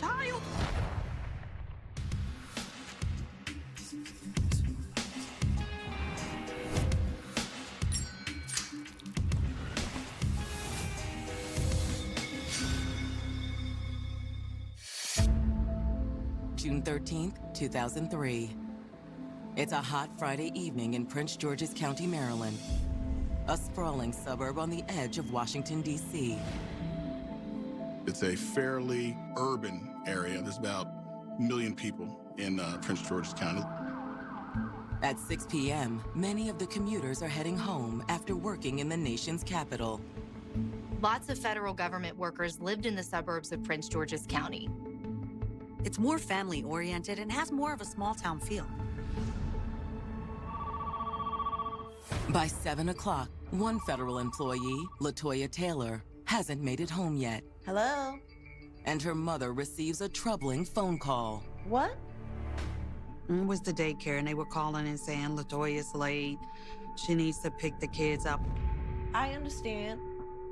child. June 13th, 2003. It's a hot Friday evening in Prince George's County, Maryland, a sprawling suburb on the edge of Washington, D.C. It's a fairly urban area. There's about 1 million people in Prince George's County. At 6 p.m., many of the commuters are heading home after working in the nation's capital. Lots of federal government workers lived in the suburbs of Prince George's County. It's more family-oriented and has more of a small-town feel. By 7 o'clock, one federal employee, LaToya Taylor, hasn't made it home yet. Hello? And her mother receives a troubling phone call. What? It was the daycare, and they were calling and saying LaToya's late. She needs to pick the kids up. I understand.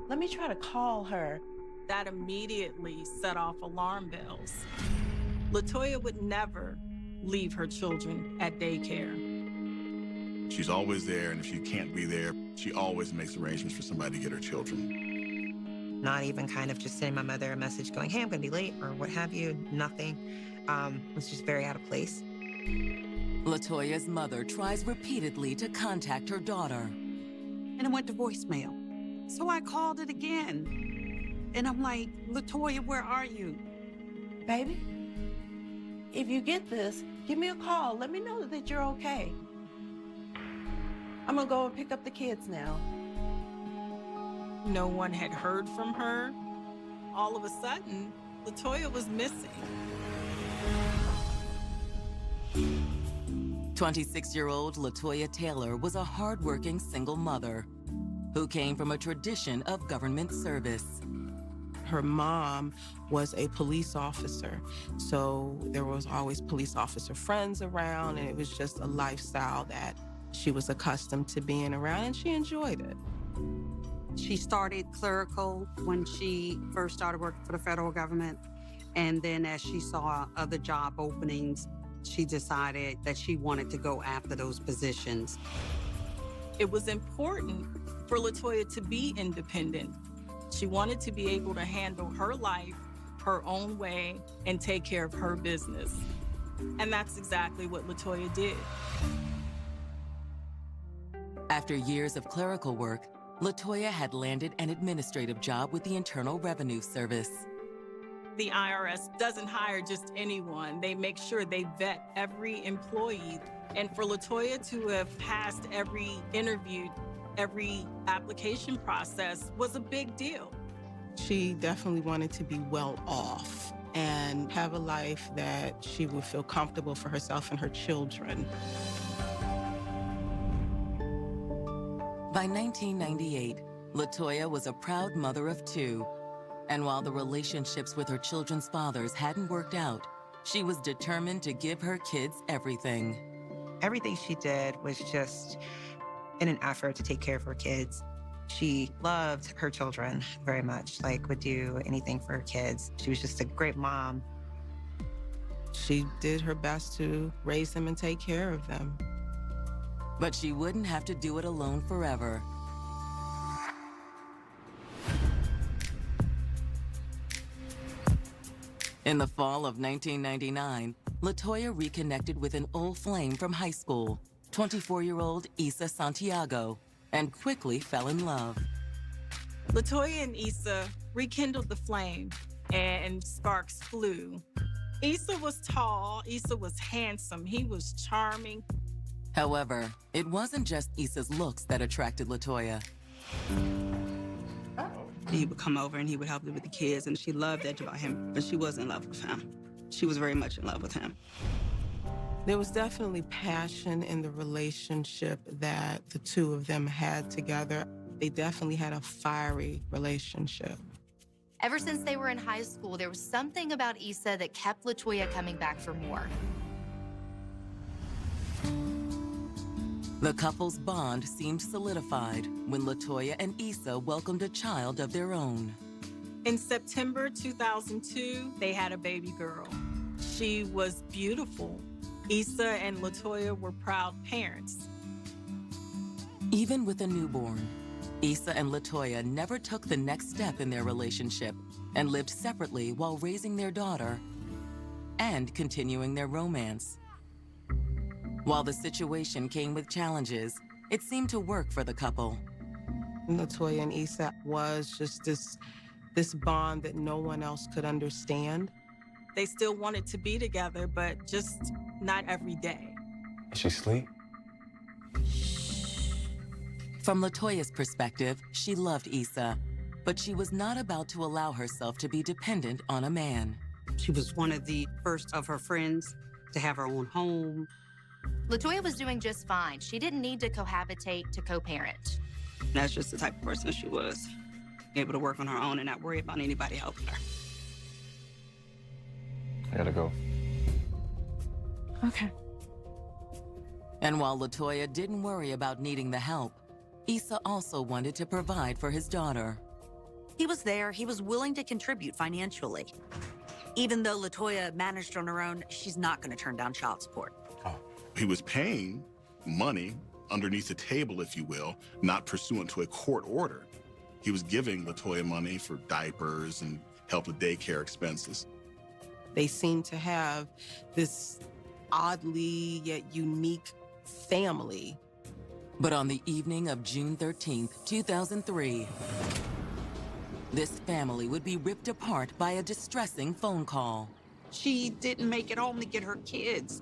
Let me try to call her. That immediately set off alarm bells. LaToya would never leave her children at daycare. She's always there, and if she can't be there, she always makes arrangements for somebody to get her children. Not even kind of just sending my mother a message going, hey, I'm gonna be late, or what have you, nothing. It was just very out of place. LaToya's mother tries repeatedly to contact her daughter. And it went to voicemail. So I called it again. And I'm like, LaToya, where are you? Baby, if you get this, give me a call. Let me know that you're okay. I'm gonna go and pick up the kids now. No one had heard from her. All of a sudden, LaToya was missing. 26-year-old LaToya Taylor was a hardworking single mother who came from a tradition of government service. Her mom was a police officer, so there was always police officer friends around, and it was just a lifestyle that she was accustomed to being around, and she enjoyed it. She started clerical when she first started working for the federal government, and then as she saw other job openings, she decided that she wanted to go after those positions. It was important for LaToya to be independent. She wanted to be able to handle her life her own way and take care of her business. And that's exactly what LaToya did. After years of clerical work, LaToya had landed an administrative job with the Internal Revenue Service. The IRS doesn't hire just anyone. They make sure they vet every employee. And for LaToya to have passed every interview, every application process was a big deal. She definitely wanted to be well off and have a life that she would feel comfortable for herself and her children. By 1998, LaToya was a proud mother of 2. And while the relationships with her children's fathers hadn't worked out, she was determined to give her kids everything. Everything she did was just in an effort to take care of her kids. She loved her children very much, like would do anything for her kids. She was just a great mom. She did her best to raise them and take care of them. But she wouldn't have to do it alone forever. In the fall of 1999, LaToya reconnected with an old flame from high school, 24-year-old Issa Santiago, and quickly fell in love. LaToya and Issa rekindled the flame, and sparks flew. Issa was tall, Issa was handsome, he was charming. However, it wasn't just Issa's looks that attracted LaToya. He would come over and he would help her with the kids, and she loved that about him, but she was in love with him. She was very much in love with him. There was definitely passion in the relationship that the two of them had together. They definitely had a fiery relationship. Ever since they were in high school, there was something about Issa that kept LaToya coming back for more. The couple's bond seemed solidified when LaToya and Issa welcomed a child of their own. In September 2002, they had a baby girl. She was beautiful. Issa and LaToya were proud parents. Even with a newborn, Issa and LaToya never took the next step in their relationship and lived separately while raising their daughter and continuing their romance. While the situation came with challenges, it seemed to work for the couple. LaToya and Issa was just this bond that no one else could understand. They still wanted to be together, but just not every day. Is she asleep? From LaToya's perspective, she loved Issa, but she was not about to allow herself to be dependent on a man. She was one of the first of her friends to have her own home. LaToya was doing just fine. She didn't need to cohabitate to co-parent. That's just the type of person she was. Able to work on her own and not worry about anybody helping her. I gotta go. Okay. And while LaToya didn't worry about needing the help, Issa also wanted to provide for his daughter. He was there. He was willing to contribute financially. Even though LaToya managed on her own, she's not going to turn down child support. Oh. He was paying money underneath the table, if you will, not pursuant to a court order. He was giving LaToya money for diapers and help with daycare expenses. They seemed to have this oddly yet unique family. But on the evening of June 13th, 2003, this family would be ripped apart by a distressing phone call. She didn't make it home to get her kids.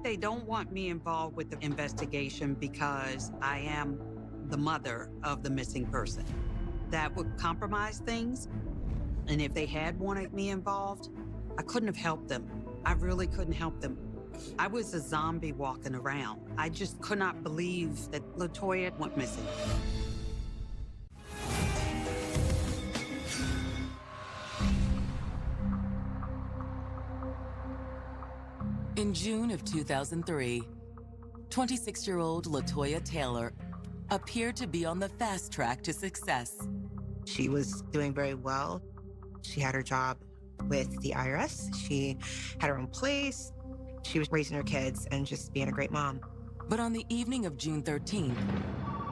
They don't want me involved with the investigation because I am the mother of the missing person. That would compromise things. And if they had wanted me involved, I couldn't have helped them. I really couldn't help them. I was a zombie walking around. I just could not believe that LaToya went missing. In June of 2003, 26-year-old LaToya Taylor appeared to be on the fast track to success. She was doing very well. She had her job with the IRS. She had her own place. She was raising her kids and just being a great mom. But on the evening of June 13th,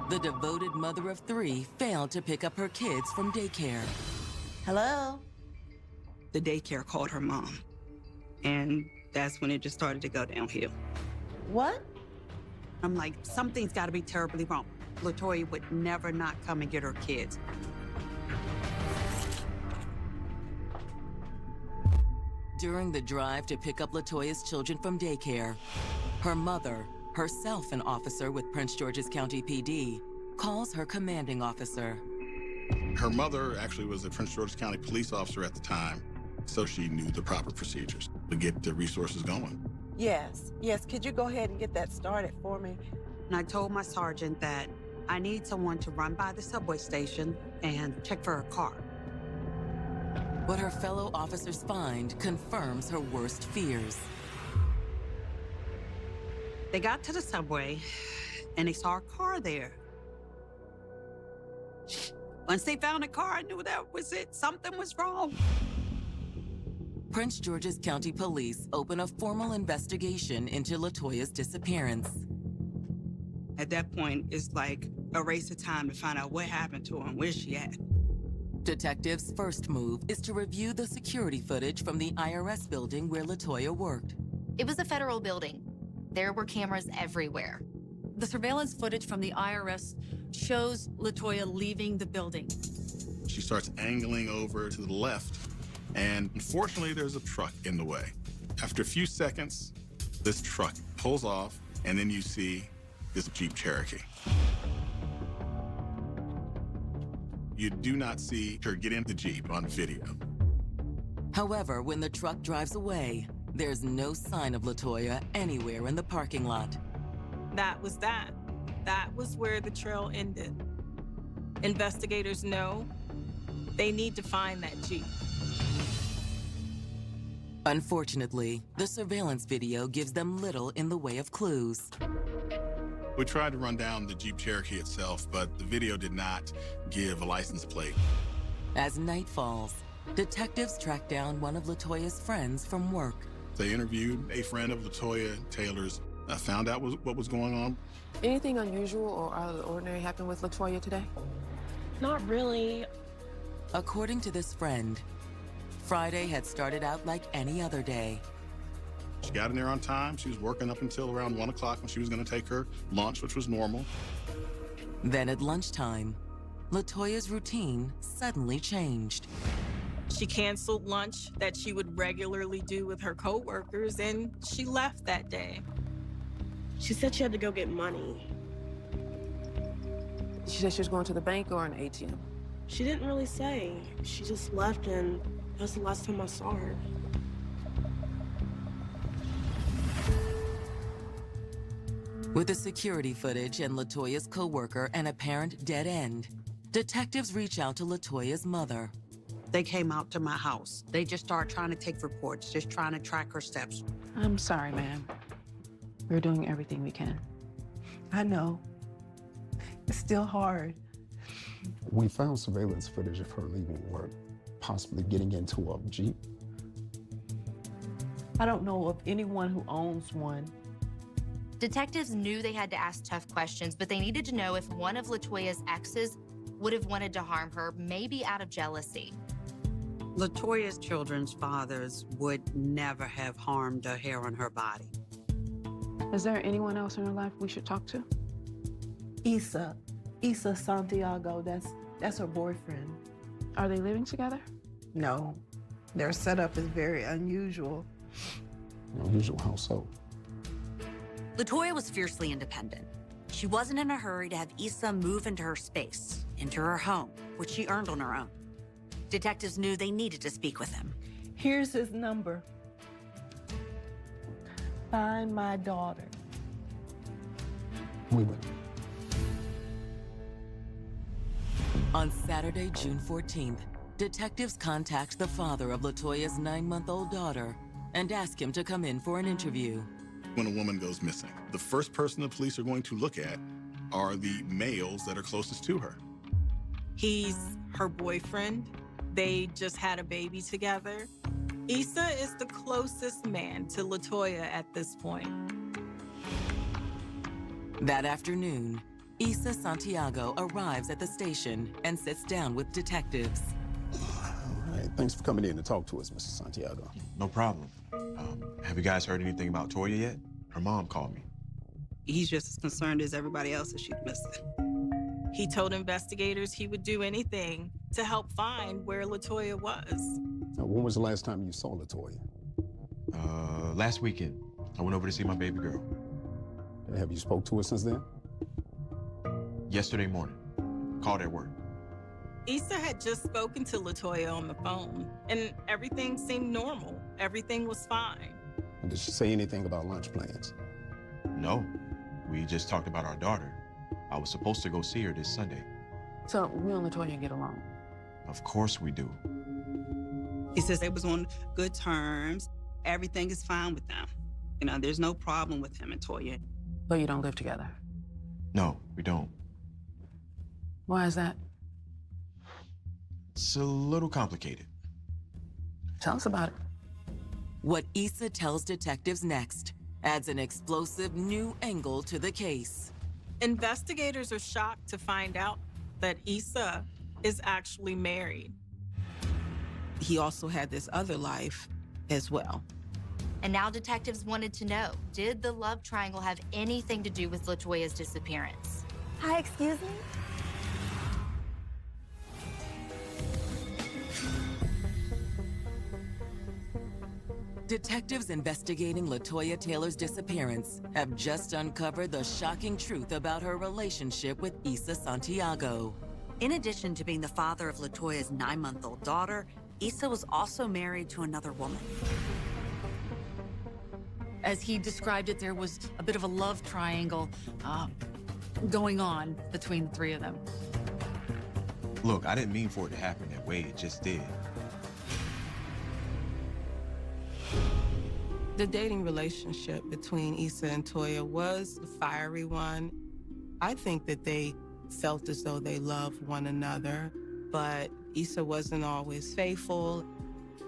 the devoted mother of three failed to pick up her kids from daycare. Hello? The daycare called her mom. And that's when it just started to go downhill. What? I'm like, something's got to be terribly wrong. LaToya would never not come and get her kids. During the drive to pick up LaToya's children from daycare, her mother, herself an officer with Prince George's County PD, calls her commanding officer. Her mother actually was a Prince George's County police officer at the time, so she knew the proper procedures to get the resources going. Yes. Could you go ahead and get that started for me? And I told my sergeant that I need someone to run by the subway station and check for her car. What her fellow officers find confirms her worst fears. They got to the subway and they saw a car there. Once they found a car, I knew that was it. Something was wrong. Prince George's County Police open a formal investigation into LaToya's disappearance. At that point, it's like a race of time to find out what happened to her and where she at. Detectives' first move is to review the security footage from the IRS building where LaToya worked. It was a federal building. There were cameras everywhere. The surveillance footage from the IRS shows LaToya leaving the building. She starts angling over to the left, and unfortunately, there's a truck in the way. After a few seconds, this truck pulls off, and then you see this Jeep Cherokee. You do not see her get in the Jeep on video. However, when the truck drives away, there's no sign of LaToya anywhere in the parking lot. That was that. That was where the trail ended. Investigators know they need to find that Jeep. Unfortunately, the surveillance video gives them little in the way of clues. We tried to run down the Jeep Cherokee itself, but the video did not give a license plate. As night falls, detectives track down one of LaToya's friends from work. They interviewed a friend of LaToya Taylor's, found out what was going on. Anything unusual or out of the ordinary happened with LaToya today? Not really. According to this friend, Friday had started out like any other day. She got in there on time. She was working up until around 1 o'clock when she was going to take her lunch, which was normal. Then at lunchtime, LaToya's routine suddenly changed. She canceled lunch that she would regularly do with her coworkers, and she left that day. She said she had to go get money. She said she was going to the bank or an ATM. She didn't really say. She just left, and that's the last time I saw her. With the security footage and LaToya's coworker an apparent dead end, detectives reach out to LaToya's mother. They came out to my house. They just started trying to take reports, just trying to track her steps. I'm sorry, ma'am. We're doing everything we can. I know. It's still hard. We found surveillance footage of her leaving work, possibly getting into a Jeep. I don't know of anyone who owns one. Detectives knew they had to ask tough questions, but they needed to know if one of LaToya's exes would have wanted to harm her, maybe out of jealousy. LaToya's children's fathers would never have harmed a hair on her body. Is there anyone else in her life we should talk to? Isa Santiago, that's her boyfriend. Are they living together? No, their setup is very unusual. Unusual how so? LaToya was fiercely independent. She wasn't in a hurry to have Issa move into her space, into her home, which she earned on her own. Detectives knew they needed to speak with him. Here's his number. Find my daughter. We will. On Saturday, June 14th, detectives contact the father of LaToya's 9-month-old daughter and ask him to come in for an interview. When a woman goes missing, the first person the police are going to look at are the males that are closest to her. He's her boyfriend. They just had a baby together. Issa is the closest man to LaToya at this point. That afternoon, Issa Santiago arrives at the station and sits down with detectives. All right, thanks for coming in to talk to us, Mr. Santiago. No problem. Have you guys heard anything about Toya yet? Her mom called me. He's just as concerned as everybody else that she's missing. He told investigators he would do anything to help find where LaToya was. Now, when was the last time you saw LaToya? Last weekend. I went over to see my baby girl. Have you spoke to her since then? Yesterday morning. Called at work. Issa had just spoken to LaToya on the phone, and everything seemed normal. Everything was fine. Did she say anything about lunch plans? No. We just talked about our daughter. I was supposed to go see her this Sunday. So we and LaToya get along? Of course we do. He says they was on good terms. Everything is fine with them. You know, there's no problem with him and Toya. But you don't live together? No, we don't. Why is that? It's a little complicated. Tell us about it. What Issa tells detectives next adds an explosive new angle to the case. Investigators are shocked to find out that Issa is actually married. He also had this other life as well. And now detectives wanted to know, did the love triangle have anything to do with LaToya's disappearance? Hi, excuse me? Detectives investigating LaToya Taylor's disappearance have just uncovered the shocking truth about her relationship with Issa Santiago. In addition to being the father of LaToya's 9-month-old daughter, Issa was also married to another woman. As he described it, there was a bit of a love triangle going on between the three of them. Look, I didn't mean for it to happen that way. It just did. The dating relationship between Issa and Toya was a fiery one. I think that they felt as though they loved one another, but Issa wasn't always faithful.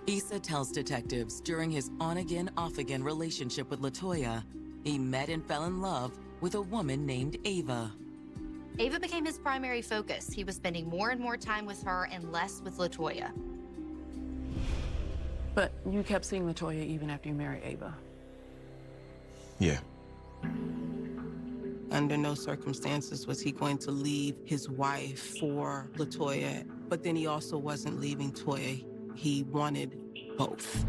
Issa tells detectives during his on-again, off-again relationship with LaToya, he met and fell in love with a woman named Ava. Ava became his primary focus. He was spending more and more time with her and less with LaToya. But you kept seeing LaToya even after you married Ava. Yeah. Under no circumstances was he going to leave his wife for LaToya, but then he also wasn't leaving Toya. He wanted both.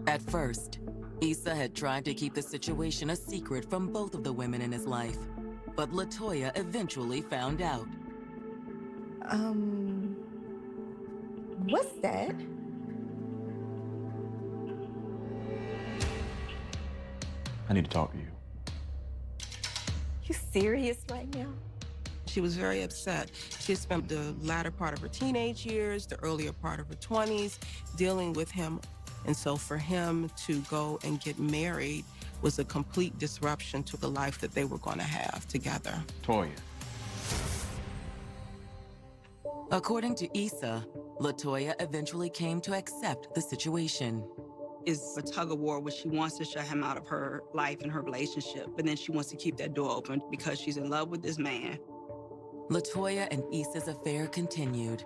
At first, Issa had tried to keep the situation a secret from both of the women in his life, but LaToya eventually found out. What's that? I need to talk to you. You serious right now? She was very upset. She had spent the latter part of her teenage years, the earlier part of her 20s, dealing with him. And so for him to go and get married was a complete disruption to the life that they were going to have together. Toya. According to Issa, LaToya eventually came to accept the situation. It's a tug of war where she wants to shut him out of her life and her relationship, but then she wants to keep that door open because she's in love with this man. LaToya and Issa's affair continued,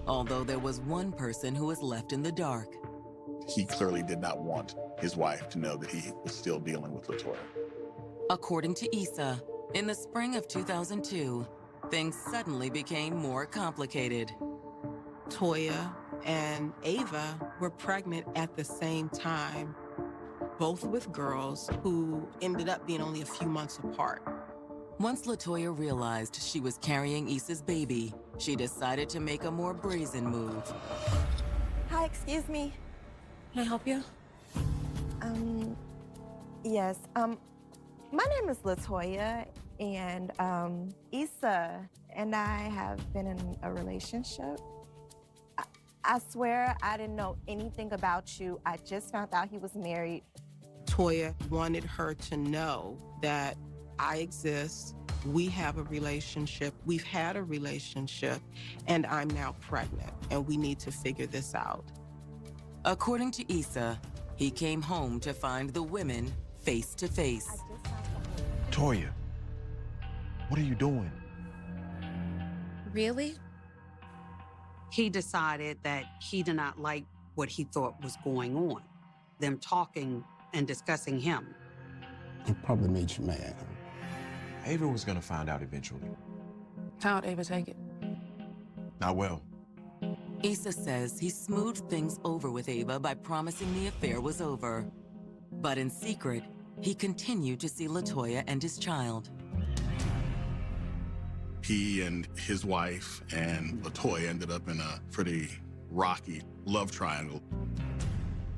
although there was one person who was left in the dark. He clearly did not want his wife to know that he was still dealing with LaToya. According to Issa, in the spring of 2002, things suddenly became more complicated. Toya and Ava were pregnant at the same time, both with girls who ended up being only a few months apart. Once LaToya realized she was carrying Issa's baby, she decided to make a more brazen move. Hi, excuse me. Can I help you? Yes. My name is LaToya, and Issa and I have been in a relationship. I swear I didn't know anything about you. I just found out he was married. Toya wanted her to know that I exist, we have a relationship, we've had a relationship, and I'm now pregnant, and we need to figure this out. According to Issa, he came home to find the women face to face. Toya, what are you doing? Really? He decided that he did not like what he thought was going on, them talking and discussing him. It probably made you mad, huh? Ava was gonna find out eventually. How'd Ava take it? Not well. Issa says he smoothed things over with Ava by promising the affair was over. But in secret, he continued to see LaToya and his child. He and his wife and LaToya ended up in a pretty rocky love triangle.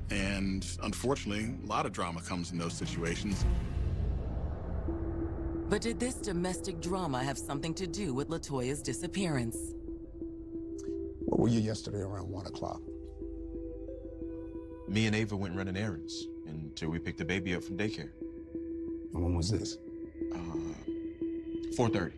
And unfortunately, a lot of drama comes in those situations. But did this domestic drama have something to do with LaToya's disappearance? Where were you yesterday around 1 o'clock? Me and Ava went running errands until we picked the baby up from daycare. And when was this? 4:30.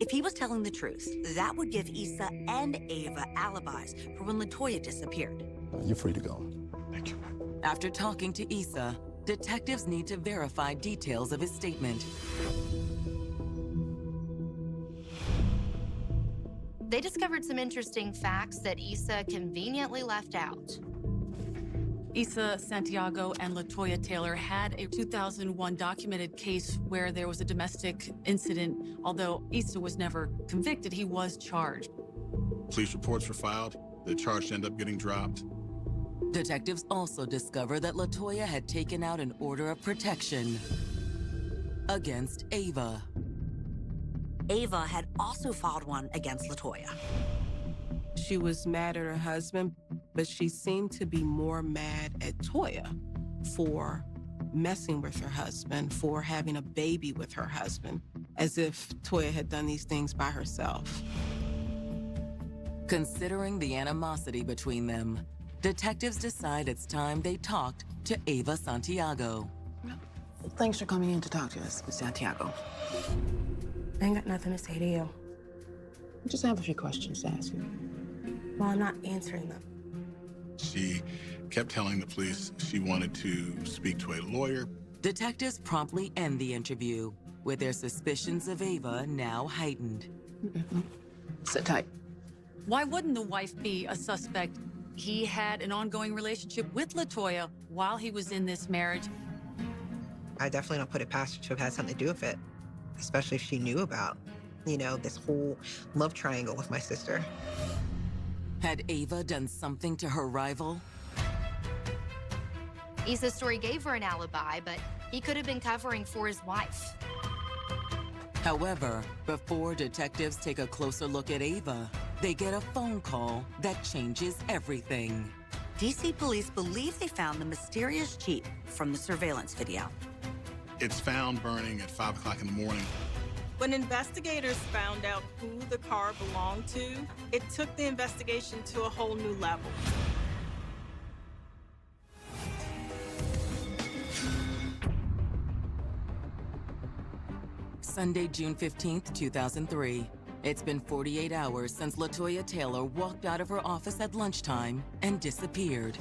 If he was telling the truth, that would give Issa and Ava alibis for when LaToya disappeared. You're free to go. Thank you. After talking to Issa, detectives need to verify details of his statement. They discovered some interesting facts that Issa conveniently left out. Issa Santiago and LaToya Taylor had a 2001 documented case where there was a domestic incident. Although Issa was never convicted, he was charged. Police reports were filed. The charge ended up getting dropped. Detectives also discover that LaToya had taken out an order of protection against Ava. Ava had also filed one against LaToya. She was mad at her husband, but she seemed to be more mad at Toya for messing with her husband, for having a baby with her husband, as if Toya had done these things by herself. Considering the animosity between them, detectives decide it's time they talked to Ava Santiago. Thanks for coming in to talk to us, Ms. Santiago. I ain't got nothing to say to you. I just have a few questions to ask you. Well, I'm not answering them. She kept telling the police she wanted to speak to a lawyer. Detectives promptly end the interview, with their suspicions of Ava now heightened. Sit tight. Why wouldn't the wife be a suspect? He had an ongoing relationship with LaToya while he was in this marriage. I definitely don't put it past her to have had something to do with it, especially if she knew about, this whole love triangle with my sister. Had Ava done something to her rival? Issa's story gave her an alibi, but he could have been covering for his wife. However, before detectives take a closer look at Ava, they get a phone call that changes everything. DC police believe they found the mysterious Jeep from the surveillance video. It's found burning at 5 o'clock in the morning. When investigators found out who the car belonged to, it took the investigation to a whole new level. Sunday, June 15th, 2003. It's been 48 hours since LaToya Taylor walked out of her office at lunchtime and disappeared.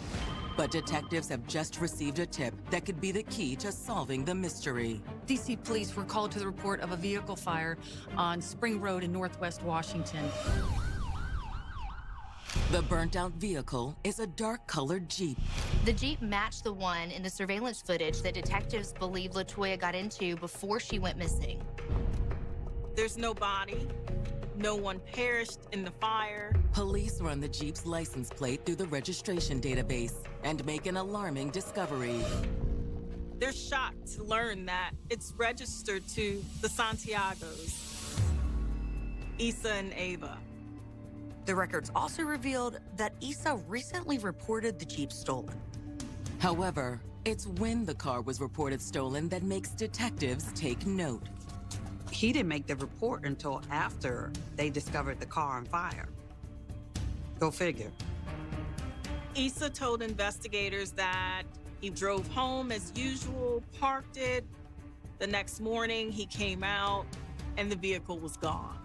But detectives have just received a tip that could be the key to solving the mystery. DC police were called to the report of a vehicle fire on Spring Road in Northwest Washington. The burnt-out vehicle is a dark-colored Jeep. The Jeep matched the one in the surveillance footage that detectives believe LaToya got into before she went missing. There's no body. No one perished in the fire. Police run the Jeep's license plate through the registration database and make an alarming discovery. They're shocked to learn that it's registered to the Santiagos, Issa and Ava. The records also revealed that Issa recently reported the Jeep stolen. However, it's when the car was reported stolen that makes detectives take note. He didn't make the report until after they discovered the car on fire. Go figure. Issa told investigators that he drove home as usual, parked it. The next morning, he came out, and the vehicle was gone.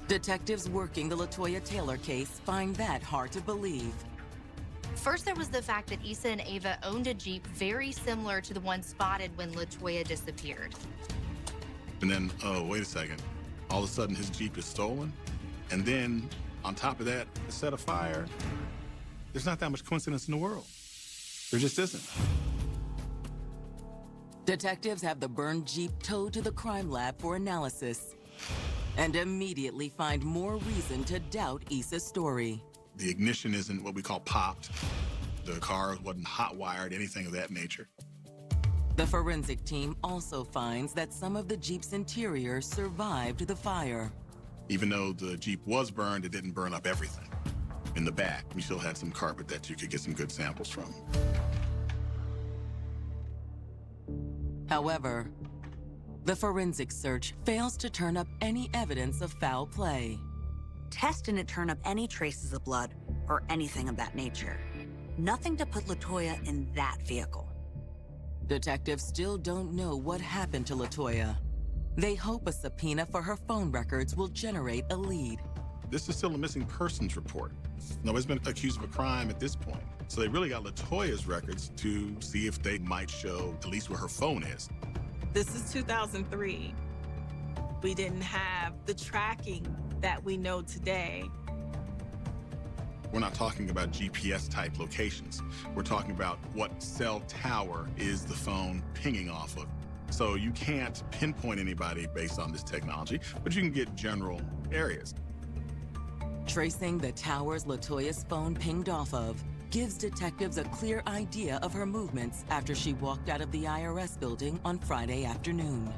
Detectives working the LaToya Taylor case find that hard to believe. First, there was the fact that Issa and Ava owned a Jeep very similar to the one spotted when LaToya disappeared. And then, oh, wait a second. All of a sudden, his Jeep is stolen. And then, on top of that, set a fire. There's not that much coincidence in the world. There just isn't. Detectives have the burned Jeep towed to the crime lab for analysis and immediately find more reason to doubt Issa's story. The ignition isn't what we call popped. The car wasn't hot-wired, anything of that nature. The forensic team also finds that some of the Jeep's interior survived the fire. Even though the Jeep was burned, it didn't burn up everything. In the back, we still had some carpet that you could get some good samples from. However, the forensic search fails to turn up any evidence of foul play. Tests didn't turn up any traces of blood or anything of that nature. Nothing to put LaToya in that vehicle. Detectives still don't know what happened to LaToya. They hope a subpoena for her phone records will generate a lead. This is still a missing persons report. Nobody's been accused of a crime at this point. So they really got LaToya's records to see if they might show at least where her phone is. This is 2003. We didn't have the tracking that we know today. We're not talking about GPS-type locations. We're talking about what cell tower is the phone pinging off of. So you can't pinpoint anybody based on this technology, but you can get general areas. Tracing the towers LaToya's phone pinged off of gives detectives a clear idea of her movements after she walked out of the IRS building on Friday afternoon.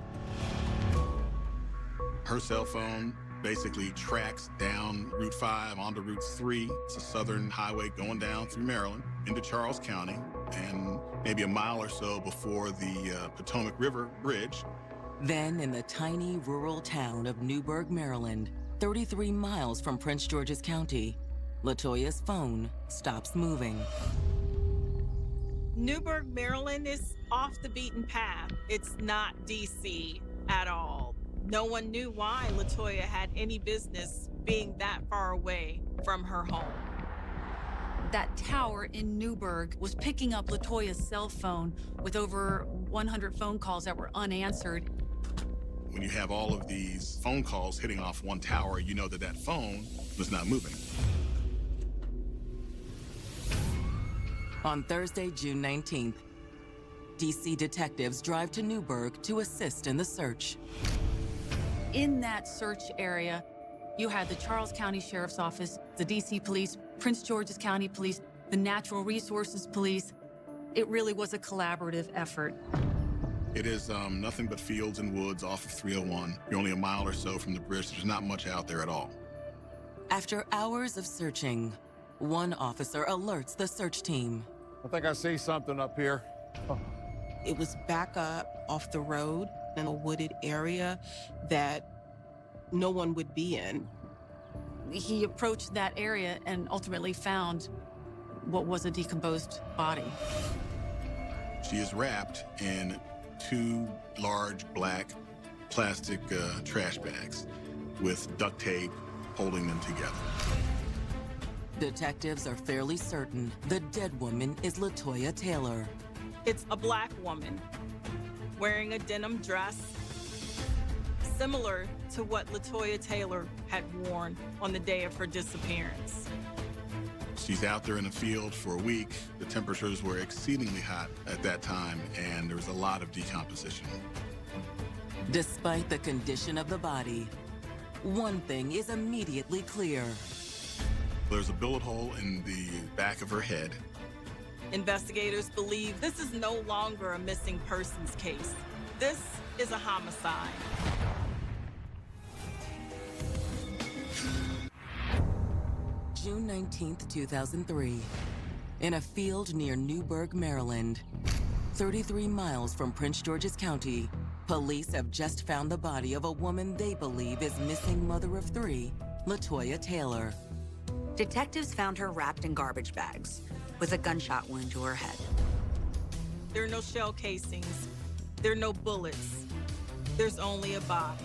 Her cell phone basically tracks down Route 5 onto Route 3. It's a southern highway going down through Maryland into Charles County, and maybe a mile or so before the Potomac River Bridge. Then in the tiny rural town of Newburgh, Maryland, 33 miles from Prince George's County, LaToya's phone stops moving. Newburgh, Maryland is off the beaten path. It's not DC at all. No one knew why LaToya had any business being that far away from her home. That tower in Newburgh was picking up LaToya's cell phone with over 100 phone calls that were unanswered. When you have all of these phone calls hitting off one tower, you know that that phone was not moving. On Thursday, June 19th, DC detectives drive to Newburgh to assist in the search. In that search area, you had the Charles County Sheriff's Office, the DC Police, Prince George's County Police, the Natural Resources Police. It really was a collaborative effort. It is nothing but fields and woods off of 301. You're only a mile or so from the bridge. There's not much out there at all. After hours of searching, one officer alerts the search team. I think I see something up here. It was back up off the road in a wooded area that no one would be in. He approached that area and ultimately found what was a decomposed body. She is wrapped in 2 large black plastic trash bags with duct tape holding them together. Detectives are fairly certain the dead woman is LaToya Taylor. It's a black woman wearing a denim dress similar to what LaToya Taylor had worn on the day of her disappearance. She's out there in the field for a week. The temperatures were exceedingly hot at that time, and there was a lot of decomposition. Despite the condition of the body, one thing is immediately clear. There's a bullet hole in the back of her head. Investigators believe this is no longer a missing persons case. This is a homicide. June 19th, 2003. In a field near Newburgh, Maryland, 33 miles from Prince George's County, police have just found the body of a woman they believe is missing mother of 3, LaToya Taylor. Detectives found her wrapped in garbage bags with a gunshot wound to her head. There are no shell casings. There are no bullets. There's only a body.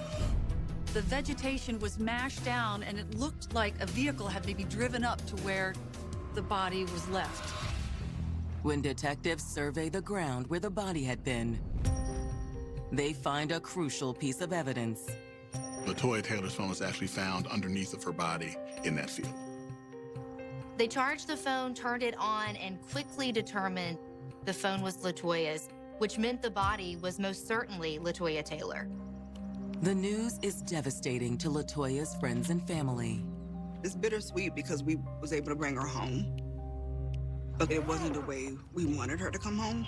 The vegetation was mashed down, and it looked like a vehicle had maybe driven up to where the body was left. When detectives survey the ground where the body had been, they find a crucial piece of evidence. LaToya Taylor's phone was actually found underneath of her body in that field. They charged the phone, turned it on, and quickly determined the phone was LaToya's, which meant the body was most certainly LaToya Taylor. The news is devastating to LaToya's friends and family. It's bittersweet because we was able to bring her home, but it wasn't the way we wanted her to come home.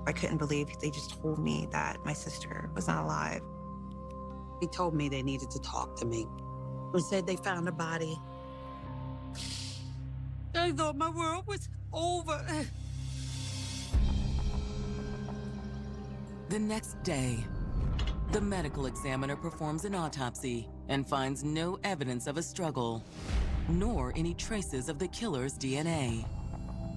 I couldn't believe they just told me that my sister was not alive. He told me they needed to talk to me. He said they found a body. I thought my world was over. The next day, the medical examiner performs an autopsy and finds no evidence of a struggle, nor any traces of the killer's DNA.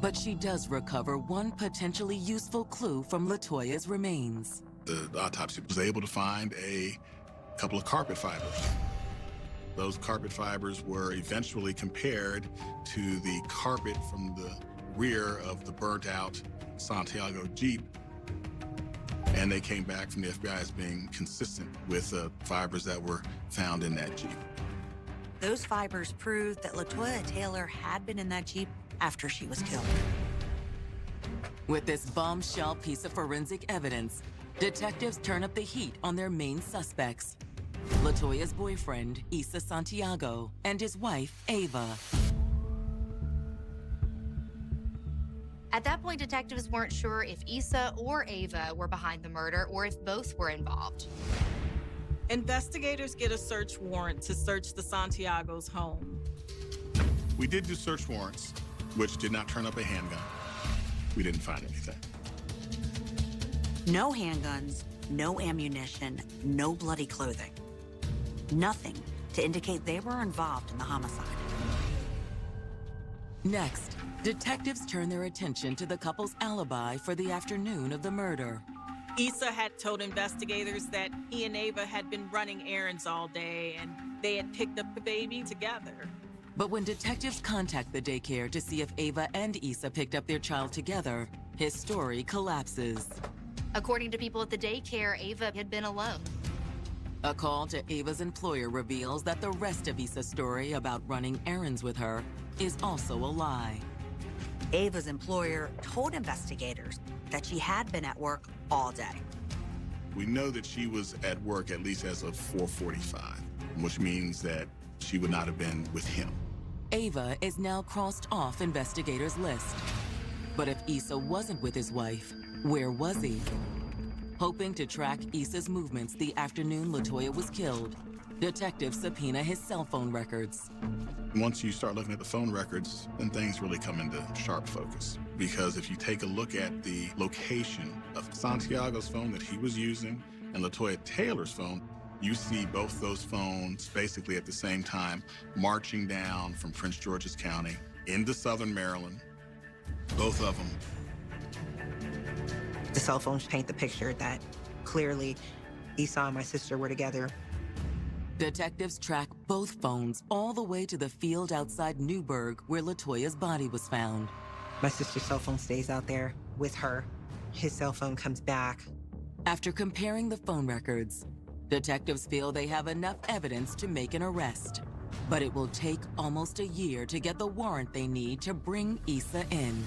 But she does recover one potentially useful clue from LaToya's remains. The autopsy was able to find a couple of carpet fibers. Those carpet fibers were eventually compared to the carpet from the rear of the burnt-out Santiago Jeep, and they came back from the FBI as being consistent with fibers that were found in that Jeep. Those fibers proved that LaToya Taylor had been in that Jeep after she was killed. With this bombshell piece of forensic evidence, detectives turn up the heat on their main suspects: LaToya's boyfriend, Issa Santiago, and his wife, Ava. At that point, detectives weren't sure if Issa or Ava were behind the murder or if both were involved. Investigators get a search warrant to search the Santiago's home. We did do search warrants, which did not turn up a handgun. We didn't find anything. No handguns, no ammunition, no bloody clothing. Nothing to indicate they were involved in the homicide. Next, detectives turn their attention to the couple's alibi for the afternoon of the murder. Issa had told investigators that he and Ava had been running errands all day and they had picked up the baby together. But when detectives contact the daycare to see if Ava and Issa picked up their child together, his story collapses. According to people at the daycare, Ava had been alone. A call to Ava's employer reveals that the rest of Issa's story about running errands with her is also a lie. Ava's employer told investigators that she had been at work all day. We know that she was at work at least as of 4:45, which means that she would not have been with him. Ava is now crossed off investigators' list. But if Issa wasn't with his wife, where was he? Hoping to track Issa's movements the afternoon LaToya was killed, detectives subpoena his cell phone records. Once you start looking at the phone records, then things really come into sharp focus. Because if you take a look at the location of Santiago's phone that he was using and LaToya Taylor's phone, you see both those phones basically at the same time marching down from Prince George's County into southern Maryland, both of them. The cell phones paint the picture that clearly Issa and my sister were together. Detectives track both phones all the way to the field outside Newburgh where LaToya's body was found. My sister's cell phone stays out there with her. His cell phone comes back. After comparing the phone records, detectives feel they have enough evidence to make an arrest. But it will take almost a year to get the warrant they need to bring Issa in.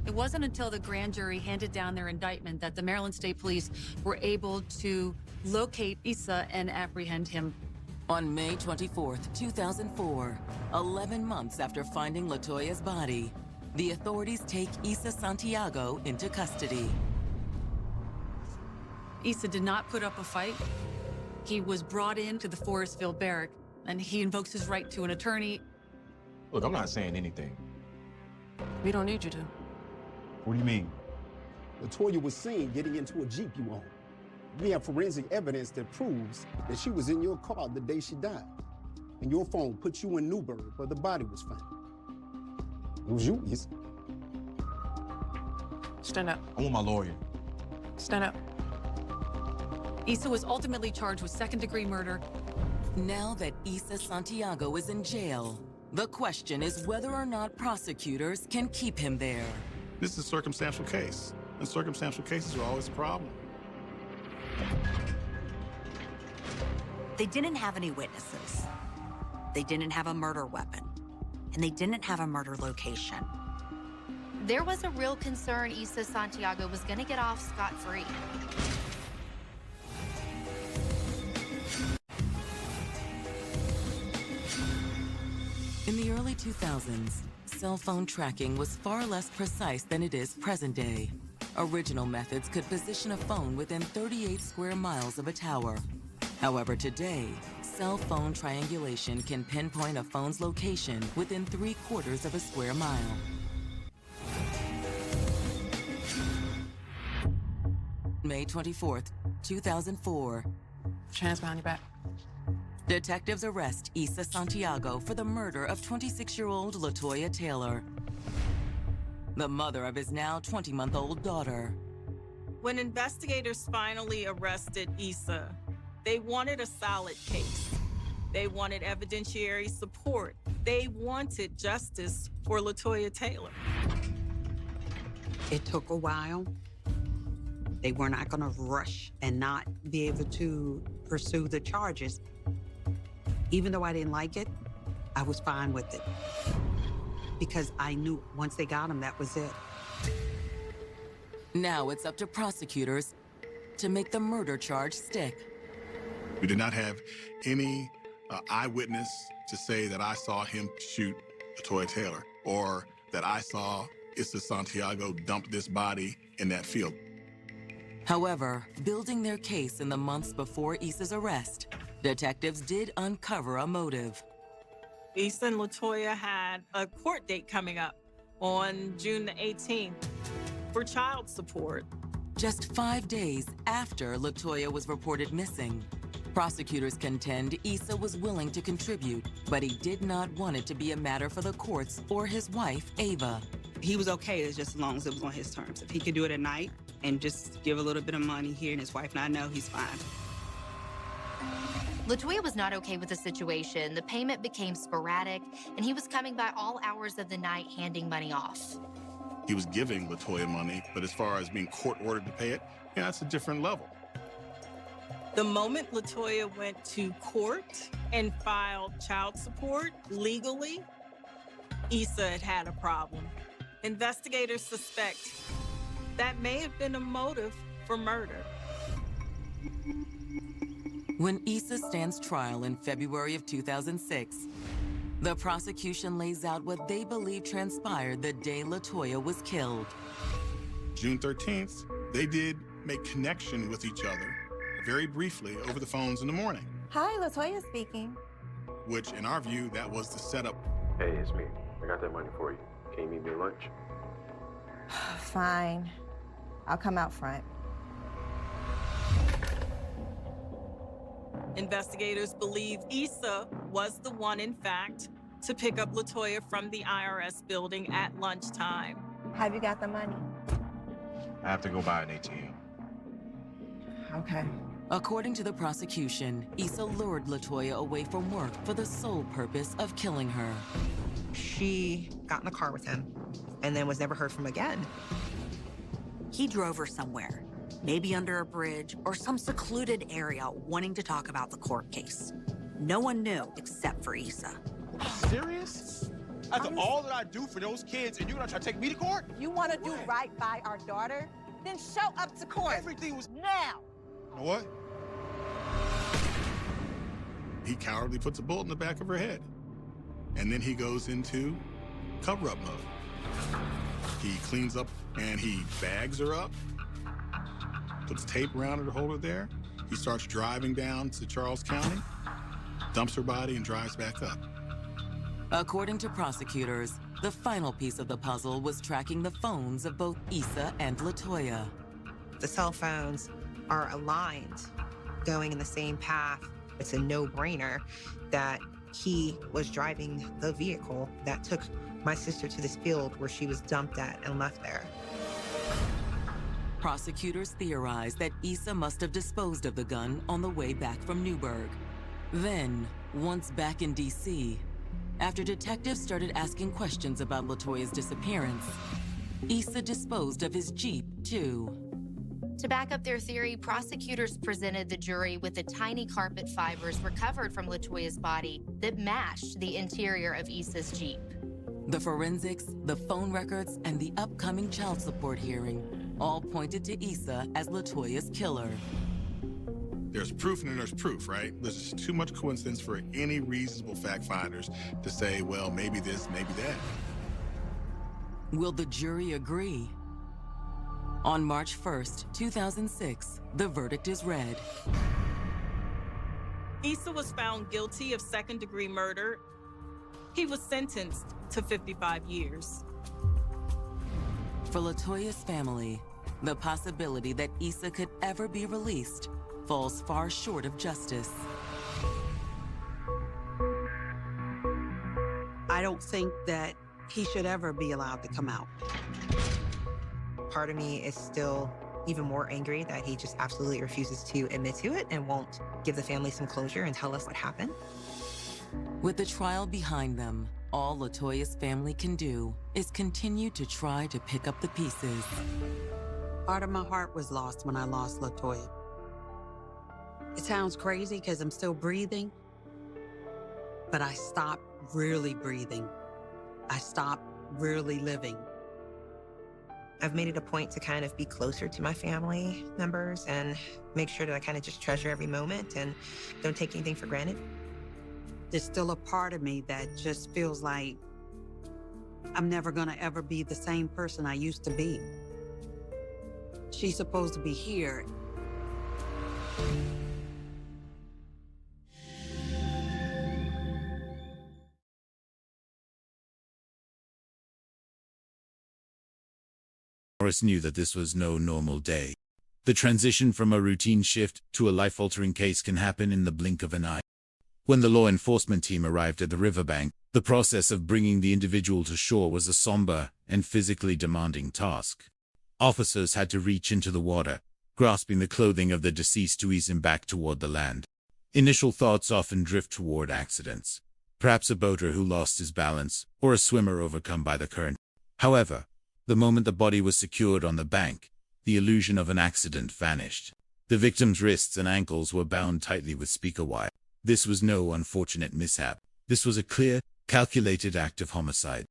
It wasn't until the grand jury handed down their indictment that the Maryland State Police were able to locate Issa and apprehend him. On May 24th, 2004, 11 months after finding LaToya's body, the authorities take Issa Santiago into custody. Issa did not put up a fight. He was brought into the Forestville barrack, and he invokes his right to an attorney. Look, I'm not saying anything. We don't need you to. What do you mean? LaToya was seen getting into a Jeep you own. We have forensic evidence that proves that she was in your car the day she died. And your phone put you in Newburgh where the body was found. It was you, Issa. Stand up. I want my lawyer. Stand up. Issa was ultimately charged with second-degree murder. Now that Issa Santiago is in jail, the question is whether or not prosecutors can keep him there. This is a circumstantial case, and circumstantial cases are always a problem. They didn't have any witnesses. They didn't have a murder weapon. And they didn't have a murder location. There was a real concern Issa Santiago was going to get off scot-free. In the early 2000s, cell phone tracking was far less precise than it is present day. Original methods could position a phone within 38 square miles of a tower. However, today, cell phone triangulation can pinpoint a phone's location within 3/4 of a square mile. May 24th, 2004. Hands behind your back. Detectives arrest Issa Santiago for the murder of 26-year-old LaToya Taylor, the mother of his now 20-month-old daughter. When investigators finally arrested Issa, they wanted a solid case. They wanted evidentiary support. They wanted justice for LaToya Taylor. It took a while. They were not going to rush and not be able to pursue the charges. Even though I didn't like it, I was fine with it. Because I knew once they got him, that was it. Now it's up to prosecutors to make the murder charge stick. We did not have any eyewitness to say that I saw him shoot LaToya Taylor or that I saw Issa Santiago dump this body in that field. However, building their case in the months before Issa's arrest, detectives did uncover a motive. Issa and LaToya had a court date coming up on June the 18th for child support. Just 5 days after LaToya was reported missing. Prosecutors contend Issa was willing to contribute, but he did not want it to be a matter for the courts or his wife, Ava. He was okay just as long as it was on his terms. If he could do it at night and just give a little bit of money here and his wife not know, he's fine. LaToya was not okay with the situation. The payment became sporadic, and he was coming by all hours of the night handing money off. He was giving LaToya money, but as far as being court-ordered to pay it, yeah, that's a different level. The moment LaToya went to court and filed child support legally, Issa had a problem. Investigators suspect that may have been a motive for murder. When Issa stands trial in February of 2006, the prosecution lays out what they believe transpired the day LaToya was killed. June 13th, they did make connection with each other very briefly over the phones in the morning. Hi, LaToya speaking. Which, in our view, that was the setup. Hey, it's me. I got that money for you. Can you meet me at lunch? Fine. I'll come out front. Investigators believe Issa was the one, in fact, to pick up LaToya from the IRS building at lunchtime. Have you got the money? I have to go buy an ATM. Okay. According to the prosecution, Issa lured LaToya away from work for the sole purpose of killing her. She got in the car with him and then was never heard from again. He drove her somewhere, maybe under a bridge or some secluded area, wanting to talk about the court case. No one knew except for Issa. Serious? After all that I do for those kids, and you're gonna try to take me to court? You want to do right by our daughter? Then show up to court. Everything was... Now. You know what? He cowardly puts a bullet in the back of her head. And then he goes into cover-up mode. He cleans up and he bags her up, puts tape around her to hold her there. He starts driving down to Charles County, dumps her body, and drives back up. According to prosecutors, the final piece of the puzzle was tracking the phones of both Issa and LaToya. The cell phones are aligned, going in the same path. It's a no-brainer that he was driving the vehicle that took my sister to this field where she was dumped at and left there. Prosecutors theorize that Issa must have disposed of the gun on the way back from Newburgh. Then, once back in D.C., after detectives started asking questions about LaToya's disappearance, Issa disposed of his Jeep, too. To back up their theory, prosecutors presented the jury with the tiny carpet fibers recovered from LaToya's body that matched the interior of Issa's Jeep. The forensics, the phone records, and the upcoming child support hearing all pointed to Issa as LaToya's killer. There's proof and then there's proof, right? There's just too much coincidence for any reasonable fact finders to say, well, maybe this, maybe that. Will the jury agree? On March 1st, 2006, the verdict is read. Issa was found guilty of second-degree murder. He was sentenced to 55 years. For LaToya's family, the possibility that Issa could ever be released falls far short of justice. I don't think that he should ever be allowed to come out. Part of me is still even more angry that he just absolutely refuses to admit to it and won't give the family some closure and tell us what happened. With the trial behind them, all LaToya's family can do is continue to try to pick up the pieces. Part of my heart was lost when I lost LaToya. It sounds crazy because I'm still breathing, but I stopped really breathing. I stopped really living. I've made it a point to kind of be closer to my family members and make sure that I kind of just treasure every moment and don't take anything for granted. There's still a part of me that just feels like I'm never gonna ever be the same person I used to be. She's supposed to be here. Morris knew that this was no normal day. The transition from a routine shift to a life-altering case can happen in the blink of an eye. When the law enforcement team arrived at the riverbank, the process of bringing the individual to shore was a somber and physically demanding task. Officers had to reach into the water, grasping the clothing of the deceased to ease him back toward the land. Initial thoughts often drift toward accidents, perhaps a boater who lost his balance, or a swimmer overcome by the current. However, the moment the body was secured on the bank, the illusion of an accident vanished. The victim's wrists and ankles were bound tightly with speaker wire. This was no unfortunate mishap. This was a clear, calculated act of homicide.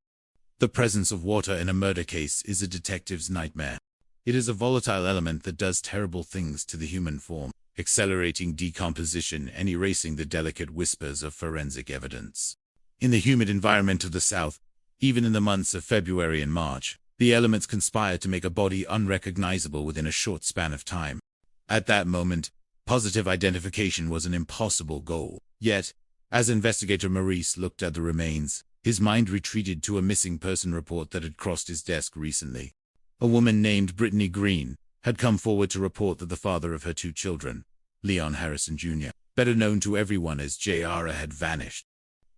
The presence of water in a murder case is a detective's nightmare. It is a volatile element that does terrible things to the human form, accelerating decomposition and erasing the delicate whispers of forensic evidence. In the humid environment of the South, even in the months of February and March, the elements conspire to make a body unrecognizable within a short span of time. At that moment, positive identification was an impossible goal. Yet, as investigator Maurice looked at the remains, his mind retreated to a missing person report that had crossed his desk recently. A woman named Brittany Green had come forward to report that the father of her 2 children, Leon Harrison Jr., better known to everyone as J.R., had vanished.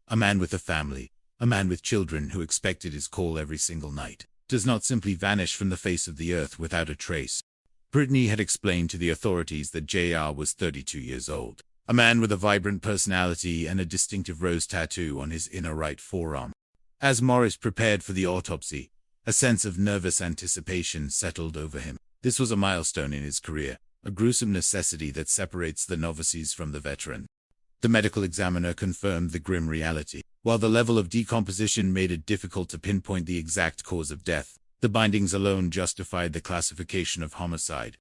A man with a family, a man with children who expected his call every single night, does not simply vanish from the face of the earth without a trace. Brittany had explained to the authorities that J.R. was 32 years old, a man with a vibrant personality and a distinctive rose tattoo on his inner right forearm. As Morris prepared for the autopsy, a sense of nervous anticipation settled over him. This was a milestone in his career, a gruesome necessity that separates the novices from the veteran. The medical examiner confirmed the grim reality. While the level of decomposition made it difficult to pinpoint the exact cause of death, the bindings alone justified the classification of homicide.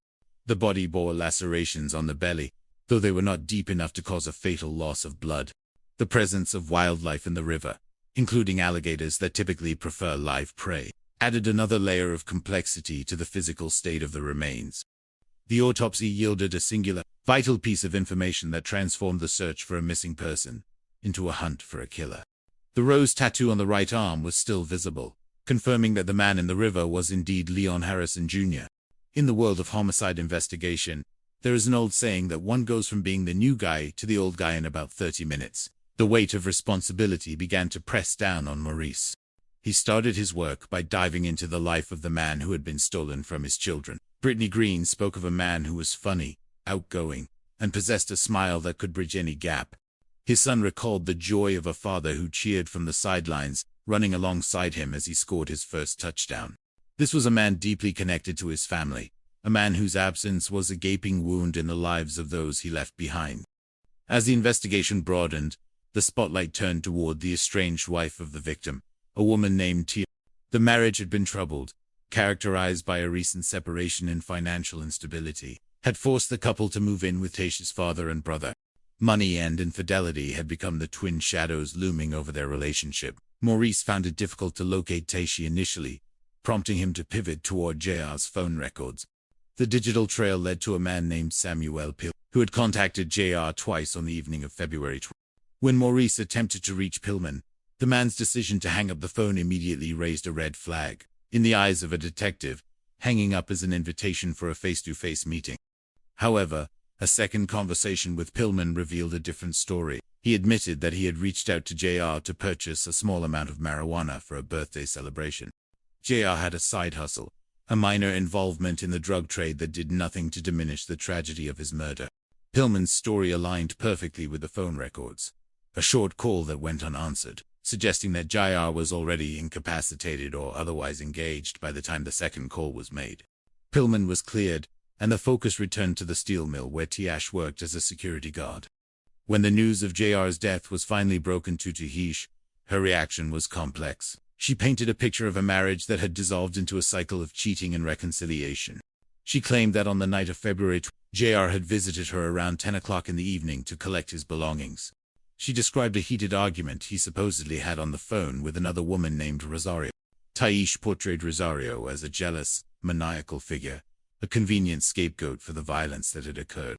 The body bore lacerations on the belly, though they were not deep enough to cause a fatal loss of blood. The presence of wildlife in the river, including alligators that typically prefer live prey, added another layer of complexity to the physical state of the remains. The autopsy yielded a singular, vital piece of information that transformed the search for a missing person into a hunt for a killer. The rose tattoo on the right arm was still visible, confirming that the man in the river was indeed Leon Harrison Jr. In the world of homicide investigation, there is an old saying that one goes from being the new guy to the old guy in about 30 minutes. The weight of responsibility began to press down on Maurice. He started his work by diving into the life of the man who had been stolen from his children. Brittany Green spoke of a man who was funny, outgoing, and possessed a smile that could bridge any gap. His son recalled the joy of a father who cheered from the sidelines, running alongside him as he scored his first touchdown. This was a man deeply connected to his family, a man whose absence was a gaping wound in the lives of those he left behind. As the investigation broadened, the spotlight turned toward the estranged wife of the victim, a woman named Tia. The marriage had been troubled, characterized by a recent separation and financial instability, had forced the couple to move in with Tasha's father and brother. Money and infidelity had become the twin shadows looming over their relationship. Maurice found it difficult to locate Tasha initially, prompting him to pivot toward JR's phone records. The digital trail led to a man named Samuel Pillman, who had contacted JR twice on the evening of February 12. When Maurice attempted to reach Pillman, the man's decision to hang up the phone immediately raised a red flag. In the eyes of a detective, hanging up is an invitation for a face-to-face meeting. However, a second conversation with Pillman revealed a different story. He admitted that he had reached out to JR to purchase a small amount of marijuana for a birthday celebration. JR had a side hustle, a minor involvement in the drug trade that did nothing to diminish the tragedy of his murder. Pillman's story aligned perfectly with the phone records. A short call that went unanswered, suggesting that JR was already incapacitated or otherwise engaged by the time the second call was made. Pillman was cleared, and the focus returned to the steel mill where Tiash worked as a security guard. When the news of JR's death was finally broken to Tiash, her reaction was complex. She painted a picture of a marriage that had dissolved into a cycle of cheating and reconciliation. She claimed that on the night of February 12, JR had visited her around 10 o'clock in the evening to collect his belongings. She described a heated argument he supposedly had on the phone with another woman named Rosario. Tiash portrayed Rosario as a jealous, maniacal figure, a convenient scapegoat for the violence that had occurred.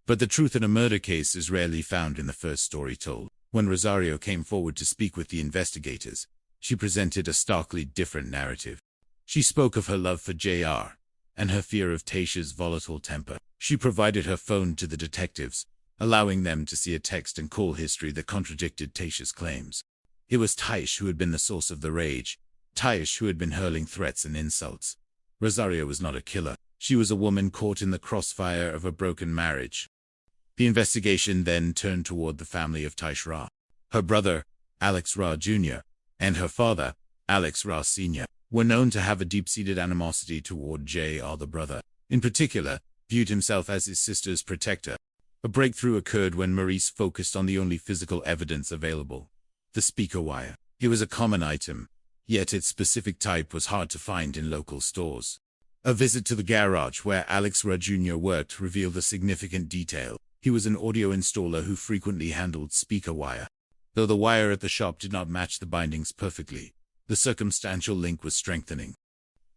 But the truth in a murder case is rarely found in the first story told. When Rosario came forward to speak with the investigators, she presented a starkly different narrative. She spoke of her love for JR, and her fear of Tayshia's volatile temper, she provided her phone to the detectives, allowing them to see a text and call history that contradicted Tayshia's claims. It was Taish who had been the source of the rage, Taish who had been hurling threats and insults. Rosario was not a killer. She was a woman caught in the crossfire of a broken marriage. The investigation then turned toward the family of Taish Ra. Her brother, Alex Ra Jr., and her father, Alex Ra Sr., were known to have a deep-seated animosity toward J.R. The brother, in particular, viewed himself as his sister's protector. A breakthrough occurred when Maurice focused on the only physical evidence available: the speaker wire. It was a common item, yet its specific type was hard to find in local stores. A visit to the garage where Alex Ra Jr. worked revealed a significant detail. He was an audio installer who frequently handled speaker wire. Though the wire at the shop did not match the bindings perfectly, the circumstantial link was strengthening.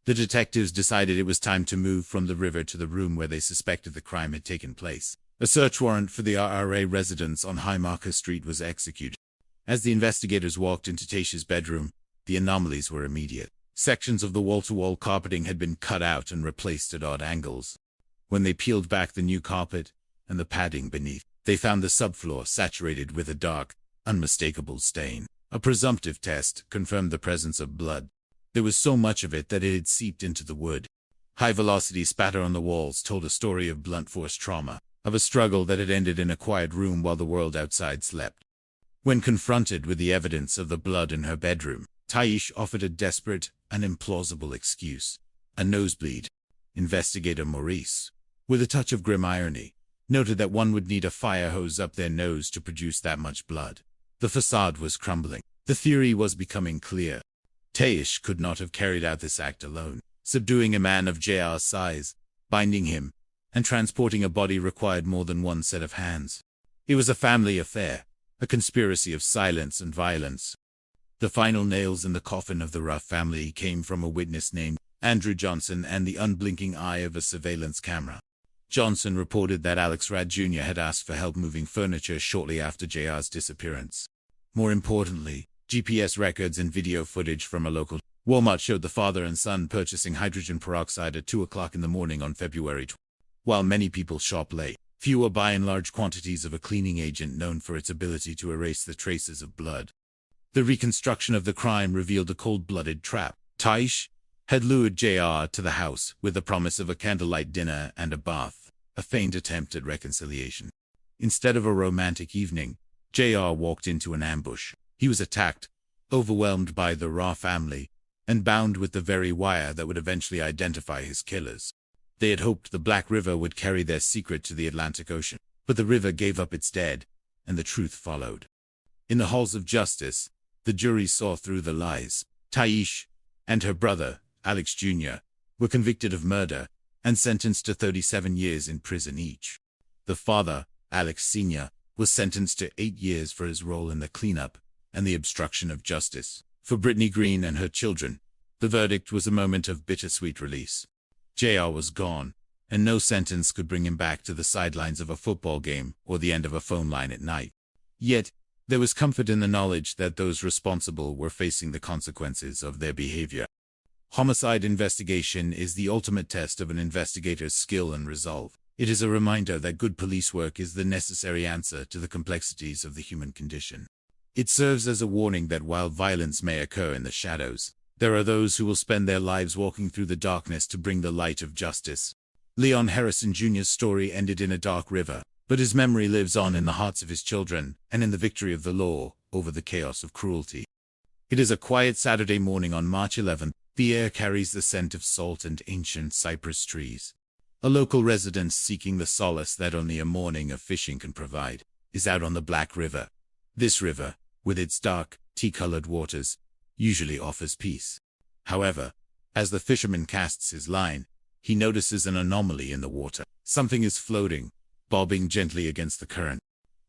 The detectives decided it was time to move from the river to the room where they suspected the crime had taken place. A search warrant for the RRA residence on High Marker Street was executed. As the investigators walked into Tayshia's bedroom, the anomalies were immediate. Sections of the wall-to-wall carpeting had been cut out and replaced at odd angles. When they peeled back the new carpet and the padding beneath, they found the subfloor saturated with a dark, unmistakable stain. A presumptive test confirmed the presence of blood. There was so much of it that it had seeped into the wood. High-velocity spatter on the walls told a story of blunt force trauma, of a struggle that had ended in a quiet room while the world outside slept. When confronted with the evidence of the blood in her bedroom, Taish offered a desperate and implausible excuse: a nosebleed. Investigator Maurice, with a touch of grim irony, noted that one would need a fire hose up their nose to produce that much blood. The facade was crumbling. The theory was becoming clear. Taish could not have carried out this act alone. Subduing a man of JR's size, binding him, and transporting a body required more than one set of hands. It was a family affair, a conspiracy of silence and violence. The final nails in the coffin of the Ruff family came from a witness named Andrew Johnson and the unblinking eye of a surveillance camera. Johnson reported that Alex Ra Jr. had asked for help moving furniture shortly after JR's disappearance. More importantly, GPS records and video footage from a local Walmart showed the father and son purchasing hydrogen peroxide at 2 o'clock in the morning on February 20. While many people shop late, few will buy in large quantities of a cleaning agent known for its ability to erase the traces of blood. The reconstruction of the crime revealed a cold-blooded trap. Taish had lured JR to the house with the promise of a candlelight dinner and a bath, a feigned attempt at reconciliation. Instead of a romantic evening, JR walked into an ambush. He was attacked, overwhelmed by the Ra family, and bound with the very wire that would eventually identify his killers. They had hoped the Black River would carry their secret to the Atlantic Ocean, but the river gave up its dead, and the truth followed. In the halls of justice, the jury saw through the lies. Taish and her brother, Alex Jr., were convicted of murder and sentenced to 37 years in prison each. The father, Alex Sr., was sentenced to 8 years for his role in the cleanup and the obstruction of justice. For Brittany Green and her children, the verdict was a moment of bittersweet release. JR was gone, and no sentence could bring him back to the sidelines of a football game or the end of a phone line at night. Yet, there was comfort in the knowledge that those responsible were facing the consequences of their behavior. Homicide investigation is the ultimate test of an investigator's skill and resolve. It is a reminder that good police work is the necessary answer to the complexities of the human condition. It serves as a warning that while violence may occur in the shadows, there are those who will spend their lives walking through the darkness to bring the light of justice. Leon Harrison Jr.'s story ended in a dark river, but his memory lives on in the hearts of his children and in the victory of the law over the chaos of cruelty. It is a quiet Saturday morning on March 11th. The air carries the scent of salt and ancient cypress trees. A local resident seeking the solace that only a morning of fishing can provide is out on the Black River. This river, with its dark, tea-colored waters, usually offers peace. However, as the fisherman casts his line, he notices an anomaly in the water. Something is floating, bobbing gently against the current.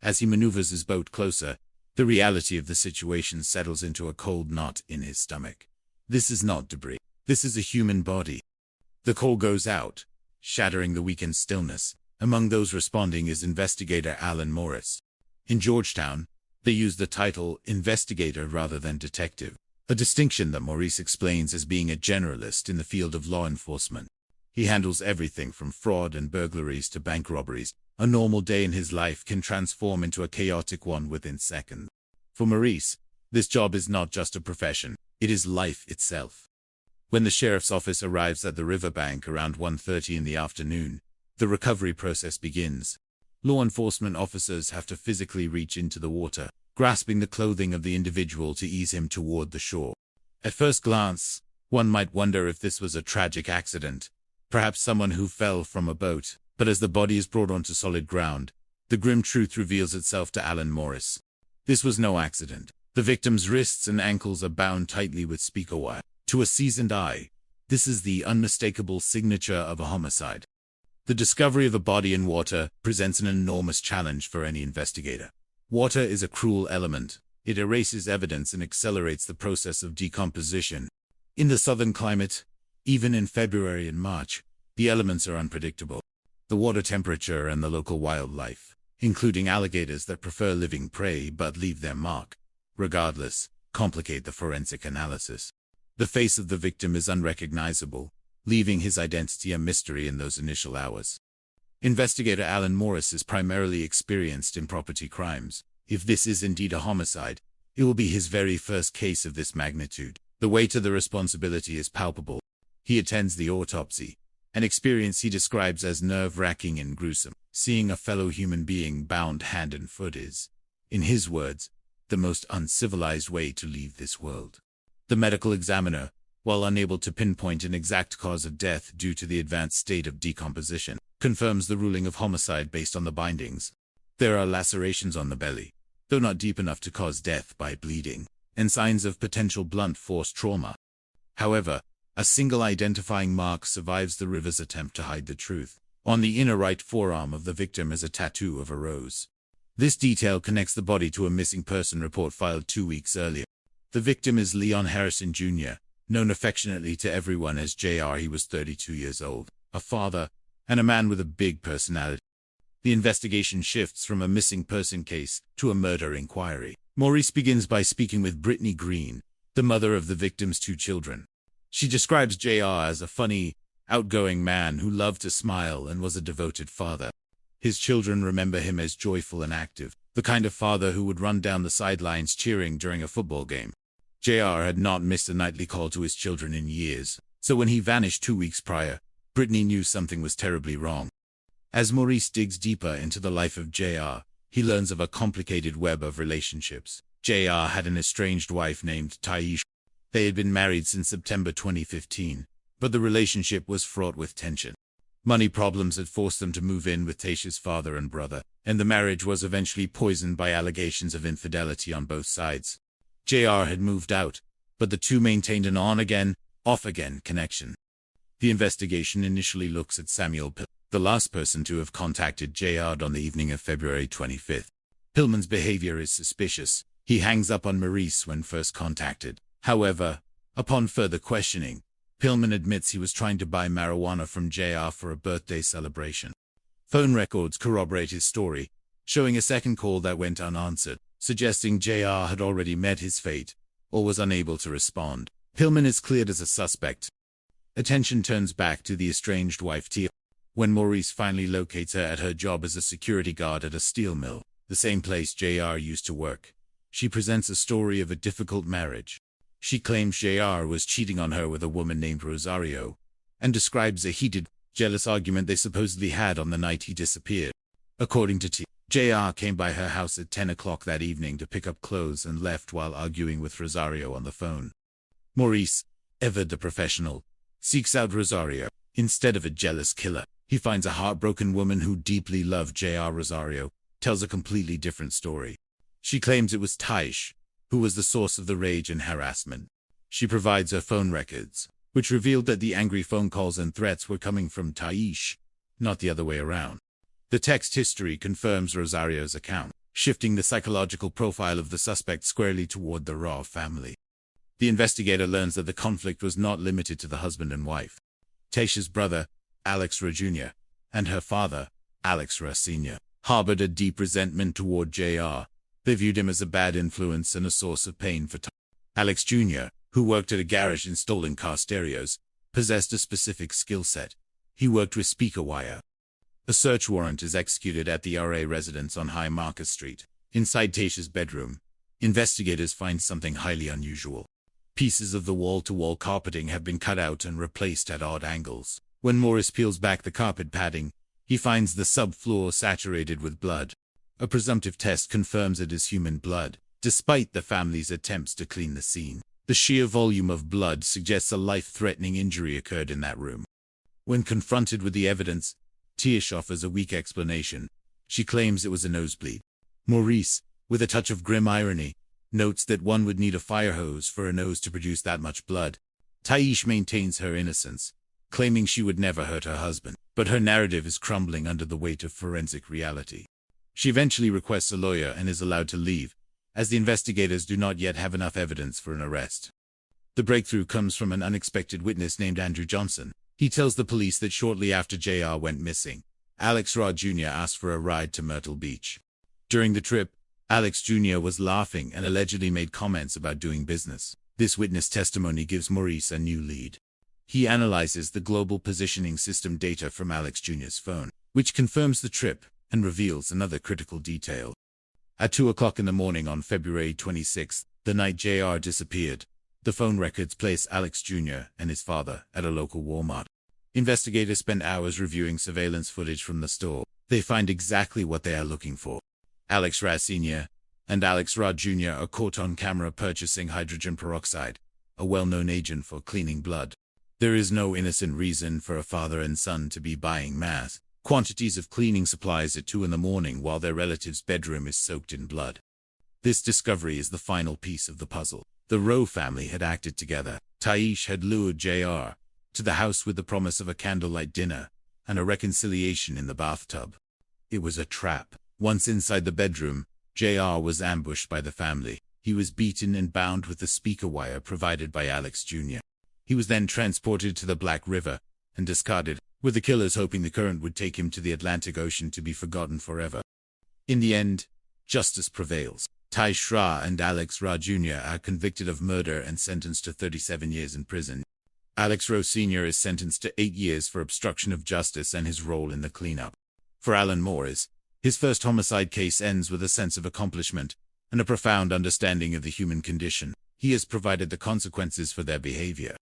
As he maneuvers his boat closer, the reality of the situation settles into a cold knot in his stomach. This is not debris. This is a human body. The call goes out, shattering the weekend stillness. Among those responding is investigator Alan Morris. In Georgetown, they use the title investigator rather than detective, a distinction that Maurice explains as being a generalist in the field of law enforcement. He handles everything from fraud and burglaries to bank robberies. A normal day in his life can transform into a chaotic one within seconds. For Maurice, this job is not just a profession, it is life itself. When the sheriff's office arrives at the riverbank around 1:30 in the afternoon, the recovery process begins. Law enforcement officers have to physically reach into the water, grasping the clothing of the individual to ease him toward the shore. At first glance, one might wonder if this was a tragic accident, perhaps someone who fell from a boat, but as the body is brought onto solid ground, the grim truth reveals itself to Alan Morris. This was no accident. The victim's wrists and ankles are bound tightly with speaker wire. To a seasoned eye, this is the unmistakable signature of a homicide. The discovery of a body in water presents an enormous challenge for any investigator. Water is a cruel element. It erases evidence and accelerates the process of decomposition. In the southern climate, even in February and March, the elements are unpredictable. The water temperature and the local wildlife, including alligators that prefer living prey but leave their mark, regardless, complicate the forensic analysis. The face of the victim is unrecognizable, leaving his identity a mystery in those initial hours. Investigator Alan Morris is primarily experienced in property crimes. If this is indeed a homicide, it will be his very first case of this magnitude. The weight of the responsibility is palpable. He attends the autopsy, an experience he describes as nerve-wracking and gruesome. Seeing a fellow human being bound hand and foot is, in his words, the most uncivilized way to leave this world. The medical examiner, while unable to pinpoint an exact cause of death due to the advanced state of decomposition, confirms the ruling of homicide based on the bindings. There are lacerations on the belly, though not deep enough to cause death by bleeding, and signs of potential blunt force trauma. However, a single identifying mark survives the river's attempt to hide the truth. On the inner right forearm of the victim is a tattoo of a rose. This detail connects the body to a missing person report filed 2 weeks earlier. The victim is Leon Harrison Jr., known affectionately to everyone as JR. He was 32 years old, a father, and a man with a big personality. The investigation shifts from a missing person case to a murder inquiry. Maurice begins by speaking with Brittany Green, the mother of the victim's 2 children. She describes JR as a funny, outgoing man who loved to smile and was a devoted father. His children remember him as joyful and active, the kind of father who would run down the sidelines cheering during a football game. JR had not missed a nightly call to his children in years, so when he vanished 2 weeks prior, Brittany knew something was terribly wrong. As Maurice digs deeper into the life of JR, he learns of a complicated web of relationships. JR had an estranged wife named Taish. They had been married since September 2015, but the relationship was fraught with tension. Money problems had forced them to move in with Taisha's father and brother, and the marriage was eventually poisoned by allegations of infidelity on both sides. JR had moved out, but the two maintained an on-again, off-again connection. The investigation initially looks at Samuel Pillman, the last person to have contacted JR on the evening of February 25th. Pillman's behavior is suspicious. He hangs up on Maurice when first contacted. However, upon further questioning, Pillman admits he was trying to buy marijuana from JR for a birthday celebration. Phone records corroborate his story, showing a second call that went unanswered, suggesting JR had already met his fate, or was unable to respond. Pillman is cleared as a suspect. Attention turns back to the estranged wife Tia, when Maurice finally locates her at her job as a security guard at a steel mill, the same place JR used to work. She presents a story of a difficult marriage. She claims JR was cheating on her with a woman named Rosario, and describes a heated, jealous argument they supposedly had on the night he disappeared. According to Tia, JR came by her house at 10 o'clock that evening to pick up clothes and left while arguing with Rosario on the phone. Maurice, ever the professional, seeks out Rosario. Instead of a jealous killer, he finds a heartbroken woman who deeply loved JR. Rosario tells a completely different story. She claims it was Taish who was the source of the rage and harassment. She provides her phone records, which revealed that the angry phone calls and threats were coming from Taish, not the other way around. The text history confirms Rosario's account, shifting the psychological profile of the suspect squarely toward the Raw family. The investigator learns that the conflict was not limited to the husband and wife. Taisha's brother, Alex Ra Jr., and her father, Alex Ra Sr., harbored a deep resentment toward JR. They viewed him as a bad influence and a source of pain for Alex Jr., who worked at a garage installing car stereos, possessed a specific skill set. He worked with speaker wire. A search warrant is executed at the RA residence on High Market Street. Inside Tasha's bedroom, investigators find something highly unusual. Pieces of the wall-to-wall carpeting have been cut out and replaced at odd angles. When Morris peels back the carpet padding, he finds the subfloor saturated with blood. A presumptive test confirms it is human blood, despite the family's attempts to clean the scene. The sheer volume of blood suggests a life-threatening injury occurred in that room. When confronted with the evidence, Tish offers a weak explanation. She claims it was a nosebleed. Maurice, with a touch of grim irony, notes that one would need a fire hose for a nose to produce that much blood. Tish maintains her innocence, claiming she would never hurt her husband, but her narrative is crumbling under the weight of forensic reality. She eventually requests a lawyer and is allowed to leave, as the investigators do not yet have enough evidence for an arrest. The breakthrough comes from an unexpected witness named Andrew Johnson. He tells the police that shortly after JR went missing, Alex Rod Jr. asked for a ride to Myrtle Beach. During the trip, Alex Jr. was laughing and allegedly made comments about doing business. This witness testimony gives Maurice a new lead. He analyzes the global positioning system data from Alex Jr.'s phone, which confirms the trip and reveals another critical detail. At 2 o'clock in the morning on February 26, the night JR disappeared, the phone records place Alex Jr. and his father at a local Walmart. Investigators spend hours reviewing surveillance footage from the store. They find exactly what they are looking for. Alex Raz Sr. and Alex Rod Jr. are caught on camera purchasing hydrogen peroxide, a well-known agent for cleaning blood. There is no innocent reason for a father and son to be buying mass quantities of cleaning supplies at 2 in the morning while their relative's bedroom is soaked in blood. This discovery is the final piece of the puzzle. The Rowe family had acted together. Tish had lured JR to the house with the promise of a candlelight dinner and a reconciliation in the bathtub. It was a trap. Once inside the bedroom, JR was ambushed by the family. He was beaten and bound with the speaker wire provided by Alex Jr. He was then transported to the Black River and discarded, with the killers hoping the current would take him to the Atlantic Ocean to be forgotten forever. In the end, justice prevails. Tish Shah and Alex Rowe Jr. are convicted of murder and sentenced to 37 years in prison. Alex Rowe Sr. is sentenced to 8 years for obstruction of justice and his role in the cleanup. For Alan Morris, his first homicide case ends with a sense of accomplishment and a profound understanding of the human condition. He has provided the consequences for their behavior.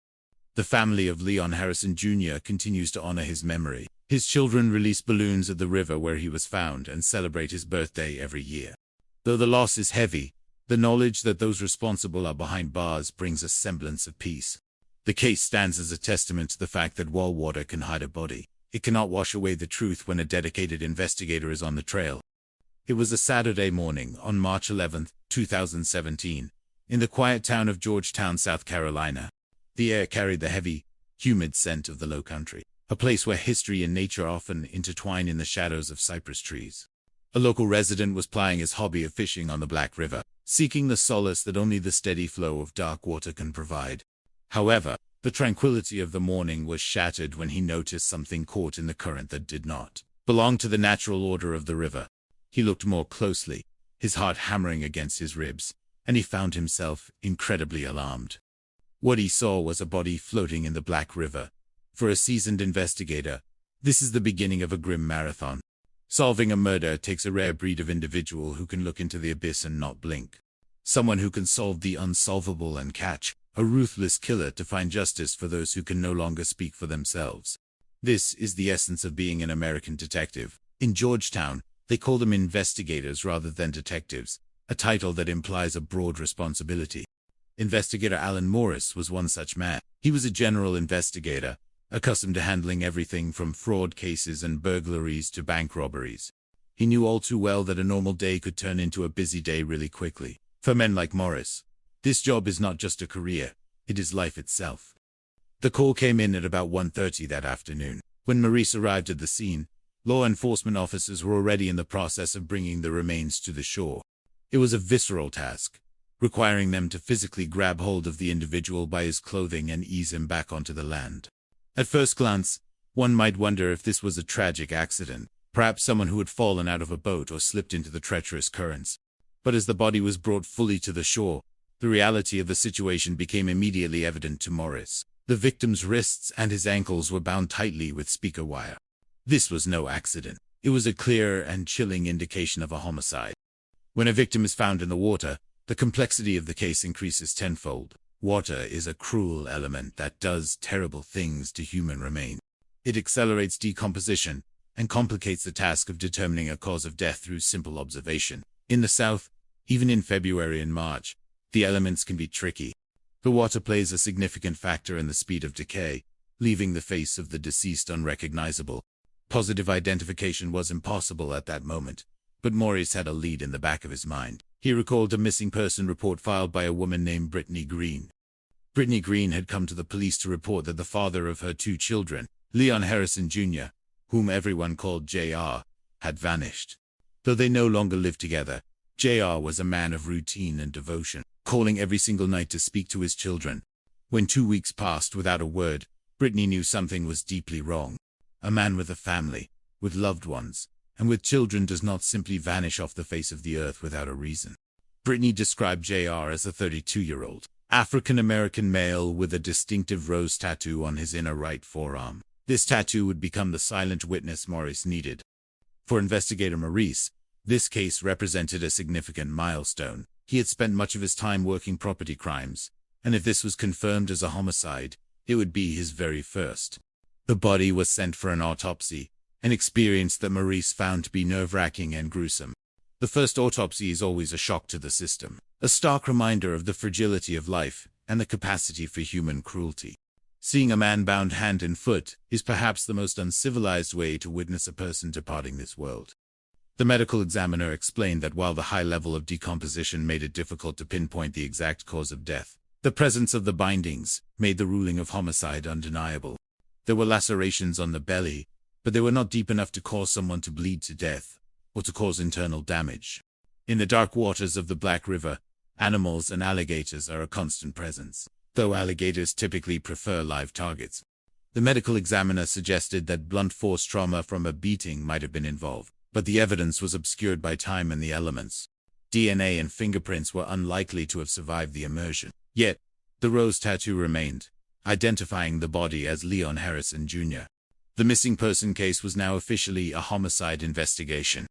The family of Leon Harrison Jr. continues to honor his memory. His children release balloons at the river where he was found and celebrate his birthday every year. Though the loss is heavy, the knowledge that those responsible are behind bars brings a semblance of peace. The case stands as a testament to the fact that while water can hide a body, it cannot wash away the truth when a dedicated investigator is on the trail. It was a Saturday morning on March 11, 2017, in the quiet town of Georgetown, South Carolina. The air carried the heavy, humid scent of the low country, a place where history and nature often intertwine in the shadows of cypress trees. A local resident was plying his hobby of fishing on the Black River, seeking the solace that only the steady flow of dark water can provide. However, the tranquility of the morning was shattered when he noticed something caught in the current that did not belong to the natural order of the river. He looked more closely, his heart hammering against his ribs, and he found himself incredibly alarmed. What he saw was a body floating in the Black River. For a seasoned investigator, this is the beginning of a grim marathon. Solving a murder takes a rare breed of individual who can look into the abyss and not blink. Someone who can solve the unsolvable and catch a ruthless killer to find justice for those who can no longer speak for themselves. This is the essence of being an American detective. In Georgetown, they call them investigators rather than detectives, a title that implies a broad responsibility. Investigator Alan Morris was one such man. He was a general investigator, accustomed to handling everything from fraud cases and burglaries to bank robberies. He knew all too well that a normal day could turn into a busy day really quickly. For men like Morris, this job is not just a career, it is life itself. The call came in at about 1:30 that afternoon. When Maurice arrived at the scene, law enforcement officers were already in the process of bringing the remains to the shore. It was a visceral task, requiring them to physically grab hold of the individual by his clothing and ease him back onto the land. At first glance, one might wonder if this was a tragic accident, perhaps someone who had fallen out of a boat or slipped into the treacherous currents. But as the body was brought fully to the shore, the reality of the situation became immediately evident to Morris. The victim's wrists and his ankles were bound tightly with speaker wire. This was no accident. It was a clear and chilling indication of a homicide. When a victim is found in the water, the complexity of the case increases tenfold. Water is a cruel element that does terrible things to human remains. It accelerates decomposition and complicates the task of determining a cause of death through simple observation. In the South, even in February and March, the elements can be tricky. The water plays a significant factor in the speed of decay, leaving the face of the deceased unrecognizable. Positive identification was impossible at that moment, but Maurice had a lead in the back of his mind. He recalled a missing person report filed by a woman named Brittany Green. Brittany Green had come to the police to report that the father of her 2 children, Leon Harrison Jr., whom everyone called JR, had vanished. Though they no longer lived together, JR was a man of routine and devotion, calling every single night to speak to his children. When 2 weeks passed without a word, Brittany knew something was deeply wrong. A man with a family, with loved ones, and with children does not simply vanish off the face of the earth without a reason. Brittany described JR as a 32-year-old, African-American male with a distinctive rose tattoo on his inner right forearm. This tattoo would become the silent witness Maurice needed. For investigator Maurice, this case represented a significant milestone. He had spent much of his time working property crimes, and if this was confirmed as a homicide, it would be his very first. The body was sent for an autopsy, an experience that Maurice found to be nerve-wracking and gruesome. The first autopsy is always a shock to the system, a stark reminder of the fragility of life and the capacity for human cruelty. Seeing a man bound hand and foot is perhaps the most uncivilized way to witness a person departing this world. The medical examiner explained that while the high level of decomposition made it difficult to pinpoint the exact cause of death, the presence of the bindings made the ruling of homicide undeniable. There were lacerations on the belly, but they were not deep enough to cause someone to bleed to death or to cause internal damage. In the dark waters of the Black River, animals and alligators are a constant presence, though alligators typically prefer live targets. The medical examiner suggested that blunt force trauma from a beating might have been involved, but the evidence was obscured by time and the elements. DNA and fingerprints were unlikely to have survived the immersion. Yet, the rose tattoo remained, identifying the body as Leon Harrison Jr. The missing person case was now officially a homicide investigation.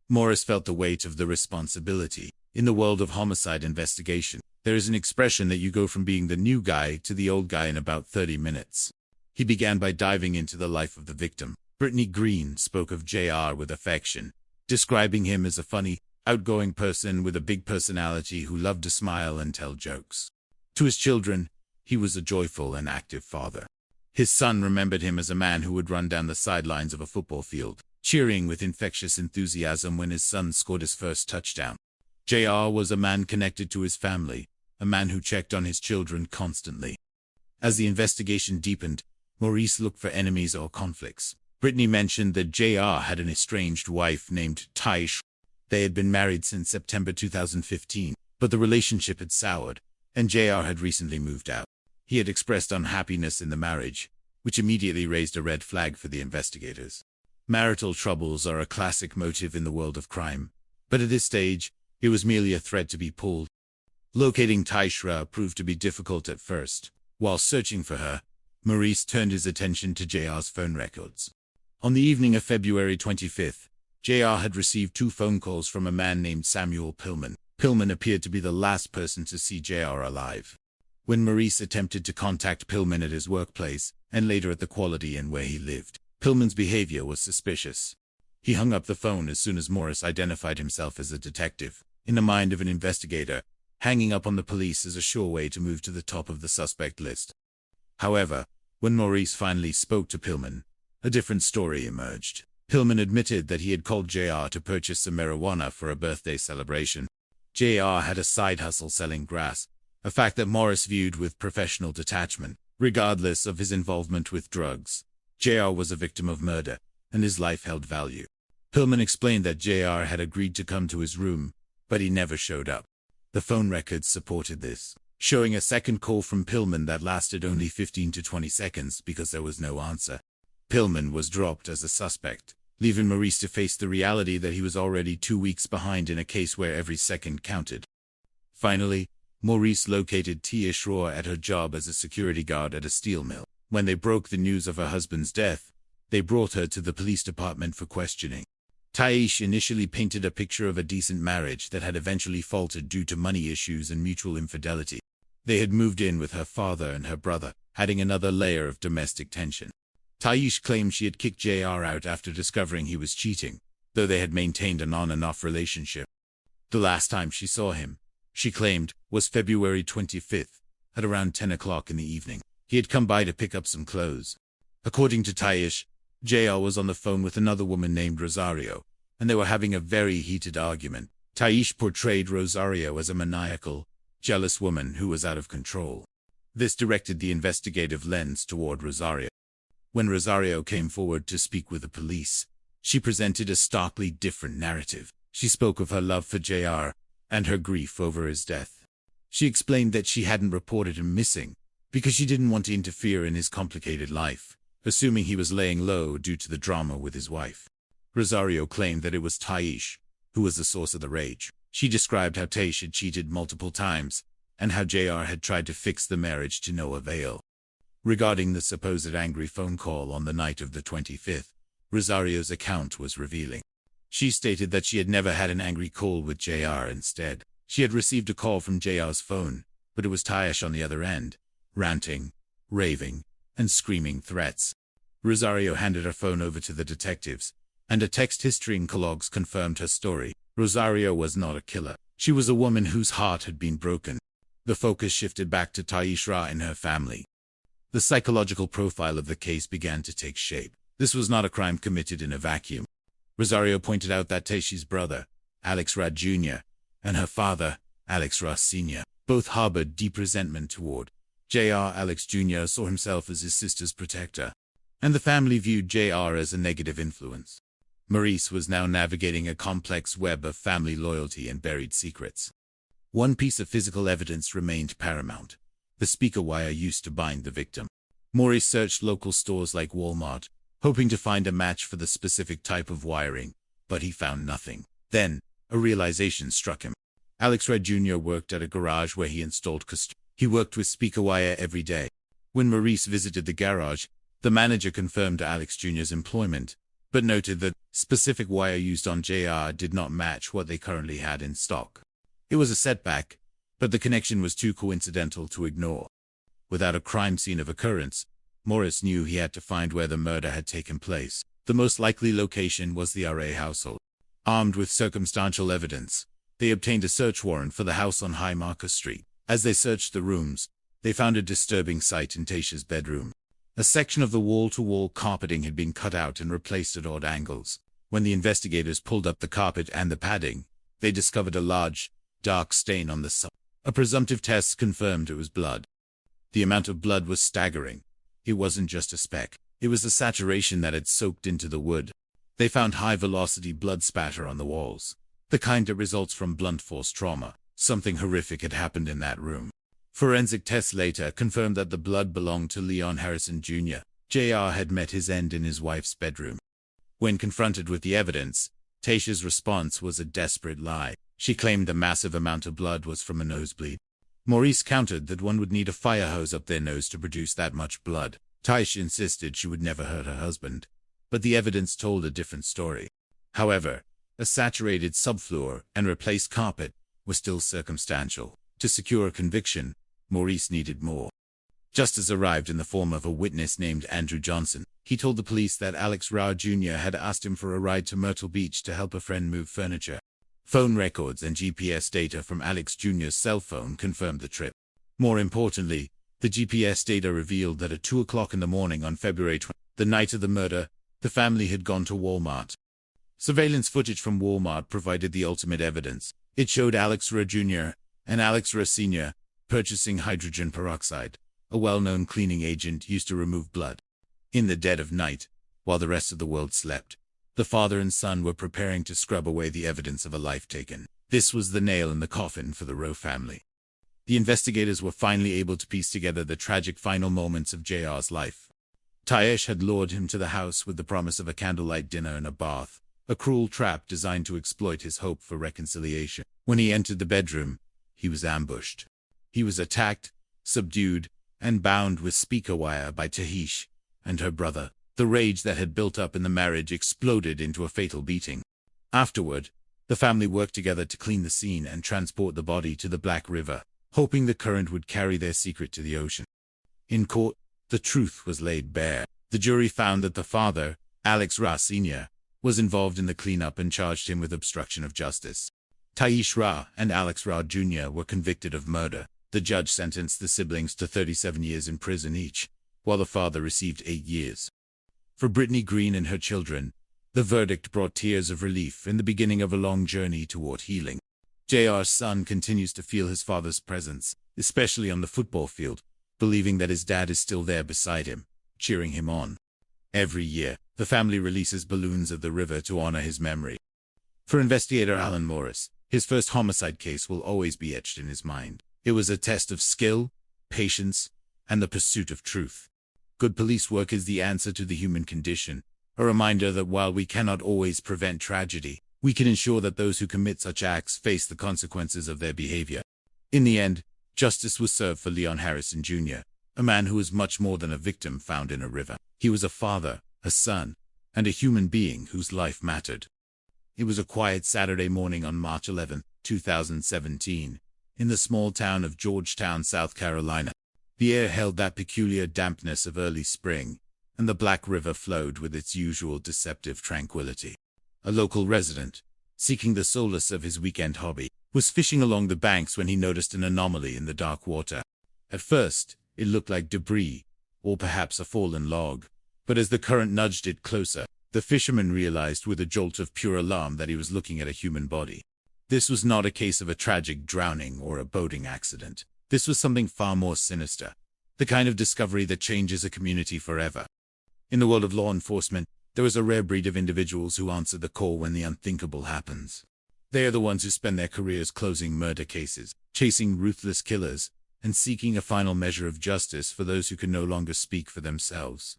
Maurice felt the weight of the responsibility. In the world of homicide investigation, there is an expression that you go from being the new guy to the old guy in about 30 minutes. He began by diving into the life of the victim. Brittany Green spoke of JR with affection, describing him as a funny, outgoing person with a big personality who loved to smile and tell jokes. To his children, he was a joyful and active father. His son remembered him as a man who would run down the sidelines of a football field, cheering with infectious enthusiasm when his son scored his first touchdown. JR was a man connected to his family, a man who checked on his children constantly. As the investigation deepened, Maurice looked for enemies or conflicts. Brittany mentioned that JR had an estranged wife named Taish. They had been married since September 2015, but the relationship had soured, and JR had recently moved out. He had expressed unhappiness in the marriage, which immediately raised a red flag for the investigators. Marital troubles are a classic motive in the world of crime, but at this stage, it was merely a thread to be pulled. Locating Taishra proved to be difficult at first. While searching for her, Maurice turned his attention to JR's phone records. On the evening of February 25th, JR had received 2 phone calls from a man named Samuel Pillman. Pillman appeared to be the last person to see JR alive. When Maurice attempted to contact Pillman at his workplace, and later at the Quality Inn where he lived, Pillman's behavior was suspicious. He hung up the phone as soon as Maurice identified himself as a detective. In the mind of an investigator, hanging up on the police is a sure way to move to the top of the suspect list. However, when Maurice finally spoke to Pillman, a different story emerged. Pillman admitted that he had called JR to purchase some marijuana for a birthday celebration. JR had a side hustle selling grass, a fact that Maurice viewed with professional detachment. Regardless of his involvement with drugs, JR was a victim of murder, and his life held value. Pillman explained that JR had agreed to come to his room, but he never showed up. The phone records supported this, showing a second call from Pillman that lasted only 15 to 20 seconds because there was no answer. Pillman was dropped as a suspect, leaving Maurice to face the reality that he was already 2 weeks behind in a case where every second counted. Finally, Maurice located Tia Schroer at her job as a security guard at a steel mill. When they broke the news of her husband's death, they brought her to the police department for questioning. Taish initially painted a picture of a decent marriage that had eventually faltered due to money issues and mutual infidelity. They had moved in with her father and her brother, adding another layer of domestic tension. Taish claimed she had kicked JR out after discovering he was cheating, though they had maintained an on-and-off relationship. The last time she saw him, she claimed, was February 25th, at around 10 o'clock in the evening. He had come by to pick up some clothes. According to Taish, JR was on the phone with another woman named Rosario, and they were having a very heated argument. Taish portrayed Rosario as a maniacal, jealous woman who was out of control. This directed the investigative lens toward Rosario. When Rosario came forward to speak with the police, she presented a starkly different narrative. She spoke of her love for JR and her grief over his death. She explained that she hadn't reported him missing because she didn't want to interfere in his complicated life, assuming he was laying low due to the drama with his wife. Rosario claimed that it was Taish who was the source of the rage. She described how Taish had cheated multiple times and how JR had tried to fix the marriage to no avail. Regarding the supposed angry phone call on the night of the 25th, Rosario's account was revealing. She stated that she had never had an angry call with JR. Instead, she had received a call from JR's phone, but it was Taish on the other end, ranting, raving, and screaming threats. Rosario handed her phone over to the detectives, and a text history in logs confirmed her story. Rosario was not a killer. She was a woman whose heart had been broken. The focus shifted back to Taish Ra and her family. The psychological profile of the case began to take shape. This was not a crime committed in a vacuum. Rosario pointed out that Taish's brother, Alex Ra Jr., and her father, Alex Ra Sr., both harbored deep resentment toward JR. Alex Jr. saw himself as his sister's protector, and the family viewed JR as a negative influence. Maurice was now navigating a complex web of family loyalty and buried secrets. One piece of physical evidence remained paramount: the speaker wire used to bind the victim. Maurice searched local stores like Walmart, hoping to find a match for the specific type of wiring, but he found nothing. Then, a realization struck him. Alex Red Jr. worked at a garage where he installed He worked with speaker wire every day. When Maurice visited the garage, the manager confirmed Alex Jr.'s employment, but noted that specific wire used on JR did not match what they currently had in stock. It was a setback, but the connection was too coincidental to ignore. Without a crime scene of occurrence, Maurice knew he had to find where the murder had taken place. The most likely location was the RA household. Armed with circumstantial evidence, they obtained a search warrant for the house on High Market Street. As they searched the rooms, they found a disturbing sight in Taisha's bedroom. A section of the wall-to-wall carpeting had been cut out and replaced at odd angles. When the investigators pulled up the carpet and the padding, they discovered a large, dark stain on the side. A presumptive test confirmed it was blood. The amount of blood was staggering. It wasn't just a speck. It was the saturation that had soaked into the wood. They found high-velocity blood spatter on the walls, the kind that results from blunt force trauma. Something horrific had happened in that room. Forensic tests later confirmed that the blood belonged to Leon Harrison Jr. JR had met his end in his wife's bedroom. When confronted with the evidence, Taisha's response was a desperate lie. She claimed the massive amount of blood was from a nosebleed. Maurice countered that one would need a fire hose up their nose to produce that much blood. Taisha insisted she would never hurt her husband, but the evidence told a different story. However, a saturated subfloor and replaced carpet was still circumstantial. To secure a conviction, Maurice needed more. Justice arrived in the form of a witness named Andrew Johnson. He told the police that Alex Rao Jr. had asked him for a ride to Myrtle Beach to help a friend move furniture. Phone records and GPS data from Alex Jr.'s cell phone confirmed the trip. More importantly, the GPS data revealed that at 2 o'clock in the morning on February 20, the night of the murder, the family had gone to Walmart. Surveillance footage from Walmart provided the ultimate evidence. It showed Alex Ra Jr. and Alex Ra Sr. purchasing hydrogen peroxide, a well-known cleaning agent used to remove blood. In the dead of night, while the rest of the world slept, the father and son were preparing to scrub away the evidence of a life taken. This was the nail in the coffin for the Rowe family. The investigators were finally able to piece together the tragic final moments of JR's life. Taesh had lured him to the house with the promise of a candlelight dinner and a bath, a cruel trap designed to exploit his hope for reconciliation. When he entered the bedroom, he was ambushed. He was attacked, subdued, and bound with speaker wire by Tahish and her brother. The rage that had built up in the marriage exploded into a fatal beating. Afterward, the family worked together to clean the scene and transport the body to the Black River, hoping the current would carry their secret to the ocean. In court, the truth was laid bare. The jury found that the father, Alex Ra Sr., was involved in the cleanup and charged him with obstruction of justice. Tahish Ra and Alex Ra Jr. were convicted of murder. The judge sentenced the siblings to 37 years in prison each, while the father received 8 years. For Brittany Green and her children, the verdict brought tears of relief in the beginning of a long journey toward healing. JR's son continues to feel his father's presence, especially on the football field, believing that his dad is still there beside him, cheering him on. Every year, the family releases balloons of the river to honor his memory. For investigator Alan Morris, his first homicide case will always be etched in his mind. It was a test of skill, patience, and the pursuit of truth. Good police work is the answer to the human condition, a reminder that while we cannot always prevent tragedy, we can ensure that those who commit such acts face the consequences of their behavior. In the end, justice was served for Leon Harrison Jr., a man who was much more than a victim found in a river. He was a father, a son, and a human being whose life mattered. It was a quiet Saturday morning on March 11, 2017, in the small town of Georgetown, South Carolina. The air held that peculiar dampness of early spring, and the Black River flowed with its usual deceptive tranquility. A local resident, seeking the solace of his weekend hobby, was fishing along the banks when he noticed an anomaly in the dark water. At first, it looked like debris, or perhaps a fallen log, but as the current nudged it closer, the fisherman realized with a jolt of pure alarm that he was looking at a human body. This was not a case of a tragic drowning or a boating accident. This was something far more sinister, the kind of discovery that changes a community forever. In the world of law enforcement, there is a rare breed of individuals who answer the call when the unthinkable happens. They are the ones who spend their careers closing murder cases, chasing ruthless killers, and seeking a final measure of justice for those who can no longer speak for themselves.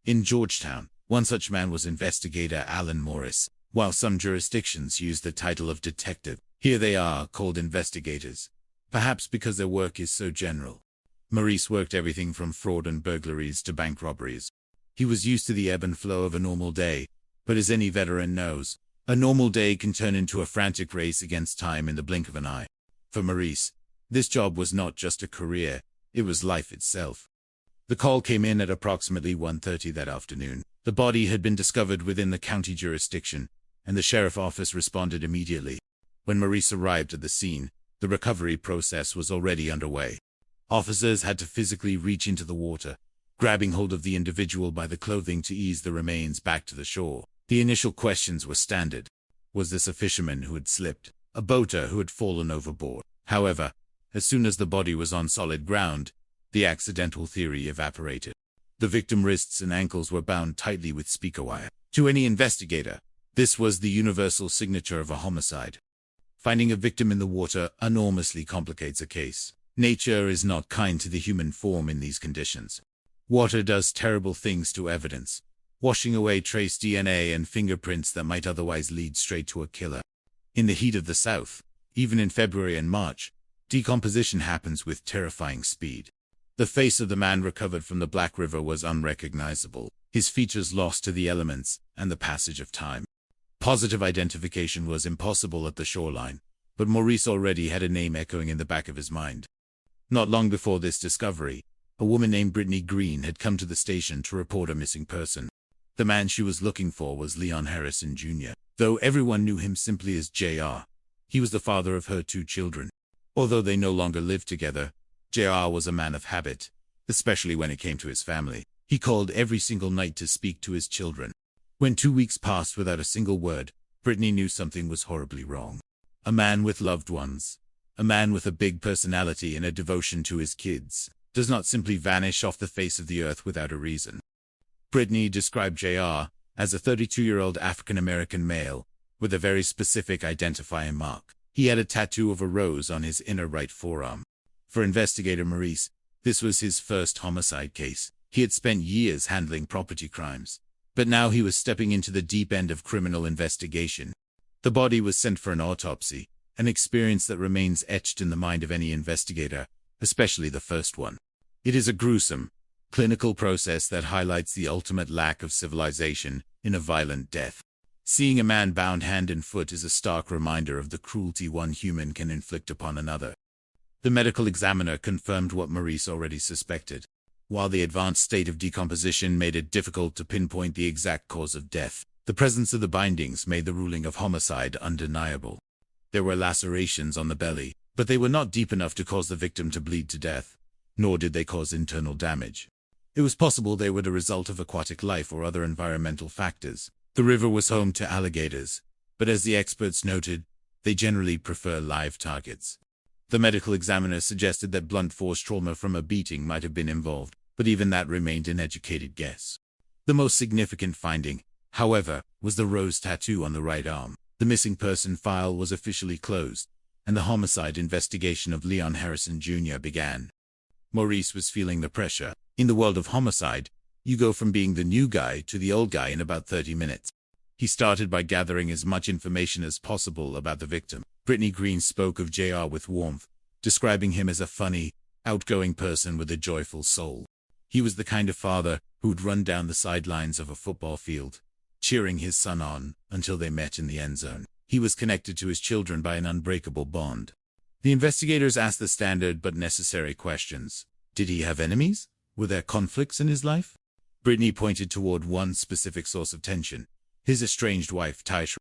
In Georgetown, one such man was investigator Alan Morris. While some jurisdictions use the title of detective, here they are called investigators, perhaps because their work is so general. Maurice worked everything from fraud and burglaries to bank robberies. He was used to the ebb and flow of a normal day, but as any veteran knows, a normal day can turn into a frantic race against time in the blink of an eye. For Maurice, this job was not just a career, it was life itself. The call came in at approximately 1:30 that afternoon. The body had been discovered within the county jurisdiction, and the sheriff office responded immediately. When Maurice arrived at the scene, the recovery process was already underway. Officers had to physically reach into the water, grabbing hold of the individual by the clothing to ease the remains back to the shore. The initial questions were standard. Was this a fisherman who had slipped? A boater who had fallen overboard? However, as soon as the body was on solid ground, the accidental theory evaporated. The victim's wrists and ankles were bound tightly with speaker wire. To any investigator, this was the universal signature of a homicide. Finding a victim in the water enormously complicates a case. Nature is not kind to the human form in these conditions. Water does terrible things to evidence, washing away trace DNA and fingerprints that might otherwise lead straight to a killer. In the heat of the South, even in February and March, decomposition happens with terrifying speed. The face of the man recovered from the Black River was unrecognizable, his features lost to the elements and the passage of time. Positive identification was impossible at the shoreline, but Maurice already had a name echoing in the back of his mind. Not long before this discovery, a woman named Brittany Green had come to the station to report a missing person. The man she was looking for was Leon Harrison Jr., though everyone knew him simply as JR. He was the father of her 2 children. Although they no longer lived together, JR was a man of habit, especially when it came to his family. He called every single night to speak to his children. When 2 weeks passed without a single word, Brittany knew something was horribly wrong. A man with loved ones, a man with a big personality and a devotion to his kids, does not simply vanish off the face of the earth without a reason. Brittany described JR as a 32-year-old African-American male with a very specific identifying mark. He had a tattoo of a rose on his inner right forearm. For investigator Maurice, this was his first homicide case. He had spent years handling property crimes, but now he was stepping into the deep end of criminal investigation. The body was sent for an autopsy, an experience that remains etched in the mind of any investigator especially the first one. It is a gruesome, clinical process that highlights the ultimate lack of civilization in a violent death. Seeing a man bound hand and foot is a stark reminder of the cruelty one human can inflict upon another. The medical examiner confirmed what Maurice already suspected. While the advanced state of decomposition made it difficult to pinpoint the exact cause of death, the presence of the bindings made the ruling of homicide undeniable. There were lacerations on the belly, but they were not deep enough to cause the victim to bleed to death, nor did they cause internal damage. It was possible they were the result of aquatic life or other environmental factors. The river was home to alligators, but as the experts noted, they generally prefer live targets. The medical examiner suggested that blunt force trauma from a beating might have been involved, but even that remained an educated guess. The most significant finding, however, was the rose tattoo on the right arm. The missing person file was officially closed, and the homicide investigation of Leon Harrison Jr. began. Maurice was feeling the pressure. In the world of homicide, you go from being the new guy to the old guy in about 30 minutes. He started by gathering as much information as possible about the victim. Brittany Green spoke of JR with warmth, describing him as a funny, outgoing person with a joyful soul. He was the kind of father who'd run down the sidelines of a football field, cheering his son on until they met in the end zone. He was connected to his children by an unbreakable bond. The investigators asked the standard but necessary questions. Did he have enemies? Were there conflicts in his life? Brittany pointed toward one specific source of tension: his estranged wife, Taisha.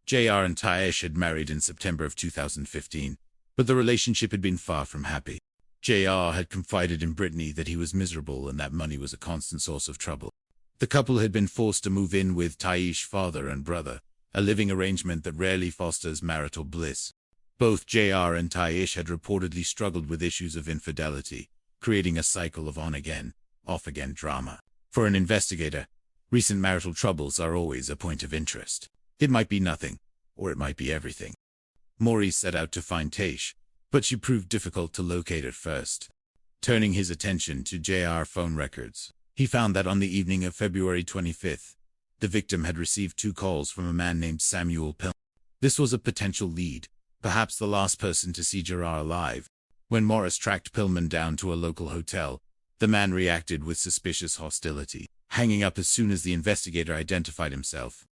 JR and Taesh had married in September of 2015, but the relationship had been far from happy. JR had confided in Brittany that he was miserable and that money was a constant source of trouble. The couple had been forced to move in with Taesh's father and brother, a living arrangement that rarely fosters marital bliss. Both JR and Taesh had reportedly struggled with issues of infidelity, creating a cycle of on-again, off-again drama. For an investigator, recent marital troubles are always a point of interest. It might be nothing, or it might be everything. Maurice set out to find Taesh, but she proved difficult to locate at first. Turning his attention to JR phone records, he found that on the evening of February 25th, the victim had received 2 calls from a man named Samuel Pillman. This was a potential lead, perhaps the last person to see Gerard alive. When Morris tracked Pillman down to a local hotel, the man reacted with suspicious hostility, hanging up as soon as the investigator identified himself.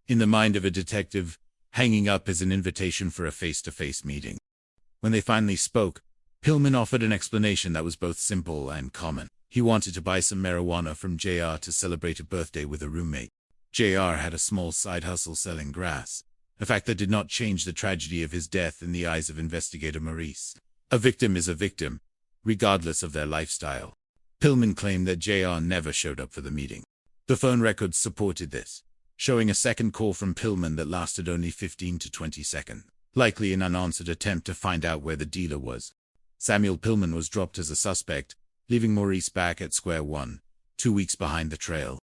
In the mind of a detective, hanging up is an invitation for a face-to-face meeting. When they finally spoke, Pillman offered an explanation that was both simple and common. He wanted to buy some marijuana from JR to celebrate a birthday with a roommate. JR had a small side hustle selling grass, a fact that did not change the tragedy of his death in the eyes of investigator Maurice. A victim is a victim, regardless of their lifestyle. Pillman claimed that JR never showed up for the meeting. The phone records supported this, showing a second call from Pillman that lasted only 15 to 20 seconds, likely an unanswered attempt to find out where the dealer was. Samuel Pillman was dropped as a suspect, leaving Maurice back at square one, 2 weeks behind the trail.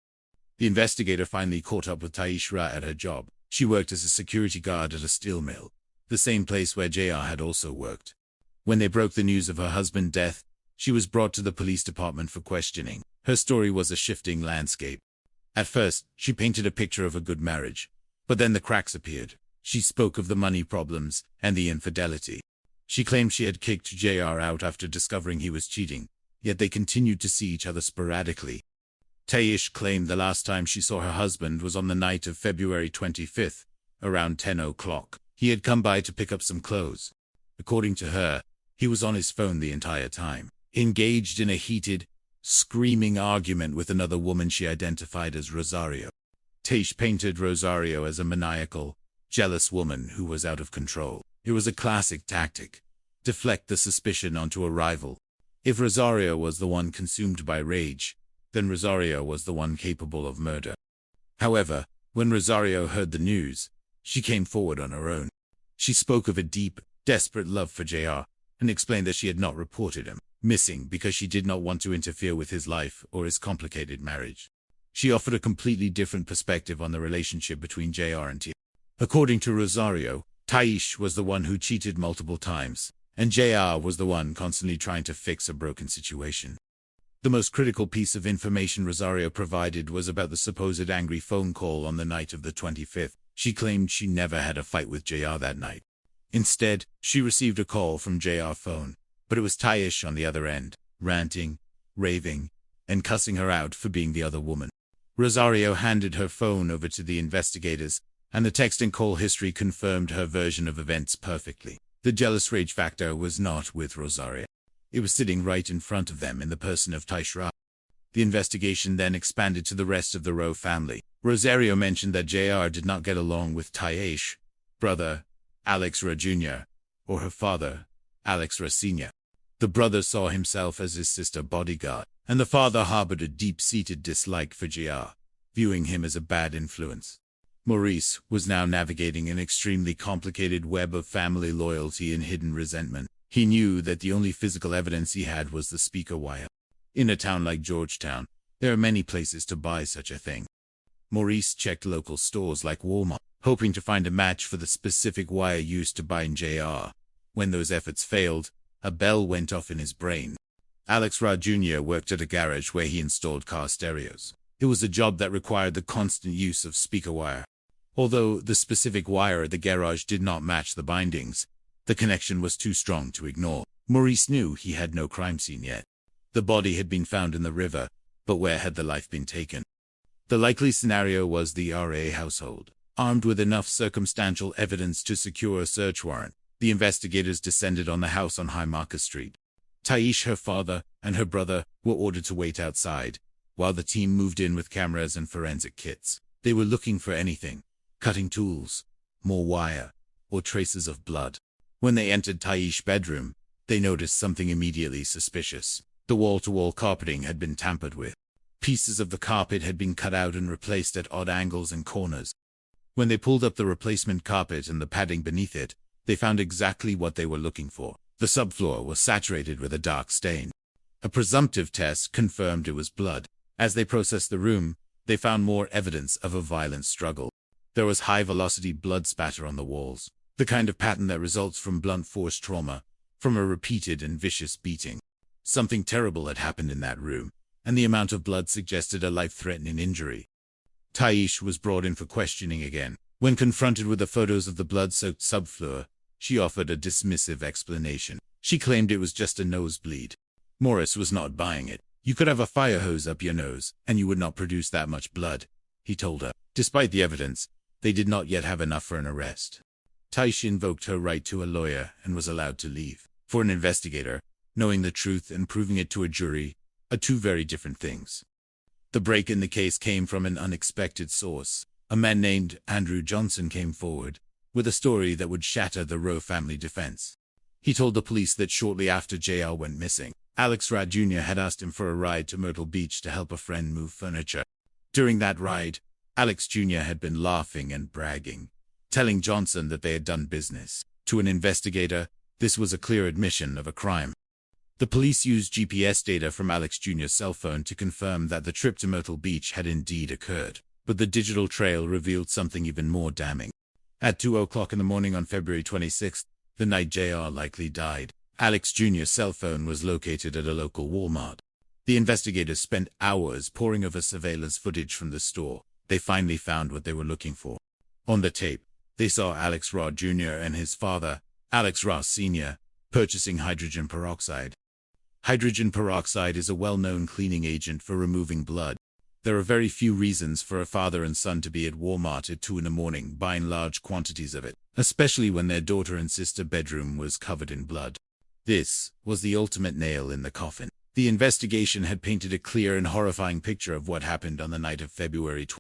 The investigator finally caught up with Taishra at her job. She worked as a security guard at a steel mill, the same place where JR had also worked. When they broke the news of her husband's death, she was brought to the police department for questioning. Her story was a shifting landscape. At first, she painted a picture of a good marriage, but then the cracks appeared. She spoke of the money problems and the infidelity. She claimed she had kicked JR out after discovering he was cheating, yet they continued to see each other sporadically. Taesh claimed the last time she saw her husband was on the night of February 25th, around 10 o'clock. He had come by to pick up some clothes. According to her, he was on his phone the entire time, engaged in a heated, screaming argument with another woman she identified as Rosario. Taesh painted Rosario as a maniacal, jealous woman who was out of control. It was a classic tactic: deflect the suspicion onto a rival. If Rosario was the one consumed by rage, then Rosario was the one capable of murder. However, when Rosario heard the news, she came forward on her own. She spoke of a deep, desperate love for JR, and explained that she had not reported him missing because she did not want to interfere with his life or his complicated marriage. She offered a completely different perspective on the relationship between JR and T. According to Rosario, Taesh was the one who cheated multiple times, and JR was the one constantly trying to fix a broken situation. The most critical piece of information Rosario provided was about the supposed angry phone call on the night of the 25th. She claimed she never had a fight with JR that night. Instead, she received a call from JR's phone, But it was Taish on the other end, ranting, raving, and cussing her out for being the other woman. Rosario handed her phone over to the investigators, and the text and call history confirmed her version of events perfectly. The jealous rage factor was not with Rosario. It was sitting right in front of them in the person of Taish Ra. The investigation then expanded to the rest of the Rowe family. Rosario mentioned that JR did not get along with Taish, brother, Alex Ra Jr., or her father, Alex Ra Sr. The brother saw himself as his sister bodyguard, and the father harbored a deep-seated dislike for JR, viewing him as a bad influence. Maurice was now navigating an extremely complicated web of family loyalty and hidden resentment. He knew that the only physical evidence he had was the speaker wire. In a town like Georgetown, there are many places to buy such a thing. Maurice checked local stores like Walmart, hoping to find a match for the specific wire used to bind JR. When those efforts failed, a bell went off in his brain. Alex Ra Jr. worked at a garage where he installed car stereos. It was a job that required the constant use of speaker wire. Although the specific wire at the garage did not match the bindings, the connection was too strong to ignore. Maurice knew he had no crime scene yet. The body had been found in the river, but where had the life been taken? The likely scenario was the RA household. Armed with enough circumstantial evidence to secure a search warrant, the investigators descended on the house on High Market Street. Taish, her father, and her brother were ordered to wait outside, while the team moved in with cameras and forensic kits. They were looking for anything: cutting tools, more wire, or traces of blood. When they entered Taish's bedroom, they noticed something immediately suspicious. The wall-to-wall carpeting had been tampered with. Pieces of the carpet had been cut out and replaced at odd angles and corners. When they pulled up the replacement carpet and the padding beneath it, they found exactly what they were looking for. The subfloor was saturated with a dark stain. A presumptive test confirmed it was blood. As they processed the room, they found more evidence of a violent struggle. There was high-velocity blood spatter on the walls, the kind of pattern that results from blunt force trauma, from a repeated and vicious beating. Something terrible had happened in that room, and the amount of blood suggested a life-threatening injury. Taish was brought in for questioning again. When confronted with the photos of the blood-soaked subfloor, she offered a dismissive explanation. She claimed it was just a nosebleed. Morris was not buying it. "You could have a fire hose up your nose, and you would not produce that much blood," he told her. Despite the evidence, they did not yet have enough for an arrest. Taish invoked her right to a lawyer and was allowed to leave. For an investigator, knowing the truth and proving it to a jury are two very different things. The break in the case came from an unexpected source. A man named Andrew Johnson came forward with a story that would shatter the Rowe family defense. He told the police that shortly after JR went missing, Alex Ra Jr. had asked him for a ride to Myrtle Beach to help a friend move furniture. During that ride, Alex Jr. had been laughing and bragging, telling Johnson that they had done business. To an investigator, this was a clear admission of a crime. The police used GPS data from Alex Jr.'s cell phone to confirm that the trip to Myrtle Beach had indeed occurred. But the digital trail revealed something even more damning. At 2:00 in the morning on February 26th, the night JR likely died, Alex Jr.'s cell phone was located at a local Walmart. The investigators spent hours poring over surveillance footage from the store. They finally found what they were looking for. On the tape, they saw Alex Ra Jr. and his father, Alex Ra Sr., purchasing hydrogen peroxide. Hydrogen peroxide is a well-known cleaning agent for removing blood. There are very few reasons for a father and son to be at Walmart at 2 in the morning buying large quantities of it, especially when their daughter and sister bedroom was covered in blood. This was the ultimate nail in the coffin. The investigation had painted a clear and horrifying picture of what happened on the night of February 20th.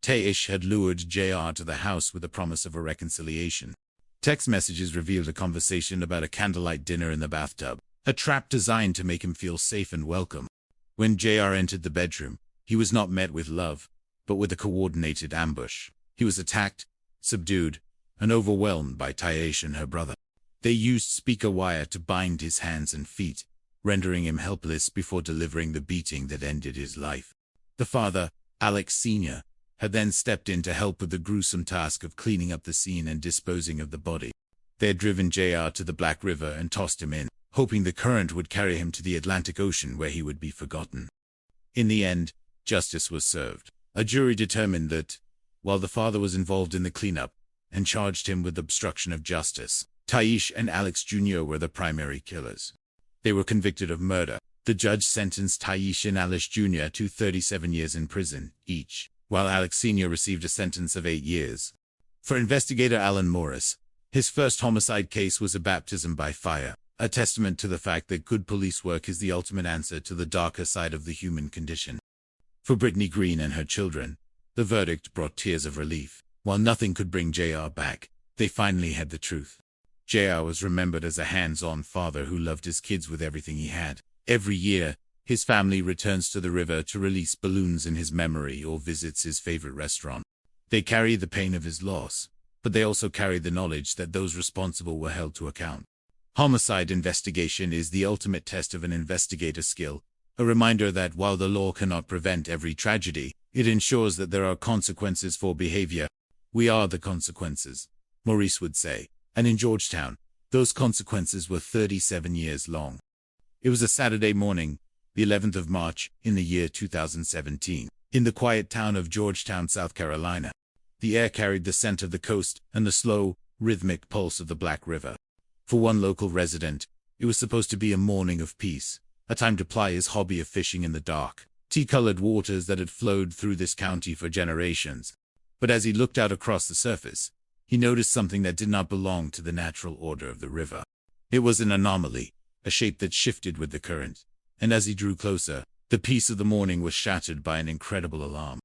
Taish had lured JR to the house with the promise of a reconciliation. Text messages revealed a conversation about a candlelight dinner in the bathtub, a trap designed to make him feel safe and welcome. When JR entered the bedroom, he was not met with love, but with a coordinated ambush. He was attacked, subdued, and overwhelmed by Taish and her brother. They used speaker wire to bind his hands and feet, rendering him helpless before delivering the beating that ended his life. The father, Alex Sr., had then stepped in to help with the gruesome task of cleaning up the scene and disposing of the body. They had driven JR to the Black River and tossed him in, hoping the current would carry him to the Atlantic Ocean where he would be forgotten. In the end, justice was served. A jury determined that, while the father was involved in the cleanup and charged him with obstruction of justice, Taish and Alex Jr. were the primary killers. They were convicted of murder. The judge sentenced Taisha and Alice Jr. to 37 years in prison each, while Alex Sr. received a sentence of 8 years. For investigator Alan Morris, his first homicide case was a baptism by fire, a testament to the fact that good police work is the ultimate answer to the darker side of the human condition. For Brittany Green and her children, the verdict brought tears of relief. While nothing could bring JR back, they finally had the truth. JR was remembered as a hands-on father who loved his kids with everything he had. Every year, his family returns to the river to release balloons in his memory or visits his favorite restaurant. They carry the pain of his loss, but they also carry the knowledge that those responsible were held to account. Homicide investigation is the ultimate test of an investigator's skill, a reminder that while the law cannot prevent every tragedy, it ensures that there are consequences for behavior. We are the consequences, Maurice would say, and in Georgetown, those consequences were 37 years long. It was a Saturday morning, the 11th of March, in the year 2017, in the quiet town of Georgetown, South Carolina. The air carried the scent of the coast and the slow, rhythmic pulse of the Black River. For one local resident, it was supposed to be a morning of peace, a time to ply his hobby of fishing in the dark, tea-colored waters that had flowed through this county for generations. But as he looked out across the surface, he noticed something that did not belong to the natural order of the river. It was an anomaly, a shape that shifted with the current, and as he drew closer, the peace of the morning was shattered by an incredible alarm.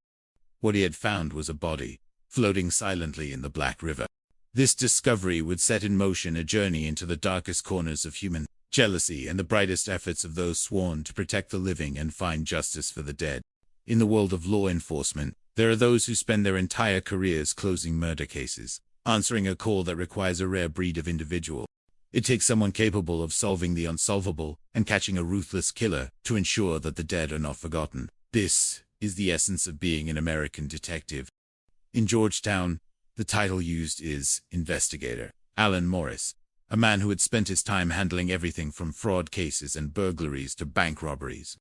What he had found was a body, floating silently in the Black River. This discovery would set in motion a journey into the darkest corners of human jealousy and the brightest efforts of those sworn to protect the living and find justice for the dead. In the world of law enforcement, there are those who spend their entire careers closing murder cases, answering a call that requires a rare breed of individual. It takes someone capable of solving the unsolvable and catching a ruthless killer to ensure that the dead are not forgotten. This is the essence of being an American detective. In Georgetown, the title used is Investigator. Alan Morris, a man who had spent his time handling everything from fraud cases and burglaries to bank robberies,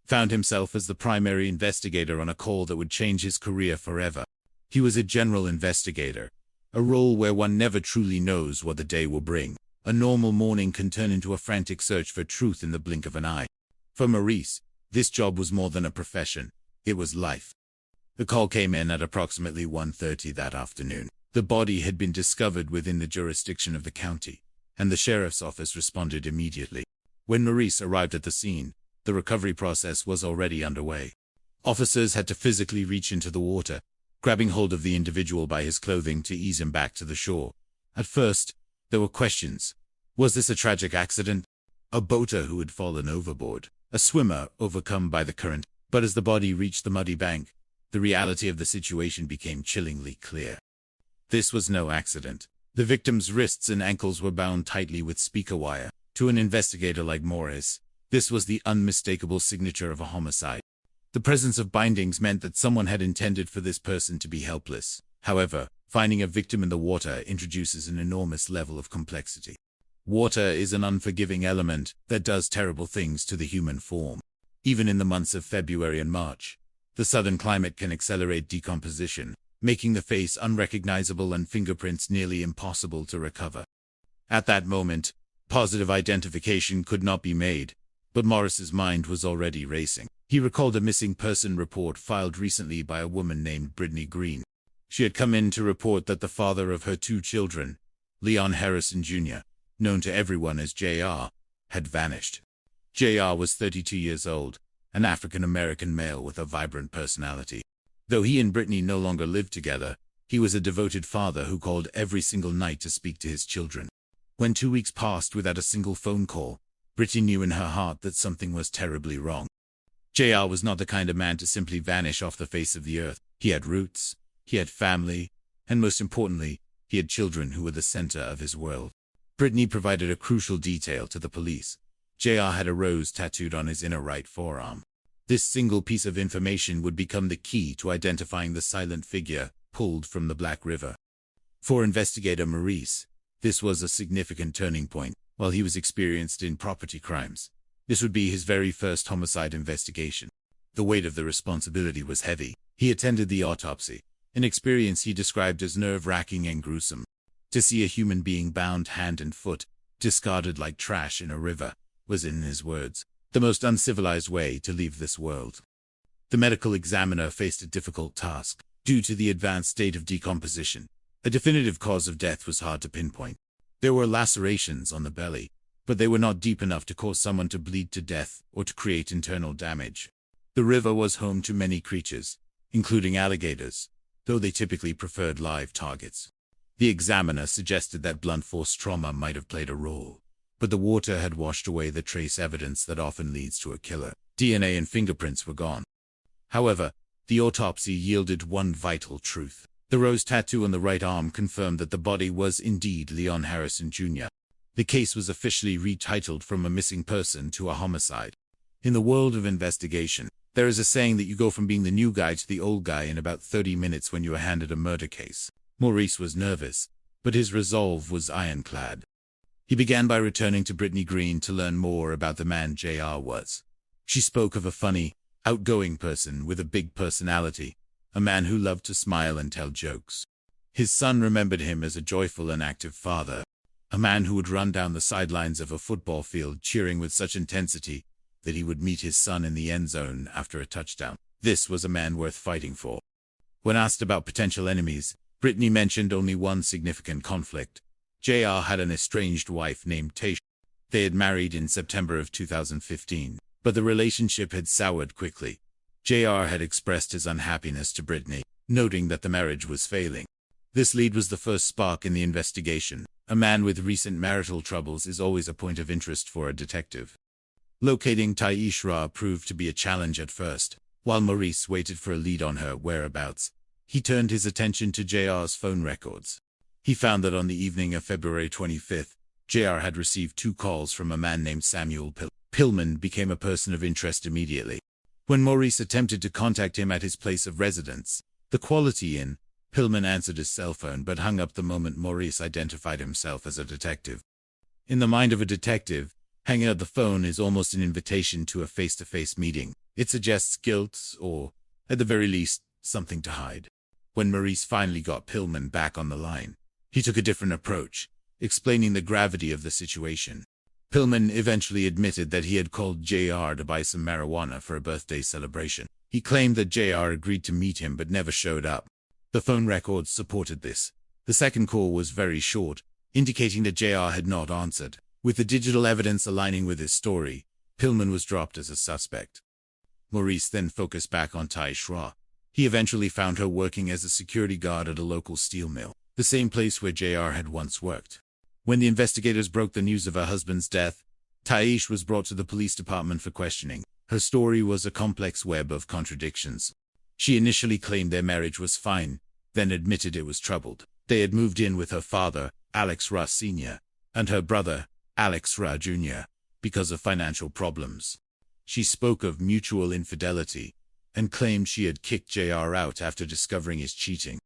found himself as the primary investigator on a call that would change his career forever. He was a general investigator, a role where one never truly knows what the day will bring. A normal morning can turn into a frantic search for truth in the blink of an eye. For Maurice, this job was more than a profession. It was life. The call came in at approximately 1:30 that afternoon. The body had been discovered within the jurisdiction of the county, and the sheriff's office responded immediately. When Maurice arrived at the scene, the recovery process was already underway. Officers had to physically reach into the water, grabbing hold of the individual by his clothing to ease him back to the shore. At first, there were questions. Was this a tragic accident? A boater who had fallen overboard? A swimmer overcome by the current? But as the body reached the muddy bank, the reality of the situation became chillingly clear. This was no accident. The victim's wrists and ankles were bound tightly with speaker wire. To an investigator like Morris, this was the unmistakable signature of a homicide. The presence of bindings meant that someone had intended for this person to be helpless. However, finding a victim in the water introduces an enormous level of complexity. Water is an unforgiving element that does terrible things to the human form. Even in the months of February and March, the southern climate can accelerate decomposition, making the face unrecognizable and fingerprints nearly impossible to recover. At that moment, positive identification could not be made, but Morris's mind was already racing. He recalled a missing person report filed recently by a woman named Brittany Green. She had come in to report that the father of her 2 children, Leon Harrison Jr., known to everyone as JR, had vanished. JR was 32 years old, an African-American male with a vibrant personality. Though he and Brittany no longer lived together, he was a devoted father who called every single night to speak to his children. When 2 weeks passed without a single phone call, Brittany knew in her heart that something was terribly wrong. JR was not the kind of man to simply vanish off the face of the earth. He had roots. He had family, and most importantly, he had children who were the center of his world. Brittany provided a crucial detail to the police. JR had a rose tattooed on his inner right forearm. This single piece of information would become the key to identifying the silent figure pulled from the Black River. For investigator Maurice, this was a significant turning point. While he was experienced in property crimes, this would be his very first homicide investigation. The weight of the responsibility was heavy. He attended the autopsy, an experience he described as nerve-wracking and gruesome. To see a human being bound hand and foot, discarded like trash in a river, was, in his words, the most uncivilized way to leave this world. The medical examiner faced a difficult task. Due to the advanced state of decomposition, a definitive cause of death was hard to pinpoint. There were lacerations on the belly, but they were not deep enough to cause someone to bleed to death or to create internal damage. The river was home to many creatures, including alligators, though they typically preferred live targets. The examiner suggested that blunt force trauma might have played a role, but the water had washed away the trace evidence that often leads to a killer. DNA and fingerprints were gone. However, the autopsy yielded one vital truth. The rose tattoo on the right arm confirmed that the body was indeed Leon Harrison Jr. The case was officially retitled from a missing person to a homicide. In the world of investigation, there is a saying that you go from being the new guy to the old guy in about 30 minutes when you are handed a murder case. Maurice was nervous, but his resolve was ironclad. He began by returning to Brittany Green to learn more about the man JR was. She spoke of a funny, outgoing person with a big personality, a man who loved to smile and tell jokes. His son remembered him as a joyful and active father, a man who would run down the sidelines of a football field cheering with such intensity that he would meet his son in the end zone after a touchdown. This was a man worth fighting for. When asked about potential enemies, Brittany mentioned only one significant conflict. JR had an estranged wife named Tasha. They had married in September of 2015, but the relationship had soured quickly. JR had expressed his unhappiness to Brittany, noting that the marriage was failing. This lead was the first spark in the investigation. A man with recent marital troubles is always a point of interest for a detective. Locating Taishra proved to be a challenge at first. While Maurice waited for a lead on her whereabouts, he turned his attention to JR's phone records. He found that on the evening of February 25th, JR had received 2 calls from a man named Samuel Pillman became a person of interest immediately. When Maurice attempted to contact him at his place of residence, the Quality Inn, Pillman answered his cell phone but hung up the moment Maurice identified himself as a detective. In the mind of a detective, hanging up the phone is almost an invitation to a face-to-face meeting. It suggests guilt or, at the very least, something to hide. When Maurice finally got Pillman back on the line, he took a different approach, explaining the gravity of the situation. Pillman eventually admitted that he had called JR to buy some marijuana for a birthday celebration. He claimed that JR agreed to meet him but never showed up. The phone records supported this. The second call was very short, indicating that JR had not answered. With the digital evidence aligning with his story, Pillman was dropped as a suspect. Maurice then focused back on Taishra. He eventually found her working as a security guard at a local steel mill, the same place where JR had once worked. When the investigators broke the news of her husband's death, Taish was brought to the police department for questioning. Her story was a complex web of contradictions. She initially claimed their marriage was fine, then admitted it was troubled. They had moved in with her father, Alex Ra Sr., and her brother, Alex Ra Jr., because of financial problems. She spoke of mutual infidelity and claimed she had kicked JR out after discovering his cheating.